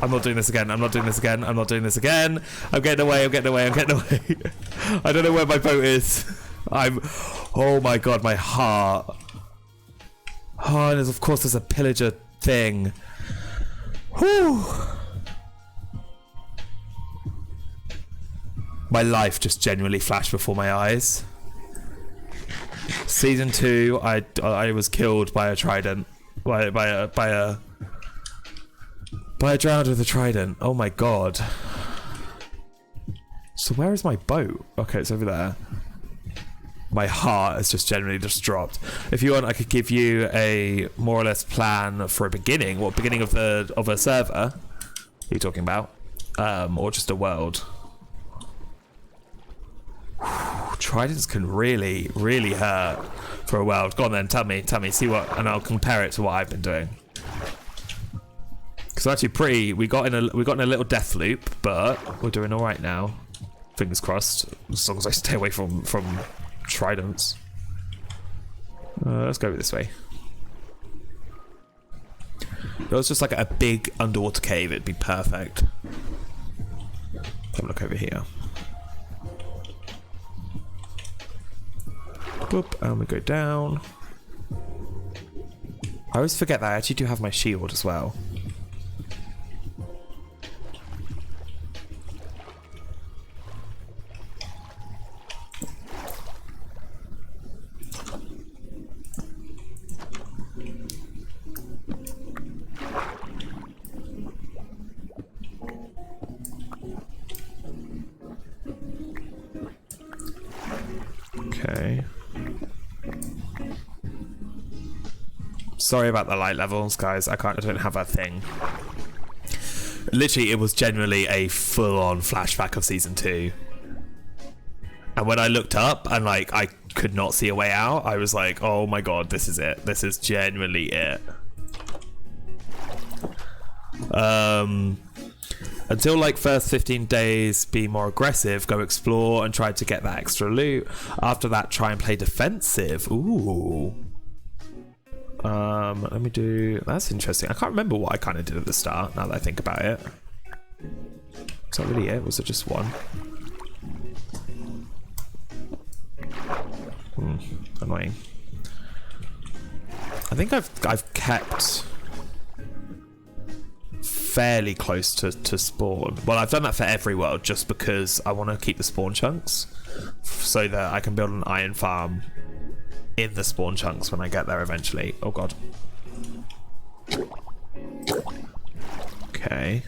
Speaker 1: I'm not doing this again. I'm not doing this again. I'm not doing this again. I'm getting away. I'm getting away. I'm getting away. I don't know where my boat is. Oh my god, my heart. Oh, and of course there's a pillager thing. Whew. My life just genuinely flashed before my eyes. Season 2, I was killed by a trident. By a drowned with a trident. Oh my god. So where is my boat? Okay, it's over there. My heart has just generally just dropped. If you want, I could give you a more or less plan for a beginning. What beginning of a server are you talking about? Or just a world? Tridents can really, really hurt for a world. Go on then, tell me, see what, and I'll compare it to what I've been doing. Because actually, we got in a little death loop, but we're doing all right now. Fingers crossed, as long as I stay away from tridents. Let's go this way. If it was just like a big underwater cave, it'd be perfect. Have a look over here. Boop, and we go down. I always forget that I actually do have my shield as well. Okay. Sorry about the light levels, guys. I don't have a thing. Literally, it was generally a full-on flashback of season 2. And when I looked up and like I could not see a way out, I was like, oh my god, this is it. This is genuinely it. Until like first 15 days, be more aggressive, go explore and try to get that extra loot. After that, try and play defensive. Ooh. Let me do, that's interesting. I can't remember what I kind of did at the start, now that I think about it. Is that really it? Was it just one? Annoying. I think I've kept fairly close to spawn. Well, I've done that for every world just because I want to keep the spawn chunks so that I can build an iron farm in the spawn chunks when I get there eventually. Oh god. Okay.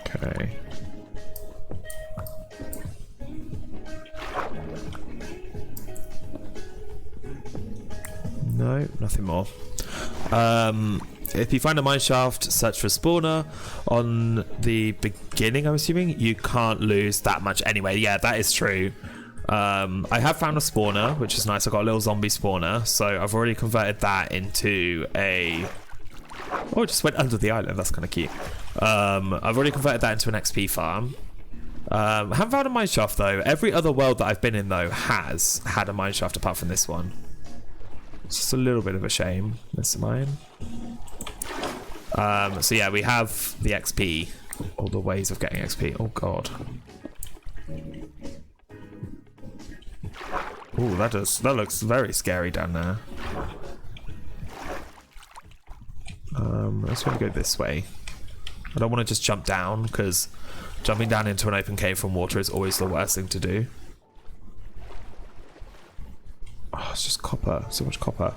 Speaker 1: Okay. No, nothing more. If you find a mineshaft, search for a spawner. On the beginning, I'm assuming, you can't lose that much anyway. Yeah, that is true. I have found a spawner, which is nice. I got a little zombie spawner, so I've already converted that into a... Oh, it just went under the island. That's kind of cute. I've already converted that into an XP farm. Haven't found a mineshaft though. Every other world that I've been in though has had a mineshaft apart from this one. It's just a little bit of a shame. This mine. So yeah, we have the XP. All the ways of getting XP. Oh god. Oh, that looks very scary down there. Let's going to go this way. I don't want to just jump down because jumping down into an open cave from water is always the worst thing to do. Oh, it's just copper. So much copper.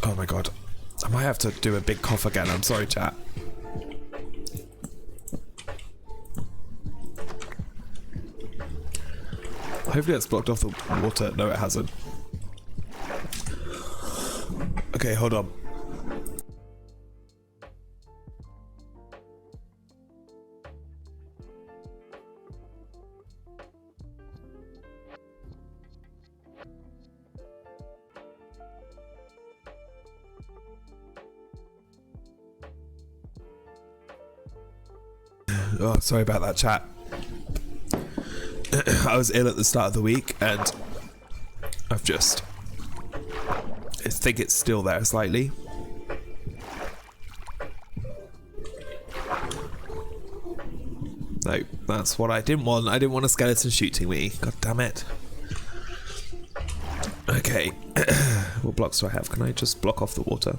Speaker 1: Oh my god. I might have to do a big cough again. I'm sorry, chat. Hopefully it's blocked off the water. No, it hasn't. Okay, hold on. Oh, sorry about that, chat. I was ill at the start of the week, and I think it's still there slightly. No, that's what I didn't want. I didn't want a skeleton shooting me. God damn it. Okay. What blocks do I have? Can I just block off the water?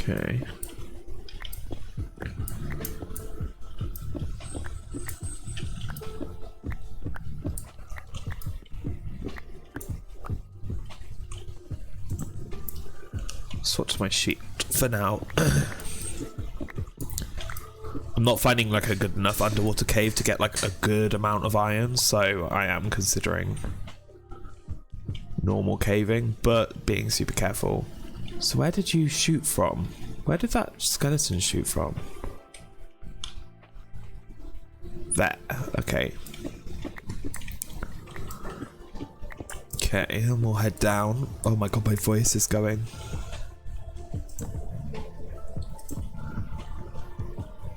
Speaker 1: Okay. Swatch my sheet for now. I'm not finding like a good enough underwater cave to get like a good amount of iron, so I am considering normal caving, but being super careful. So where did you shoot from? Where did that skeleton shoot from? There. Okay. Okay, and we'll head down. Oh my god, my voice is going.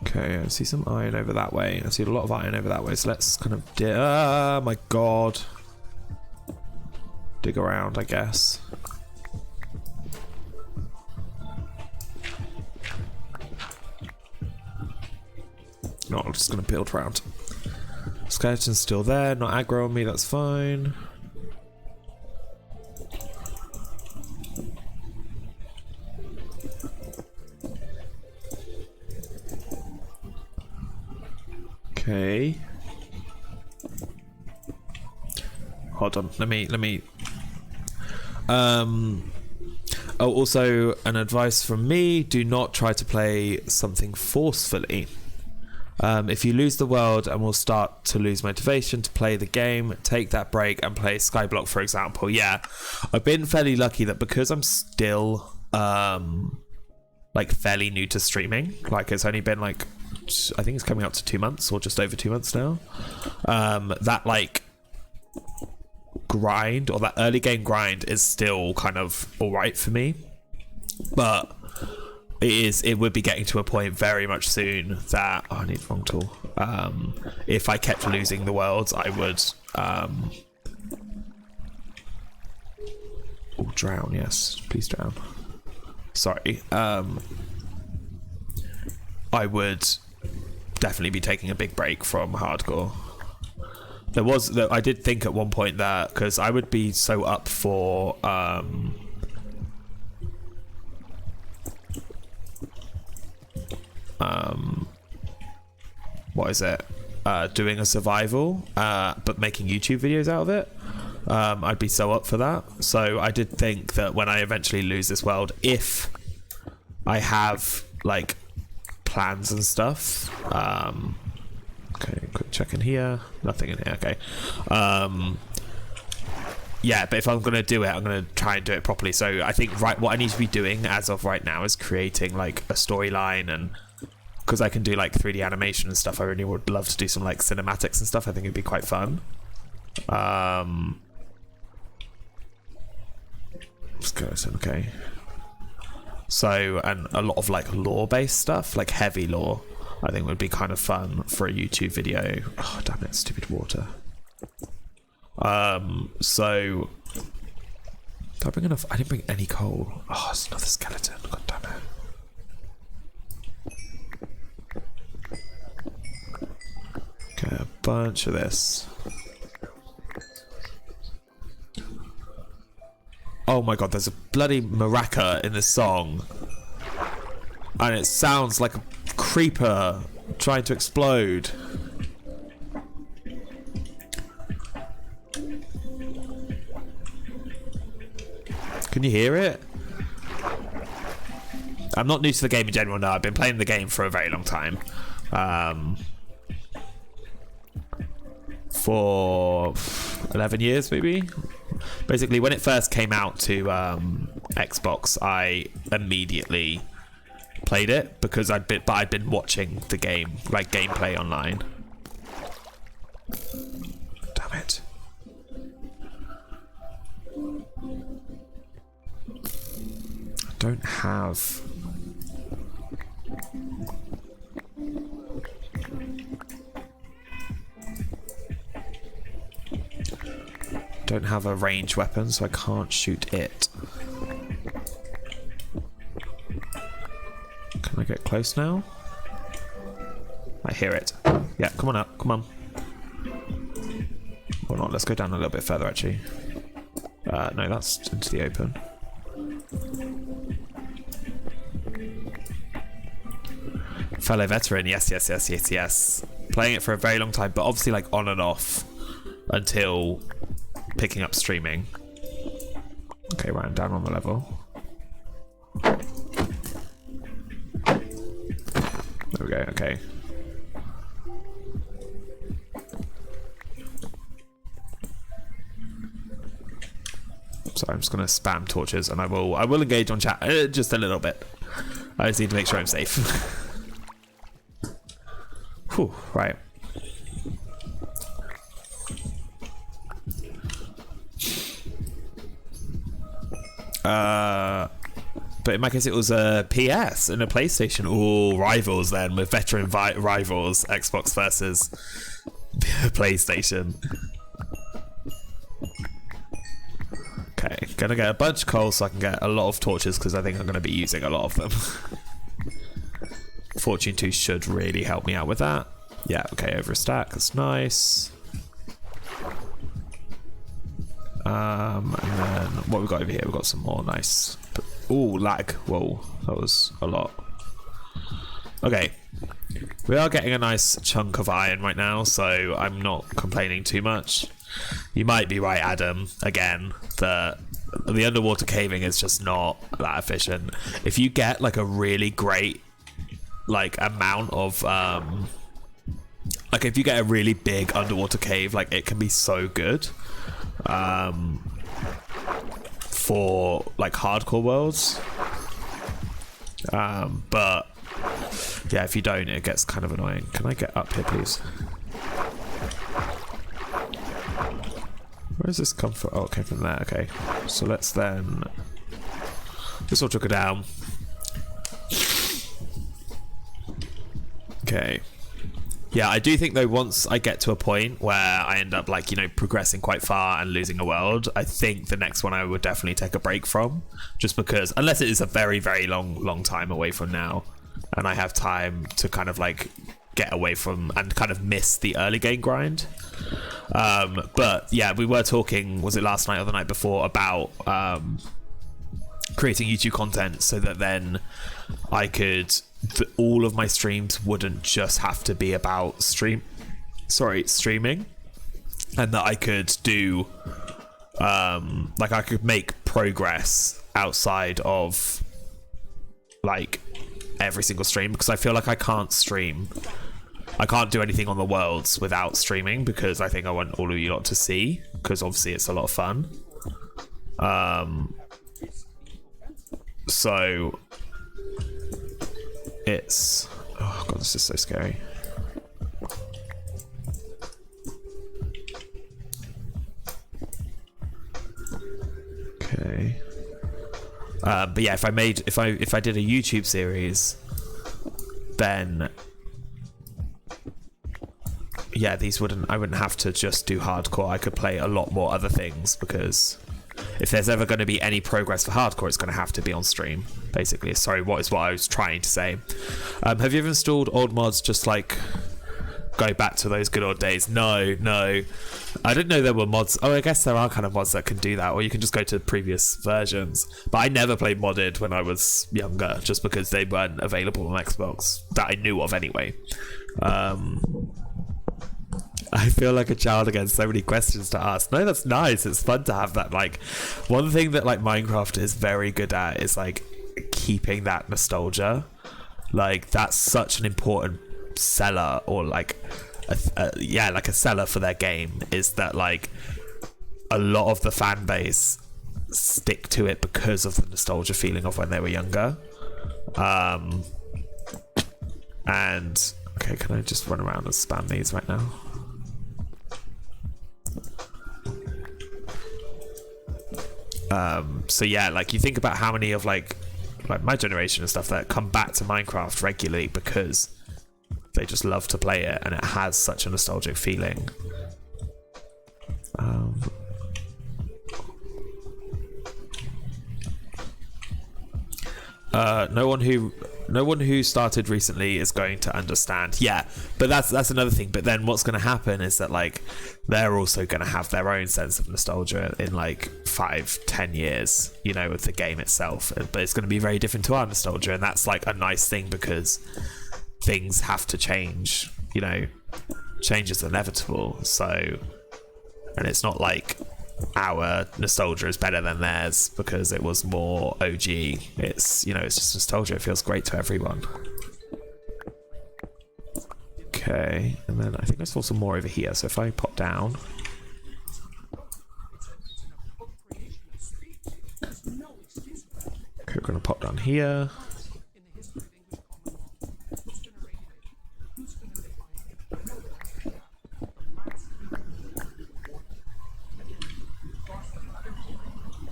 Speaker 1: Okay, I see some iron over that way. I see a lot of iron over that way, so let's kind of oh my god. Dig around, I guess. No, I'm just gonna build around. Skeleton's still there, not aggro on me, that's fine. Okay. Hold on, let me oh, also an advice from me, do not try to play something forcefully. If you lose the world and will start to lose motivation to play the game, take that break and play Skyblock, for example. Yeah, I've been fairly lucky that because I'm still like fairly new to streaming, like it's only been like, I think it's coming up to 2 months or just over 2 months now, that like grind, or that early game grind, is still kind of alright for me, but it would be getting to a point very much soon that I need wrong tool. If I kept losing the worlds, I would drown. Yes, please drown. Sorry. I would definitely be taking a big break from hardcore. I did think at one point that, because I would be so up for what is it? Doing a survival, but making YouTube videos out of it. I'd be so up for that. So I did think that when I eventually lose this world, if I have like plans and stuff. Okay, quick check in here. Nothing in here. Okay. Yeah, but if I'm gonna do it, I'm gonna try and do it properly. So I think what I need to be doing as of right now is creating like a storyline, and because I can do like 3D animation and stuff, I really would love to do some like cinematics and stuff. I think it'd be quite fun. Okay. So, and a lot of like lore-based stuff, like heavy lore, I think would be kind of fun for a YouTube video. Oh, damn it, stupid water. So, did I bring enough? I didn't bring any coal. Oh, it's another skeleton. God damn it. Okay, a bunch of this. Oh my god, there's a bloody maraca in this song. And it sounds like a creeper trying to explode. Can you hear it? I'm not new to the game in general, no. I've been playing the game for a very long time. For 11 years, maybe? Basically, when it first came out to Xbox, I immediately played it because I'd been watching the game, like gameplay online. Damn it. I don't have... Don't have a ranged weapon, so I can't shoot it. Can I get close now? I hear it. Yeah, come on up, come on. Or not, let's go down a little bit further actually. No, that's into the open. Fellow veteran, yes, yes, yes, yes, yes. Playing it for a very long time, but obviously like on and off until picking up streaming. Okay, right, I'm down on the level. There we go, okay. So I'm just gonna spam torches and I will engage on chat just a little bit. I just need to make sure I'm safe. Whew, right. But in my case it was a PS and a PlayStation. Ooh, rivals then, with veteran rivals, Xbox versus PlayStation. Okay, gonna get a bunch of coal so I can get a lot of torches because I think I'm gonna be using a lot of them. Fortune 2 should really help me out with that. Yeah, okay, over a stack, that's nice. And then what we got over here? We've got some more nice. Ooh, lag. Whoa, that was a lot. Okay, we are getting a nice chunk of iron right now, so I'm not complaining too much. You might be right, Adam. Again, the underwater caving is just not that efficient. If you get like a really great like amount of like if you get a really big underwater cave, like it can be so good. For like hardcore worlds, but yeah, if you don't, it gets kind of annoying. Can I get up here, please? Where does this come from? Oh, it came from there. Okay, so let's then this will trickle down. Okay. Yeah, I do think though once I get to a point where I end up like, you know, progressing quite far and losing a world, I think the next one I would definitely take a break from, just because unless it is a very, very long time away from now and I have time to kind of like get away from and kind of miss the early game grind. But yeah, we were talking, was it last night or the night before, about creating YouTube content so that then I could all of my streams wouldn't just have to be about streaming, and that I could do like I could make progress outside of like every single stream, because I feel like I can't do anything on the worlds without streaming, because I think I want all of you lot to see, because obviously it's a lot of fun. So it's, oh god, this is so scary. Okay. But yeah, if I did a YouTube series, then yeah, I wouldn't have to just do hardcore. I could play a lot more other things, because if there's ever going to be any progress for hardcore, it's going to have to be on stream, basically. Sorry, what I was trying to say. Have you ever installed old mods just like go back to those good old days? No. I didn't know there were mods. Oh, I guess there are kind of mods that can do that, or you can just go to previous versions. But I never played modded when I was younger, just because they weren't available on Xbox, that I knew of anyway. I feel like a child again, so many questions to ask. No, that's nice. It's fun to have that. Like, one thing that like Minecraft is very good at is like keeping that nostalgia. Like, that's such an important seller, or like like a seller for their game, is that like a lot of the fan base stick to it because of the nostalgia feeling of when they were younger. And okay, can I just run around and spam these right now? So yeah, like you think about how many of like my generation and stuff that come back to Minecraft regularly because they just love to play it and it has such a nostalgic feeling. No one who started recently is going to understand. Yeah, but that's another thing. But then what's going to happen is that like they're also going to have their own sense of nostalgia in like 5-10 years, you know, with the game itself. But it's going to be very different to our nostalgia, and that's like a nice thing because things have to change. You know, change is inevitable. So, and it's not like our nostalgia is better than theirs because it was more OG. It's, you know, it's just nostalgia. It feels great to everyone. Okay, and then I think I saw some more over here. So if I pop down, okay, we're gonna pop down here.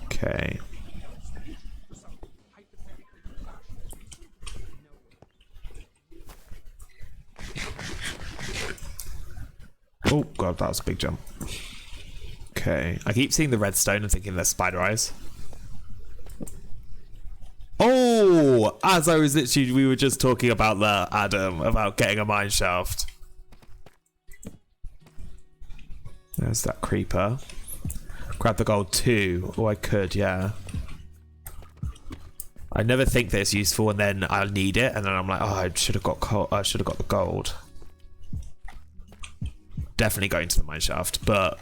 Speaker 1: Okay. Oh god, that was a big jump. Okay, I keep seeing the redstone and thinking they're spider eyes. Oh, as I was literally, we were just talking about that, Adam, about getting a mine shaft. There's that creeper. Grab the gold too. Oh, I could, yeah. I never think that it's useful, and then I'll need it, and then I'm like, oh, I should have got the gold. Definitely going to the mine shaft, but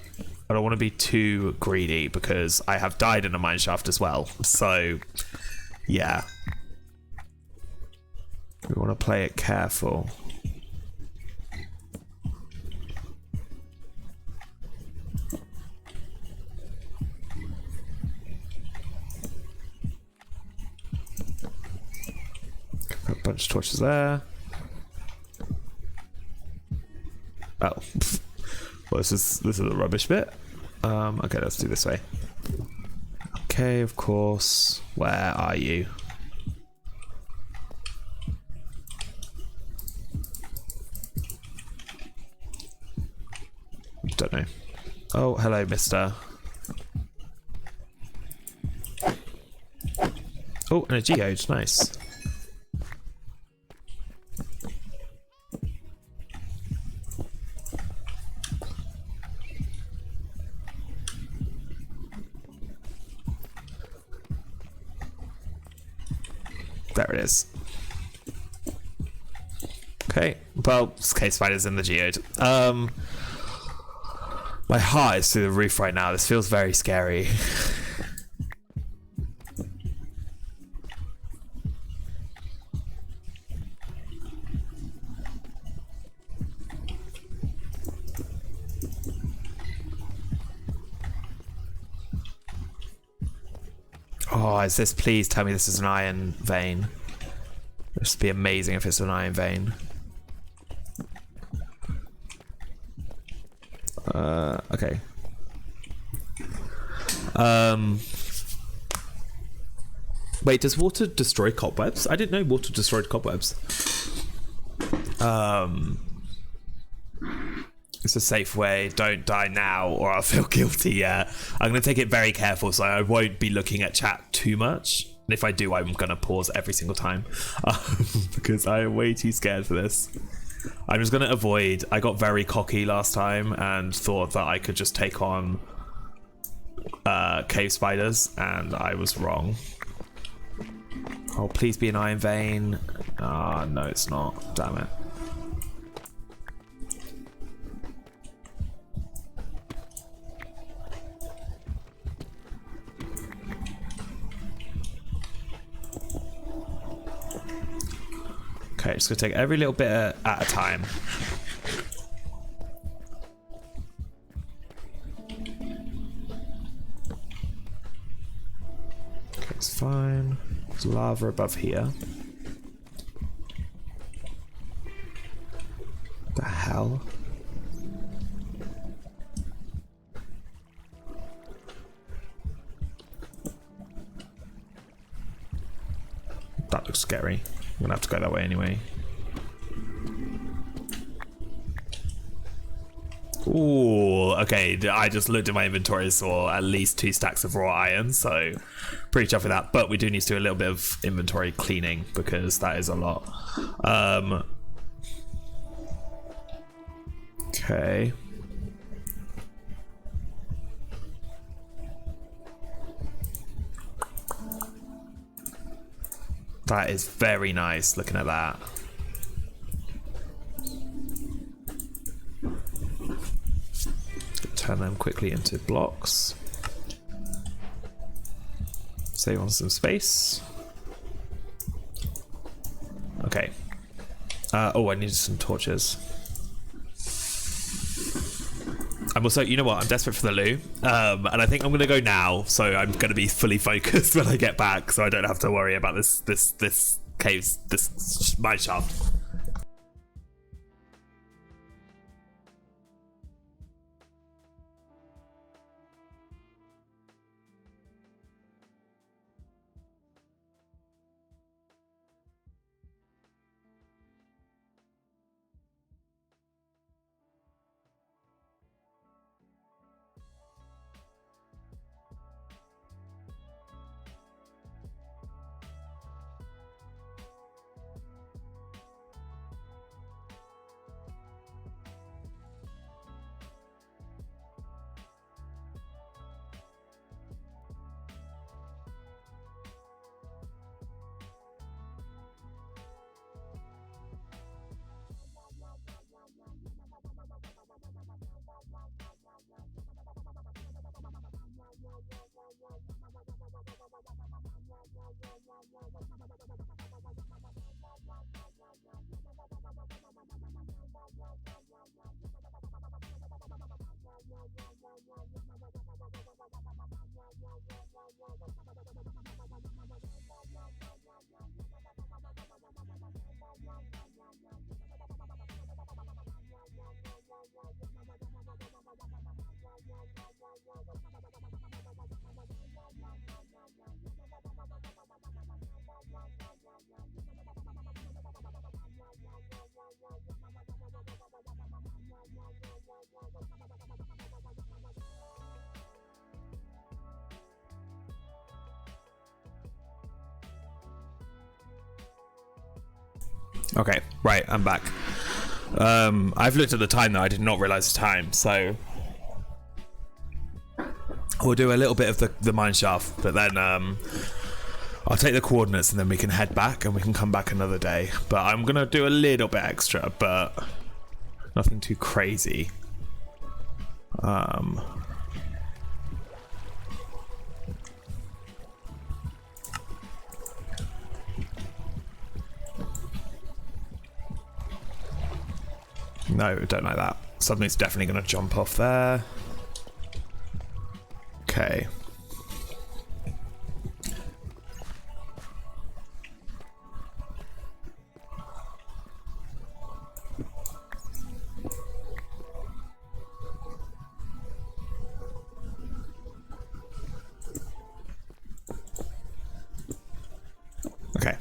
Speaker 1: I don't want to be too greedy because I have died in a mine shaft as well. So, yeah, we want to play it careful. Put a bunch of torches there. Oh, well, this is a rubbish bit. Okay, let's do this way. Okay, of course. Where are you? Don't know. Oh, hello, mister. Oh, and a geode. Nice. There it is. Okay, well, cave spiders in the geode. My heart is through the roof right now. This feels very scary. Oh, is this? Please tell me this is an iron vein. This would be amazing if it's an iron vein. Okay. Wait, does water destroy cobwebs? I didn't know water destroyed cobwebs. It's a safe way. Don't die now or I'll feel guilty. Yeah, I'm going to take it very careful so I won't be looking at chat too much. And if I do, I'm going to pause every single time because I am way too scared for this. I'm just going to avoid. I got very cocky last time and thought that I could just take on cave spiders, and I was wrong. Oh, please be an iron vein. Ah, no, it's not. Damn it. Okay, just gonna take every little bit at a time. Okay, it's fine. There's lava above here. The hell? That looks scary. I'm gonna have to go that way anyway. Ooh, okay. I just looked at my inventory, saw at least 2 stacks of raw iron, so pretty chuffed with that. But we do need to do a little bit of inventory cleaning because that is a lot. Okay. That is very nice, looking at that. Turn them quickly into blocks. Save on some space. Okay. Oh, I needed some torches. I'm also, you know what? I'm desperate for the loo, and I think I'm gonna go now. So I'm gonna be fully focused when I get back, so I don't have to worry about this caves, this mine shaft. Okay, right, I'm back. I've looked at the time though, I did not realize the time, so we'll do a little bit of the mine shaft, but then I'll take the coordinates and then we can head back and we can come back another day. But I'm gonna do a little bit extra, but nothing too crazy. No, don't like that. Something's definitely going to jump off there. Okay. Okay.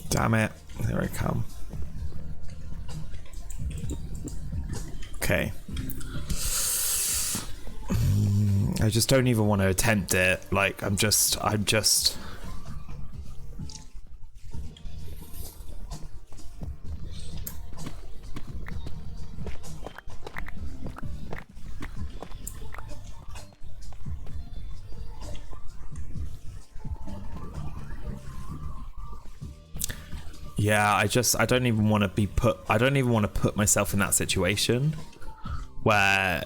Speaker 1: Damn it. There I come. Okay. I just don't even want to attempt it. Like, I'm just... Yeah, I don't even want to put myself in that situation where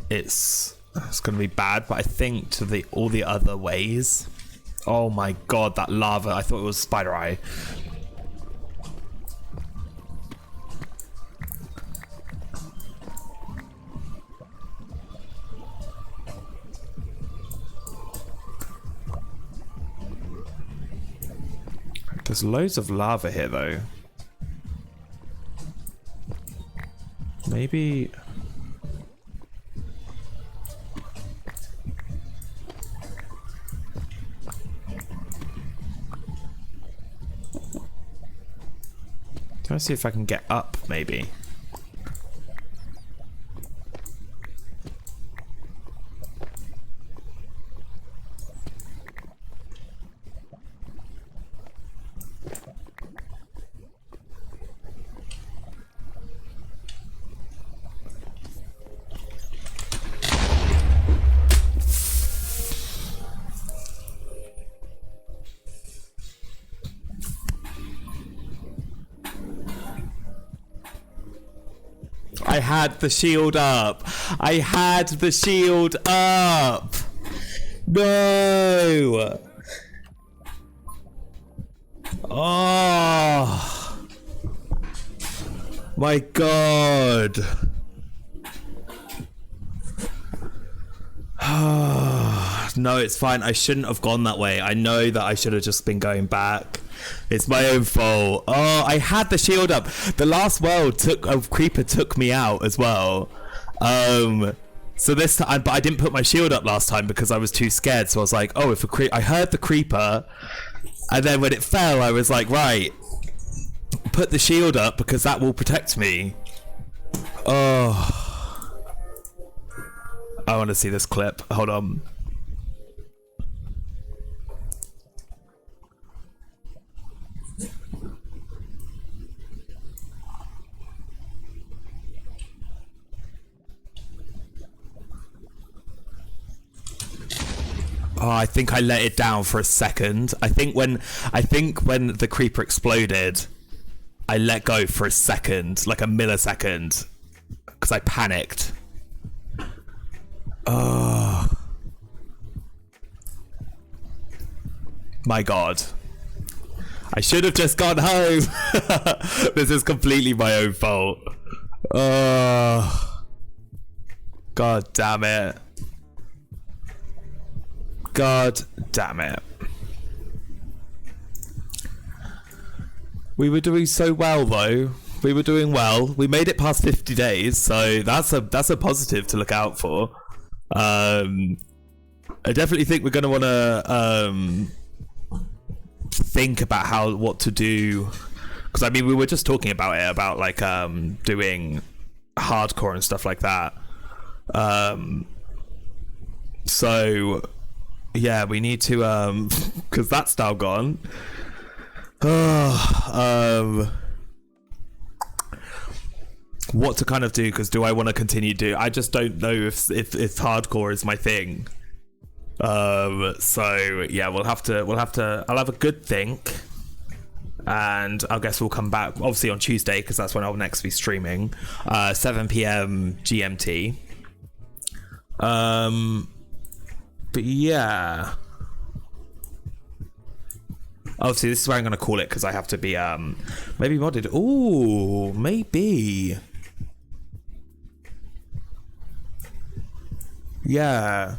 Speaker 1: it's going to be bad, but I think to all the other ways. Oh my god, that lava, I thought it was spider eye. There's loads of lava here, though. Maybe... Let's see if I can get up, maybe. I had the shield up. I had the shield up. No. Oh. My God. No, it's fine. I shouldn't have gone that way. I know that I should have just been going back. It's my own fault. Oh, I had the shield up. The last world a creeper took me out as well. So this time, but I didn't put my shield up last time because I was too scared. So I was like, oh, if I heard the creeper, and then when it fell, I was like, right, put the shield up because that will protect me. Oh, I want to see this clip. Hold on. Oh, I think I let it down for a second. I think when the creeper exploded, I let go for a second, like a millisecond, because I panicked. Oh. My God. I should have just gone home. This is completely my own fault. Oh. God damn it. God damn it. We were doing so well though. We were doing well. We made it past 50 days, so that's a positive to look out for. I definitely think we're gonna wanna think about what to do, because I mean we were just talking about it, about like doing hardcore and stuff like that. So yeah, we need to because that's now gone. What to kind of do, because do I want to continue I just don't know if hardcore is my thing. So yeah, I'll have a good think, and I guess we'll come back obviously on Tuesday, because that's when I'll next be streaming, 7 p.m. GMT. But yeah, obviously this is where I'm gonna call it, because I have to be maybe modded. Ooh, maybe. Yeah,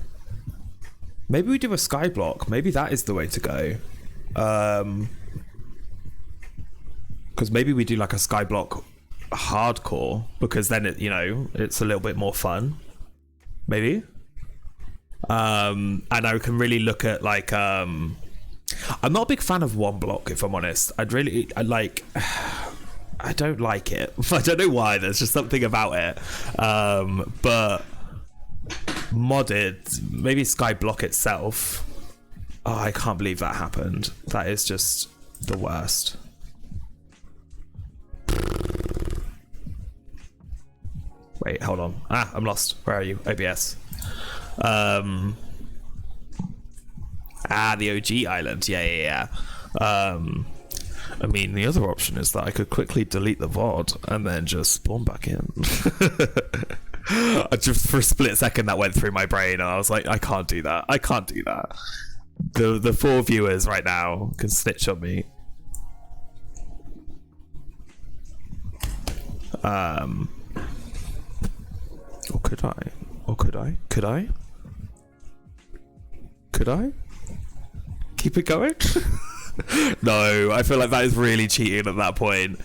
Speaker 1: maybe we do a skyblock. Maybe that is the way to go. Because maybe we do like a skyblock hardcore, because then it's a little bit more fun. Maybe. And I can really look at like I'm not a big fan of one block, if I'm honest. I don't like it. I don't know why. There's just something about it. But modded, maybe skyblock itself. Oh, I can't believe that happened. That is just the worst. Wait, hold on. I'm lost. Where are you? OBS. The OG island. Yeah. I mean, the other option is that I could quickly delete the VOD and then just spawn back in. Just for a split second that went through my brain, and I was like, I can't do that. The 4 viewers right now can snitch on me. Or could I? Could I? Keep it going? No, I feel like that is really cheating at that point.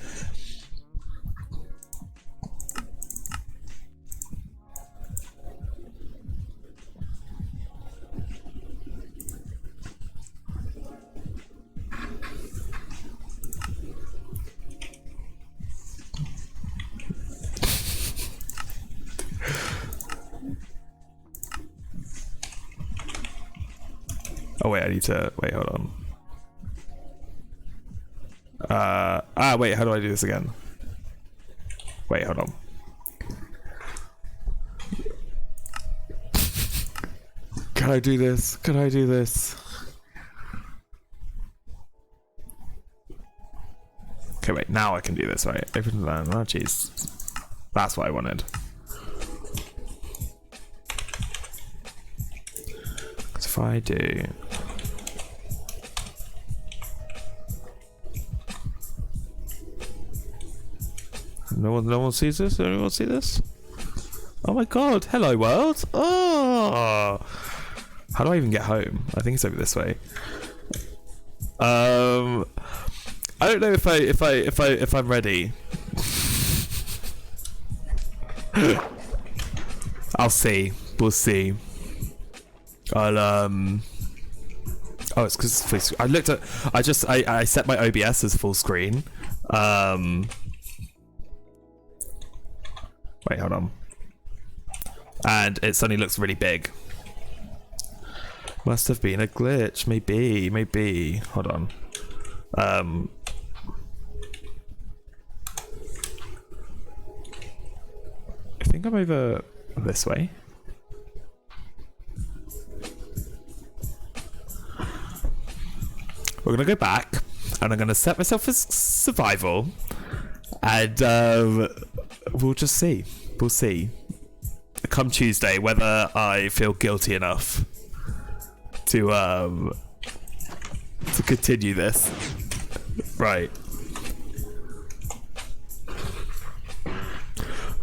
Speaker 1: Oh wait, I need to wait. Hold on. Wait. How do I do this again? Wait, hold on. Can I do this? Can I do this? Okay, wait. Now I can do this, right? Open that. Oh, jeez. That's what I wanted. So if I do. No one sees this? Anyone see this? Oh my god, hello world. Oh, how do I even get home? I think it's over this way. I don't know if I'm ready. I'll see. We'll see. I'll oh, it's because I looked at. I set my OBS as full screen. Wait, hold on. And it suddenly looks really big. Must have been a glitch. Maybe. Hold on. I think I'm over this way. We're gonna go back, and I'm gonna set myself as survival, and we'll just see. We'll see. Come Tuesday, whether I feel guilty enough to continue this. Right.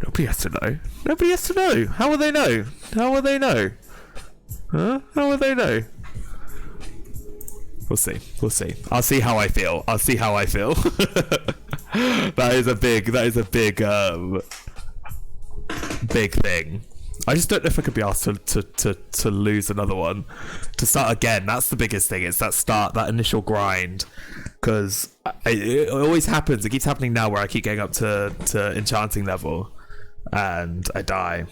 Speaker 1: Nobody has to know. Nobody has to know. How will they know? How will they know? Huh? How will they know? We'll see. We'll see. I'll see how I feel. I'll see how I feel. That is a big big thing. I just don't know if I could be asked to lose another one, to start again. That's the biggest thing. It's that initial grind, because it always happens. It keeps happening now, where I keep getting up to enchanting level and I die.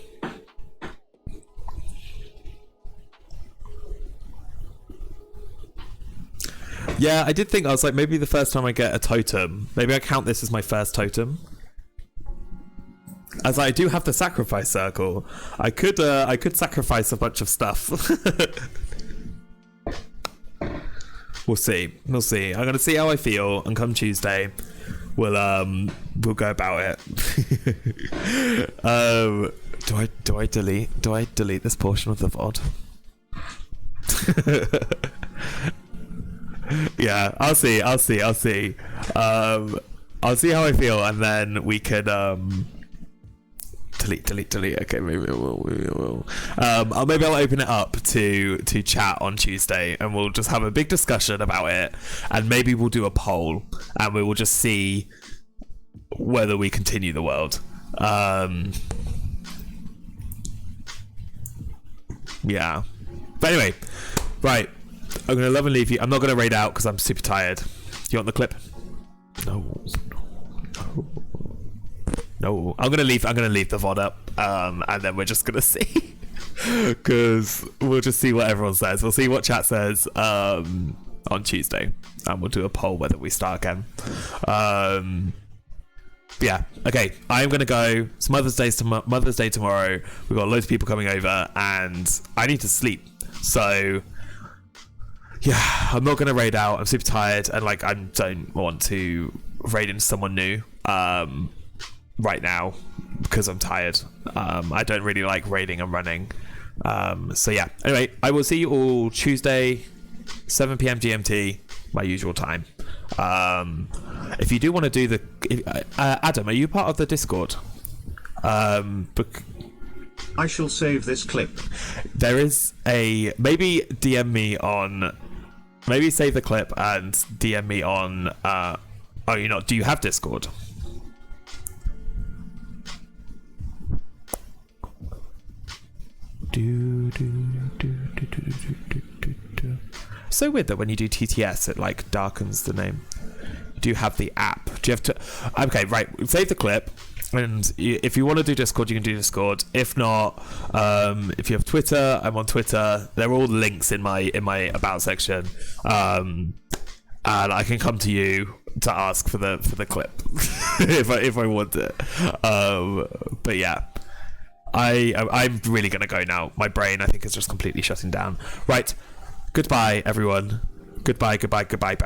Speaker 1: Yeah, I did think, I was like, maybe the first time I get a totem, maybe I count this as my first totem. As I do have the sacrifice circle, I could sacrifice a bunch of stuff. We'll see. We'll see. I'm gonna see how I feel, and come Tuesday, we'll go about it. Do I delete this portion of the VOD? Yeah, I'll see. I'll see how I feel, and then we could delete. Okay, maybe we'll. Maybe I'll open it up to chat on Tuesday, and we'll just have a big discussion about it, and maybe we'll do a poll, and we will just see whether we continue the world. Yeah. But anyway, right. I'm gonna love and leave you. I'm not gonna raid out because I'm super tired. You want the clip? No. I'm gonna leave the VOD up, and then we're just gonna see, because we'll just see what everyone says. We'll see what chat says on Tuesday, and we'll do a poll whether we start again. Yeah. Okay. I'm gonna go. It's Mother's Day tomorrow. We've got loads of people coming over, and I need to sleep. So. Yeah, I'm not gonna raid out. I'm super tired, and like I don't want to raid into someone new right now because I'm tired. I don't really like raiding and running. So yeah. Anyway, I will see you all Tuesday, 7 p.m. GMT, my usual time. If you do want to do the, Adam, are you part of the Discord?
Speaker 2: I shall save this clip.
Speaker 1: There is maybe DM me on maybe save the clip and DM me on. Oh, you're not. Do you have Discord? So weird that when you do TTS, it like darkens the name. Do you have the app? Do you have to? Okay, right. Save the clip, and if you want to do Discord, you can do Discord. If not, if you have Twitter, I'm on Twitter. They're all links in my about section, and I can come to you to ask for the clip if I want it. But yeah. I'm really gonna go now. My brain, I think, is just completely shutting down. Right. Goodbye, everyone. Goodbye. Bye.